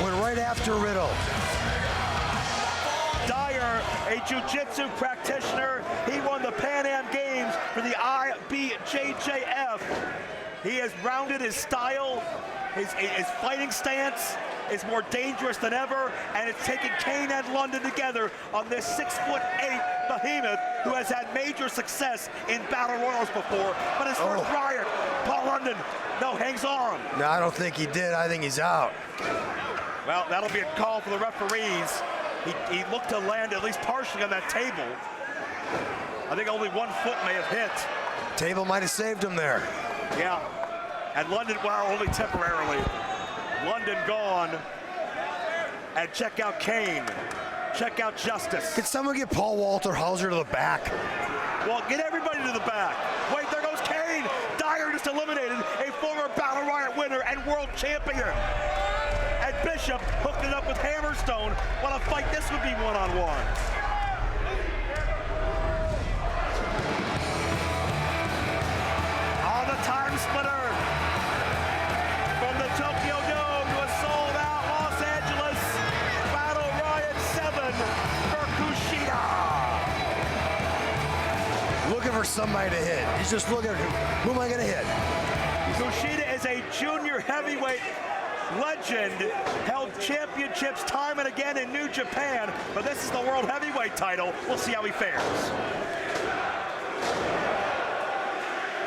went right after Riddle. Dyer, a jiu-jitsu practitioner. He won the Pan Am Games for the IBJJF. He has rounded his style, his fighting stance is more dangerous than ever, and it's taken Kane and London together on this 6'8" behemoth who has had major success in battle royals before. But his first Riot, Paul London, hangs on. No, I don't think he did. I think he's out. Well, that'll be a call for the referees. He looked to land at least partially on that table. I think only 1 foot may have hit. Table might have saved him there. Yeah, and London, well, only temporarily. London gone. And check out Kane. Check out Justice. Could someone get Paul Walter Hauser to the back? Well, get everybody to the back. Wait, there goes Kane. Dyer just eliminated a former Battle Riot winner and world champion. And Bishop hooked it up with Hammerstone. What a fight this would be one-on-one. On the time splitter. From the Tokyo Dome to a sold-out Los Angeles Battle Riot 7 for Kushida. Looking for somebody to hit. He's just looking at who am I going to hit? Kushida is a junior heavyweight legend, held championships time and again in New Japan, but this is the world heavyweight title. We'll see how he fares.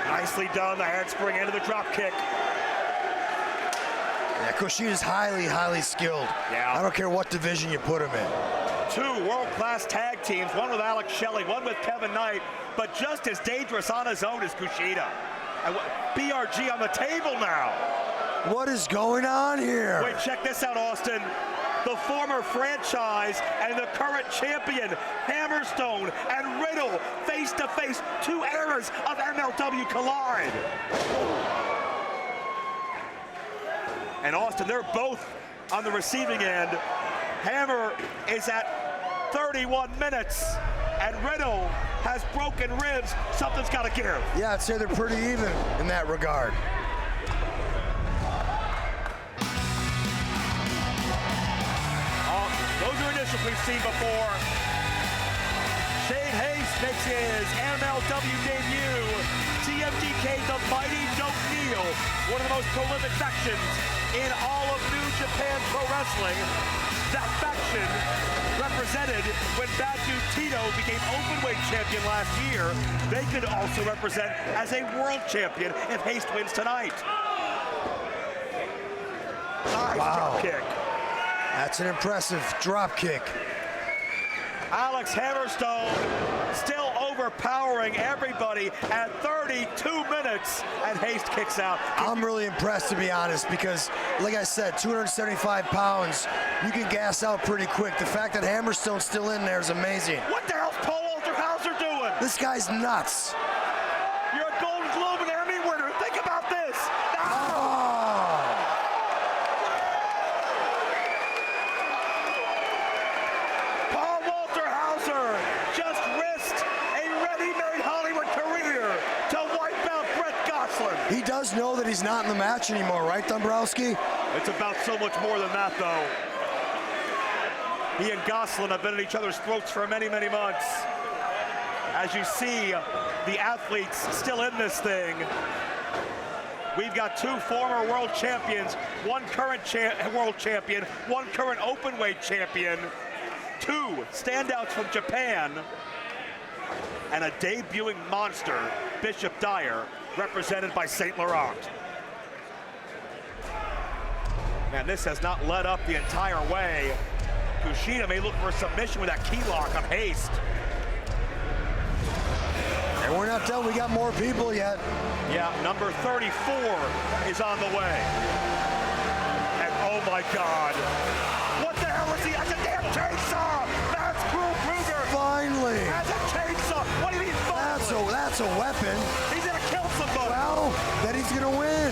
Nicely done, the handspring into the drop kick. Yeah, Kushida's highly, highly skilled. Yeah. I don't care what division you put him in. 2 world-class tag teams, one with Alex Shelley, one with Kevin Knight, but just as dangerous on his own as Kushida. And BRG on the table now. What is going on here? Wait, check this out, Austin. The former franchise and the current champion, Hammerstone and Riddle, face to face. 2 eras of MLW collide. And Austin, they're both on the receiving end. Hammer is at 31 minutes, and Riddle has broken ribs. Something's got to give. Yeah, I'd say they're pretty even in that regard. Those are initials we've seen before. Shane Haste makes his MLW debut. TMDK, the Mighty Don't Kneel, one of the most prolific factions in all of New Japan Pro Wrestling. That faction represented when Bad Dude Tito became Openweight champion last year. They could also represent as a world champion if Haste wins tonight. Nice drop kick. That's an impressive drop kick. Alex Hammerstone still overpowering everybody at 32 minutes, and Haste kicks out. I'm really impressed, to be honest, because, like I said, 275 pounds, you can gas out pretty quick. The fact that Hammerstone's still in there is amazing. What the hell's Paul Walter Hauser doing? This guy's nuts. You're a Golden Globe and Emmy winner. Think about this. He does know that he's not in the match anymore, right, Dombrowski? It's about so much more than that, though. He and Gosselin have been at each other's throats for many, many months. As you see, the athletes still in this thing. We've got 2 former world champions, 1 current world champion, 1 current openweight champion, 2 standouts from Japan, and a debuting monster, Bishop Dyer, represented by St. Laurent. Man, this has not let up the entire way. Kushida may look for a submission with that key lock on Haste. And we're not done, we got more people yet. Yeah, number 34 is on the way. And oh my God. What the hell is he? That's a damn chainsaw! That's Kruger! Finally! That's a chainsaw! What do you mean finally? That's a weapon. He's gonna kill somebody! Well, then he's gonna win.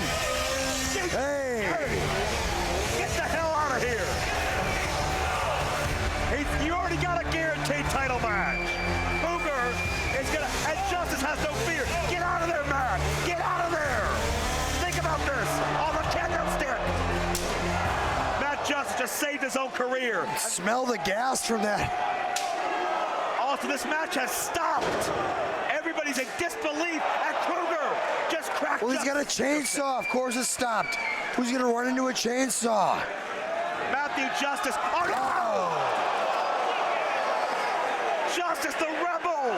Hey! Get the hell out of here! You already got a guaranteed title match. Kruger is gonna, and Justice has no fear. Get out of there, man! Get out of there! Think about this. On the kendo stick. Matt Justice Justice just saved his own career. Smell the gas from that. Also, this match has stopped. Everybody's in disbelief, and Kruger just cracked. Well, he's got a chainsaw. Of course it stopped. Who's going to run into a chainsaw? Matthew Justice. Oh, no! Justice, the rebel,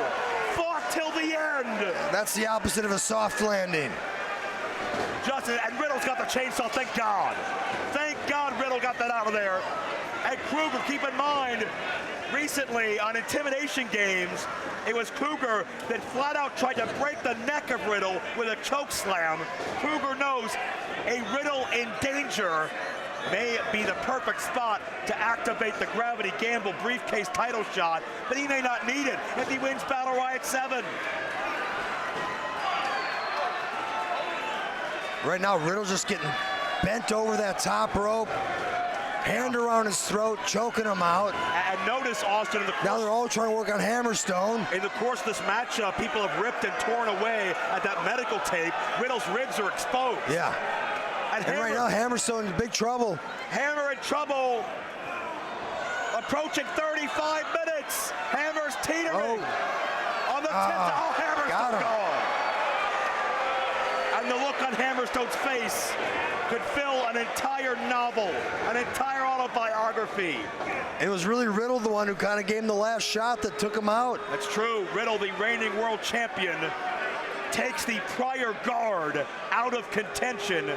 fought till the end. That's the opposite of a soft landing. Justice, and Riddle's got the chainsaw, thank God. Thank God Riddle got that out of there. And Kruger, keep in mind, recently on Intimidation Games, it was Kruger that flat out tried to break the neck of Riddle with a choke slam. Kruger knows a Riddle in danger may be the perfect spot to activate the Gravity Gamble briefcase title shot, but he may not need it if he wins Battle Riot 7. Right now, Riddle's just getting bent over that top rope, hand around his throat, choking him out. And notice, Austin, now they're all trying to work on Hammerstone. In the course of this matchup, people have ripped and torn away at that medical tape. Riddle's ribs are exposed. Yeah. And right now, Hammerstone in big trouble. Hammer in trouble. Approaching 35 minutes. Hammer's teetering. On the 10th. Oh, Hammer's gone. And the look on Hammerstone's face could fill an entire novel, an entire autobiography. It was really Riddle the one who kind of gave him the last shot that took him out. That's true. Riddle, the reigning world champion, takes the prior guard out of contention.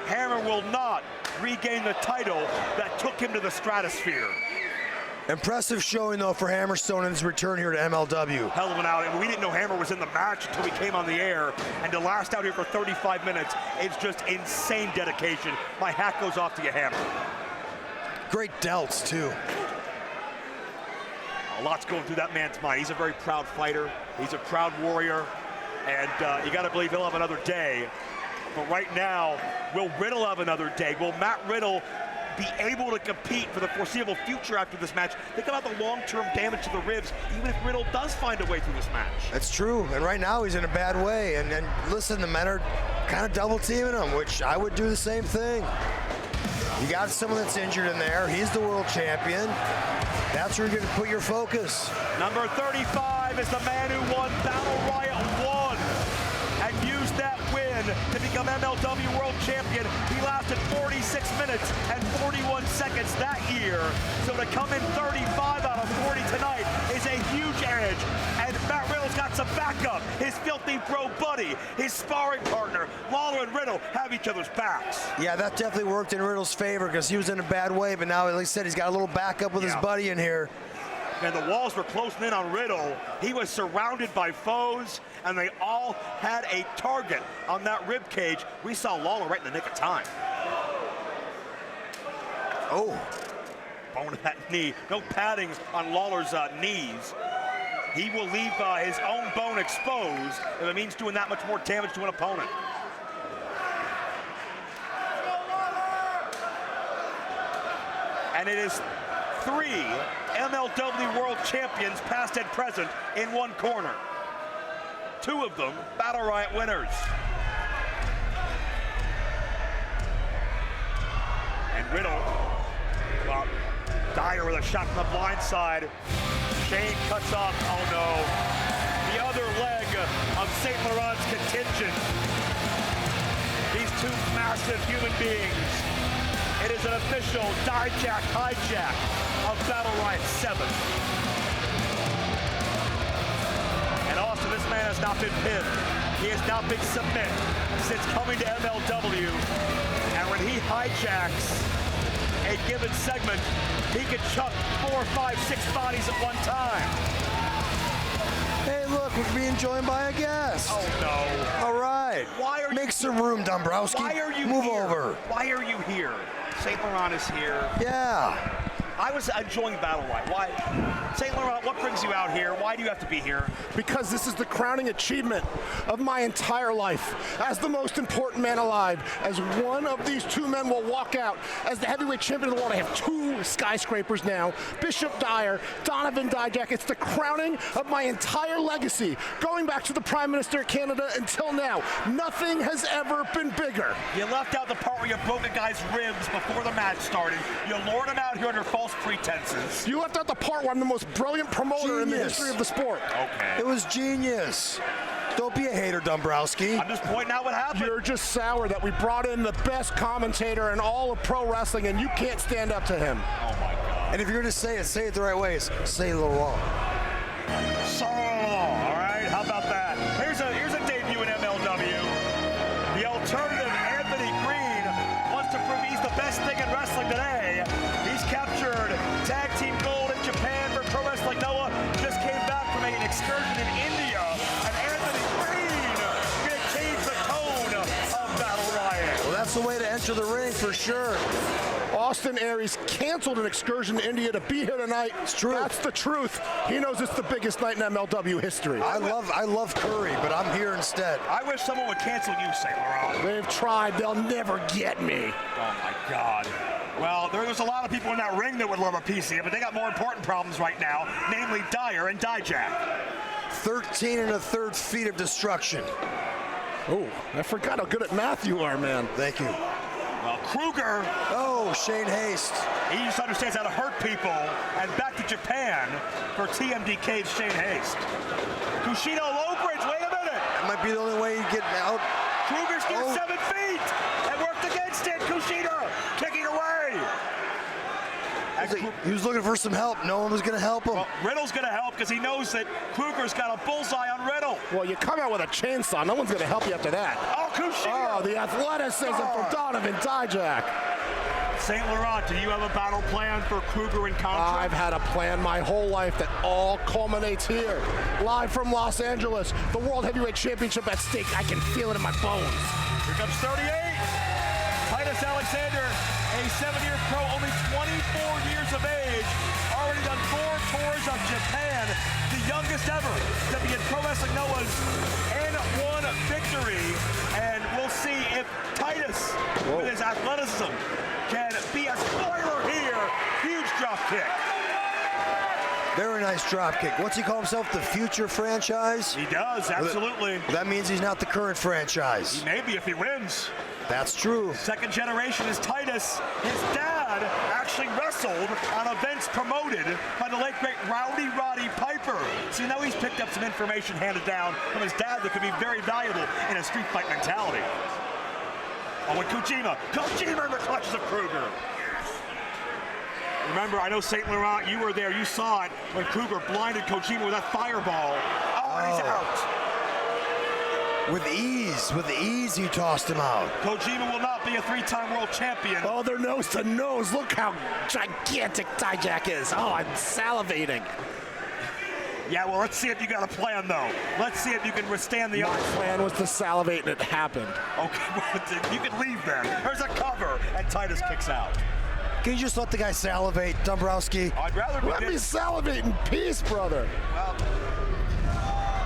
Hammer will not regain the title that took him to the stratosphere. Impressive showing, though, for Hammerstone in his return here to MLW. Hell of an outing. We didn't know Hammer was in the match until we came on the air. And to last out here for 35 minutes, it's just insane dedication. My hat goes off to you, Hammer. Great delts, too. A lot's going through that man's mind. He's a very proud fighter. He's a proud warrior. And you got to believe he'll have another day. But right now, will Riddle have another day? Will Matt Riddle be able to compete for the foreseeable future after this match? Think about the long-term damage to the ribs, even if Riddle does find a way through this match. That's true, and right now he's in a bad way. And listen, the men are kind of double teaming him, which I would do the same thing. You got someone that's injured in there. He's the world champion. That's where you're going to put your focus. Number 35 is the man who won Battle Riot 1 and used that win to become MLW World Champion. He lasted 46 minutes and 41 seconds that year. So to come in 35 out of 40 tonight is a huge edge. And Matt Riddle's got some backup. His filthy bro buddy, his sparring partner, Lawler and Riddle have each other's backs. Yeah, that definitely worked in Riddle's favor because he was in a bad way, but now, like I said, he's got a little backup with his buddy in here. And the walls were closing in on Riddle. He was surrounded by foes, and they all had a target on that rib cage. We saw Lawler right in the nick of time. Oh. Bone in that knee. No padding on Lawler's knees. He will leave his own bone exposed if it means doing that much more damage to an opponent. And it is 3 MLW World Champions, past and present, in one corner. 2 of them Battle Riot winners. And Riddle, well, Dyer with a shot from the blind side. Shane cuts off, oh no, the other leg of St. Laurent's contingent. These 2 massive human beings. It is an official hijack of Battle Riot 7. And Austin, this man has not been pinned. He has not been submitted since coming to MLW. And when he hijacks a given segment, he can chuck 4, 5, 6 bodies at one time. Hey, look, we're being joined by a guest. Oh, no. All right. Why are Make some room, Dombrowski. Why are you Move here? over. Why are you here? St. Laurent is here. Yeah. I was enjoying Battle Riot. Why? St. Laurent, what brings you out here? Why do you have to be here? Because this is the crowning achievement of my entire life as the most important man alive. As one of these two men will walk out as the heavyweight champion of the world. I have two skyscrapers now. Bishop Dyer, Donovan Dijak. It's the crowning of my entire legacy, going back to the Prime Minister of Canada until now. Nothing has ever been bigger. You left out the part where you broke a guy's ribs before the match started. You lured him out here under false pretenses. You left out the part where I'm the most brilliant promoter in the history of the sport. Okay. It was genius. Don't be a hater, Dombrowski. I'm just pointing out what happened. You're just sour that we brought in the best commentator in all of pro wrestling and you can't stand up to him. Oh my God. And if you're going to say it the right way. It's Saint Laurent. All right, how about that? Here's a debut in MLW. The alternative, Anthony Green, wants to prove he's the best thing in wrestling today. He's captured tag team gold in Japan for Pro Wrestling Noah. Just came back from an excursion in India. And Anthony Green gonna change the tone of Battle Riot. Well, that's the way to enter the ring for sure. Austin Aries canceled an excursion to India to be here tonight. It's true. That's the truth. He knows it's the biggest night in MLW history. I love Curry, but I'm here instead. I wish someone would cancel you, St. Laurent. They've tried. They'll never get me. Oh my God. Well, there's a lot of people in that ring that would love a piece of it, but they got more important problems right now, namely Dyer and Dijak. 13 1/3 feet of destruction. Oh, I forgot how good at math you are, man. Thank you. Well, Kruger, Oh, Shane Haste. he just understands how to hurt people. And back to Japan for TMDK's Shane Haste. Kushida Lowbridge, wait a minute. That might be the only way you get out. Kruger's still Oh. 7 feet and worked against it. Kushida kicking away. And He was looking for some help. No one was going to help him. well, Riddle's going to help because he knows that Kruger's got a bullseye on Riddle. Well, you come out with a chainsaw. No one's going to help you after that. Oh, Kushida. Oh, the athleticism from Donovan Dijak. St. Laurent, do you have a battle plan for Kruger and Contra? I've had a plan my whole life that all culminates here. Live from Los Angeles, the World Heavyweight Championship at stake. I can feel it in my bones. Here comes 38. Titus Alexander, a 7-year pro, only 24 years of age, already done 4 tours of Japan, the youngest ever to be in Pro Wrestling Noah's N1 victory. And we'll see if Titus, with his athleticism, can be a spoiler here. Huge drop kick. Very nice drop kick. What's he call himself? The future franchise? He does, absolutely. That means he's not the current franchise. Maybe if he wins. That's true. Second generation is Titus. His dad actually wrestled on events promoted by the late great Rowdy Roddy Piper. So now he's picked up some information handed down from his dad that could be very valuable in a street fight mentality. Oh, and Kojima in the clutches of Kruger. Remember, I know St. Laurent, you were there. You saw it when Kruger blinded Kojima with that fireball. Oh, and he's out. With ease, he tossed him out. Kojima will not be a 3-time world champion. Oh, they're nose to nose. Look how gigantic Dijak is. Oh, I'm salivating. Yeah, well, let's see if you got a plan, though. Let's see if you can withstand the My odds. plan was to salivate, and it happened. Okay, well, you can leave then. There's a cover, and Titus kicks out. Can you just let the guy salivate, Dombrowski? I'd rather be Let me salivate in peace, brother. Well,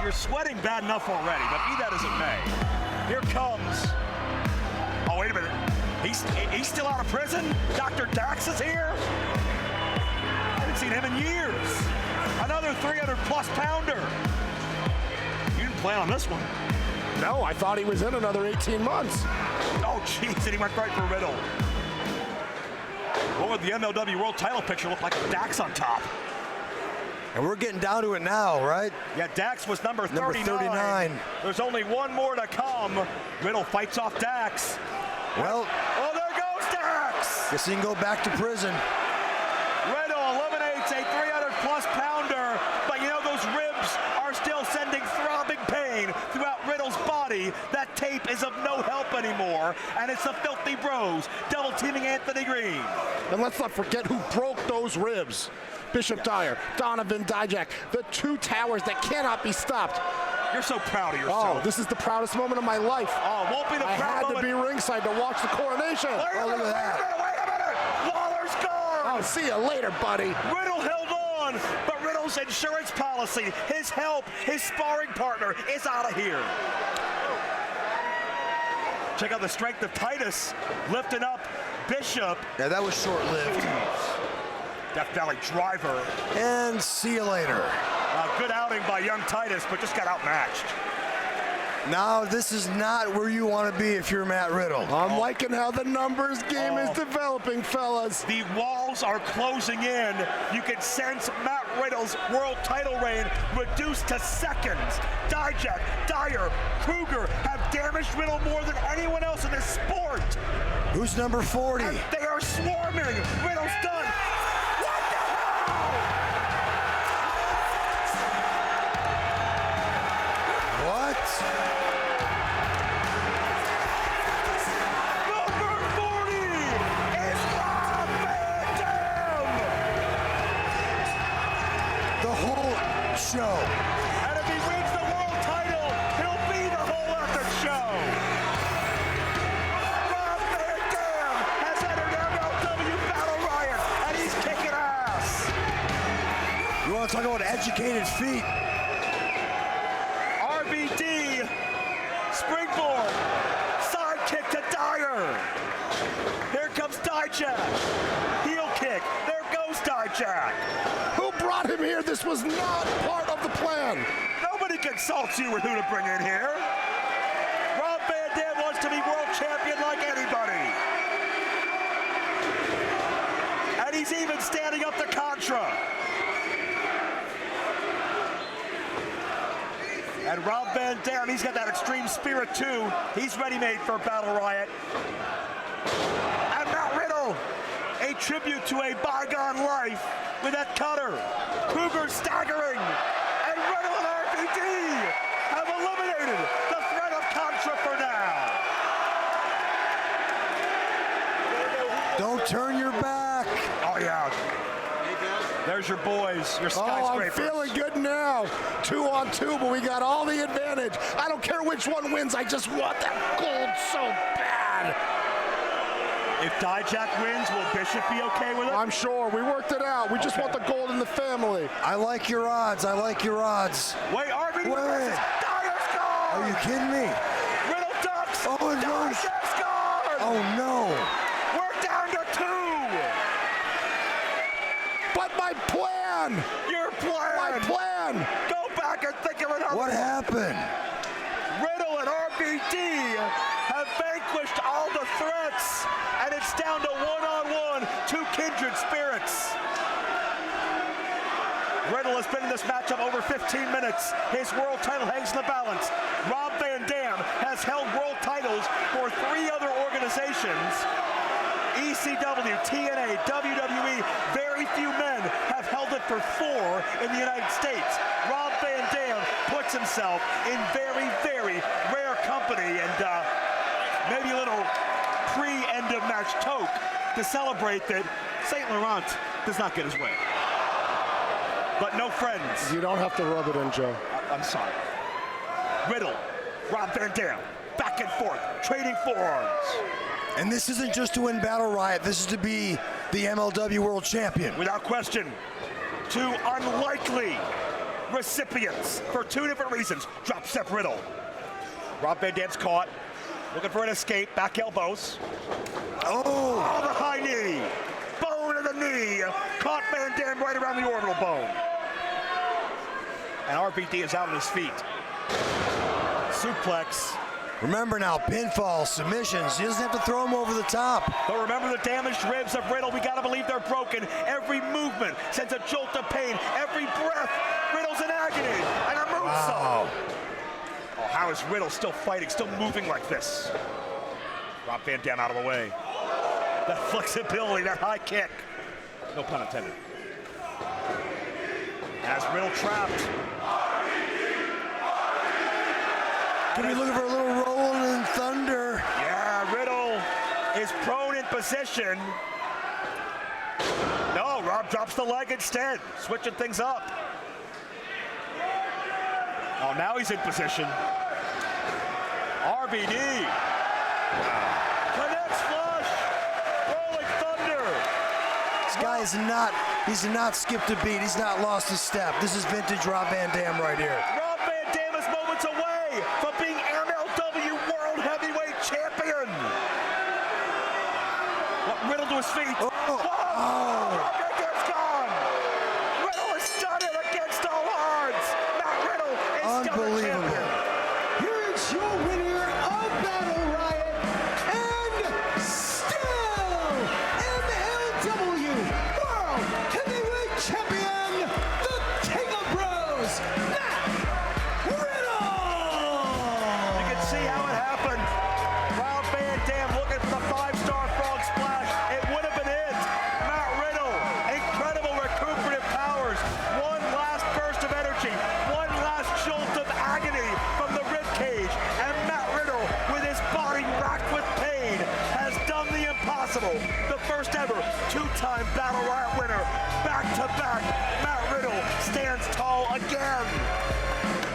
you're sweating bad enough already, but be that as it may. Here comes... Oh, wait a minute. He's still out of prison? Dr. Dax is here? I haven't seen him in years. Another 300-plus pounder. You didn't plan on this one. No, I thought he was in another 18 months. Oh, jeez, and he went right for Riddle. What would the MLW World title picture look like with Dax on top? And we're getting down to it now, right? Yeah, Dax was number 39. Number 39. There's only one more to come. Riddle fights off Dax. Well, Oh, there goes Dax! guess he can go back to prison. Riddle eliminates a 300-plus pounder, but you know those ribs are still sending throbbing pain throughout Riddle's body. That tape is of no help anymore, and it's the Filthy Bros double-teaming Anthony Green. And let's not forget who broke those ribs. Bishop Dyer, Donovan Dijak, the two towers that cannot be stopped. You're so proud of yourself. Oh, this is the proudest moment of my life. Oh, won't be the I proud had to moment. be ringside to watch the coronation. Wait a minute, wait a minute! Lawler's gone! Oh, see you later, buddy. Riddle held on, but Riddle's Riddle's insurance policy, his help, his sparring partner is out of here. Check out the strength of Titus lifting up Bishop. Yeah, that was short-lived. Death Valley driver. And see you later. Good outing by young Titus, but just got outmatched. Now, this is not where you want to be if you're Matt Riddle. I'm liking how the numbers game is developing, fellas. The walls are closing in. You can sense Matt Riddle's world title reign reduced to seconds. Dijak, Dyer, Kruger have damaged Riddle more than anyone else in this sport. Who's number 40? And they are swarming. Riddle's done. What the hell? What? Number 40 is Rob Van Dam. The whole show. And if he wins the world title, he'll be the whole effing show. Rob Van Dam has entered MLW Battle Riot, and he's kicking ass. You want to talk about educated feet? RBD, springboard, side kick to Dyer. Here comes Dijak. Heel kick. There goes Dijak. Who brought him here? This was not part of the plan. Nobody consults you with who to bring in here. Rob Van Dam wants to be world champion like anybody. And he's even standing up to Contra. And Rob Van Dam, he's got that extreme spirit too. He's ready-made for Battle Riot. And Matt Riddle, a tribute to a bygone life with that cutter. Kruger staggering. And Riddle and RVD have eliminated the threat of Contra for now. Don't turn your back. Oh yeah. There's your boys, your skyscrapers. I'm feeling good now. 2-on-2, but we got all the advantage. I don't care which one wins. I just want that gold so bad. If Dijak wins, will Bishop be okay with it? I'm sure. We worked it out. We just want the gold in the family. I like your odds. I like your odds. Wait, RVD Wait. Dyer's gone! Are you kidding me? Riddle ducks! Oh, it runs. Dijak's gone! Oh, no. We're down to 2! But my plan! Your plan! My plan! Go back and think of another. What happened? Riddle and RVD have vanquished all the threats, and it's down to one-on-one, 2 kindred spirits. Riddle has been in this matchup over 15 minutes. His world title hangs in the balance. Rob Van Dam has held world titles for 3 other organizations. ECW, TNA, WWE, very few men have held it for 4 in the United States. Rob Van Dam puts himself in very, very rare company, and maybe a little pre-end of match toke to celebrate that St. Laurent does not get his way. But no friends. You don't have to rub it in, Joe. I'm sorry. Riddle, Rob Van Dam, back and forth, trading forearms. And this isn't just to win Battle Riot. This is to be the MLW World Champion. Without question, 2 unlikely recipients for 2 different reasons. Drop step Riddle. Rob Van Dam's caught, looking for an escape, back elbows. Oh, the high knee. Bone in the knee. Caught Van Dam right around the orbital bone. And RVD is out on his feet. Suplex. Remember now, pinfall, submissions. He doesn't have to throw them over the top. But remember the damaged ribs of Riddle. We gotta believe they're broken. Every movement sends a jolt of pain. Every breath, Riddle's in agony. And a moonsault. Wow. Oh, how is Riddle still fighting, still moving like this? Rob Van Dam out of the way. That flexibility, that high kick. No pun intended. As Riddle trapped. Could be looking for a little rolling thunder. Yeah, Riddle is prone in position. No, Rob drops the leg instead, switching things up. Oh, now he's in position. RVD. Connects flush. Rolling thunder. This guy is not, he's not skipped a beat. He's not lost a step. This is vintage Rob Van Dam right here. Rob Van Dam is moments away from being MLW World Heavyweight Champion. Riddle to his feet. Oh. Rob Van Dam's gone. Riddle is stunned against all odds. Matt Riddle is still the champion. Here is your winner of Battle Riot and still MLW World Heavyweight Champion, the King of Bros, Matt Riddle! You can see how it happened. Rob Van Dam looking for the 5-star frog splash. It would have been it. Matt Riddle, incredible recuperative powers. One last burst of energy. One last jolt of agony from the rib cage. And Matt Riddle, with his body racked with pain, has done the impossible. The first ever 2-time Battle Riot winner. Back to back, Matt Riddle stands tall again.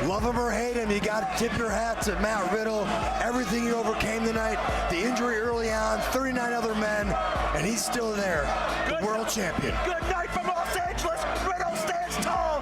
Love him or hate him, you got to tip your hat to Matt Riddle. Everything he overcame tonight, the injury early on, 39 other men, and he's still there, the world champion. Good night from Los Angeles. Riddle stands tall.